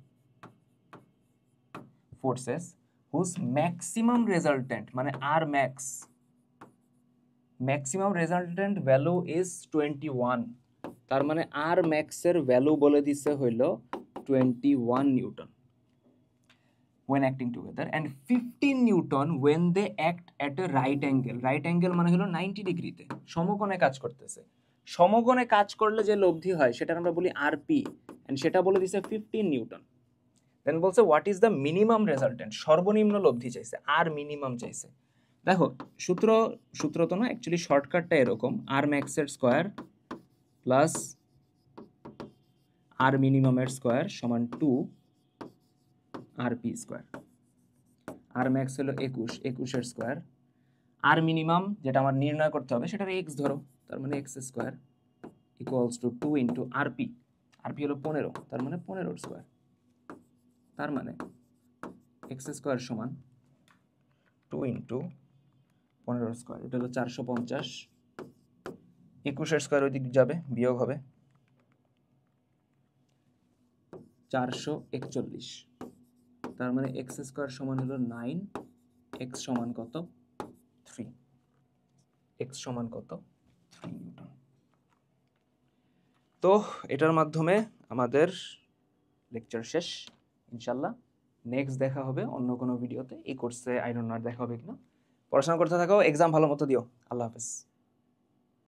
ফোর্সেস হুজ ম্যাক্সিমাম রেজাল্টেন্ট মানে আর max, maximum resultant value is 21, তার মানে আর ম্যাক্সের ভ্যালু বলে দিছে হইল 21 Newton when acting together and 15 newton when they act at a right angle, right angle মানে হলো 90 ডিগ্রিতে সমকোণে কাজ করতেছে, সমকোণে কাজ করলে যে লব্ধি হয় সেটা আমরা বলি আরপি, এন্ড সেটা বলে দিছে 15 নিউটন। দেন বলছে what is the minimum resultant, সর্বনিম্ন লব্ধি চাইছে, আর মিনিমাম চাইছে। দেখো সূত্র তো না, অ্যাকচুয়ালি শর্টকাটটা এরকম, আর ম্যাক্সের স্কয়ার প্লাস আর মিনিমামের স্কয়ার সমান 2 আরপি স্কয়ার। আর ম্যাক্স হলো 21, 21 এর স্কয়ার, আর মিনিমাম যেটা আমার নির্ণয় করতে হবে সেটার এক্স ধরো, তার মানে x square equals to 2 into RP, RP হলো 15, তার মানে 15 এর স্কয়ার, তার মানে এক্স স্কয়ার সমান 2 ইন্টু 15 স্কয়ার, এটা হলো 450, 21 এর স্কয়ার ওই দিক যাবে বিয়োগ হবে 441, তার মানে এক্স স্কয়ার সমান হলো 9, এক্স সমান কত 3, এক্স সমান কত 3 নিউটন। তো এটার মাধ্যমে আমাদের লেকচার শেষ ইনশাল্লাহ। নেক্সট দেখা হবে অন্য কোনো ভিডিওতে, এই কোর্সে আই ডোন্ট নো দেখা হবে কিনা। পড়াশোনা করতে থাকো, এক্সাম ভালো মতো দিও। আল্লাহ হাফেজ।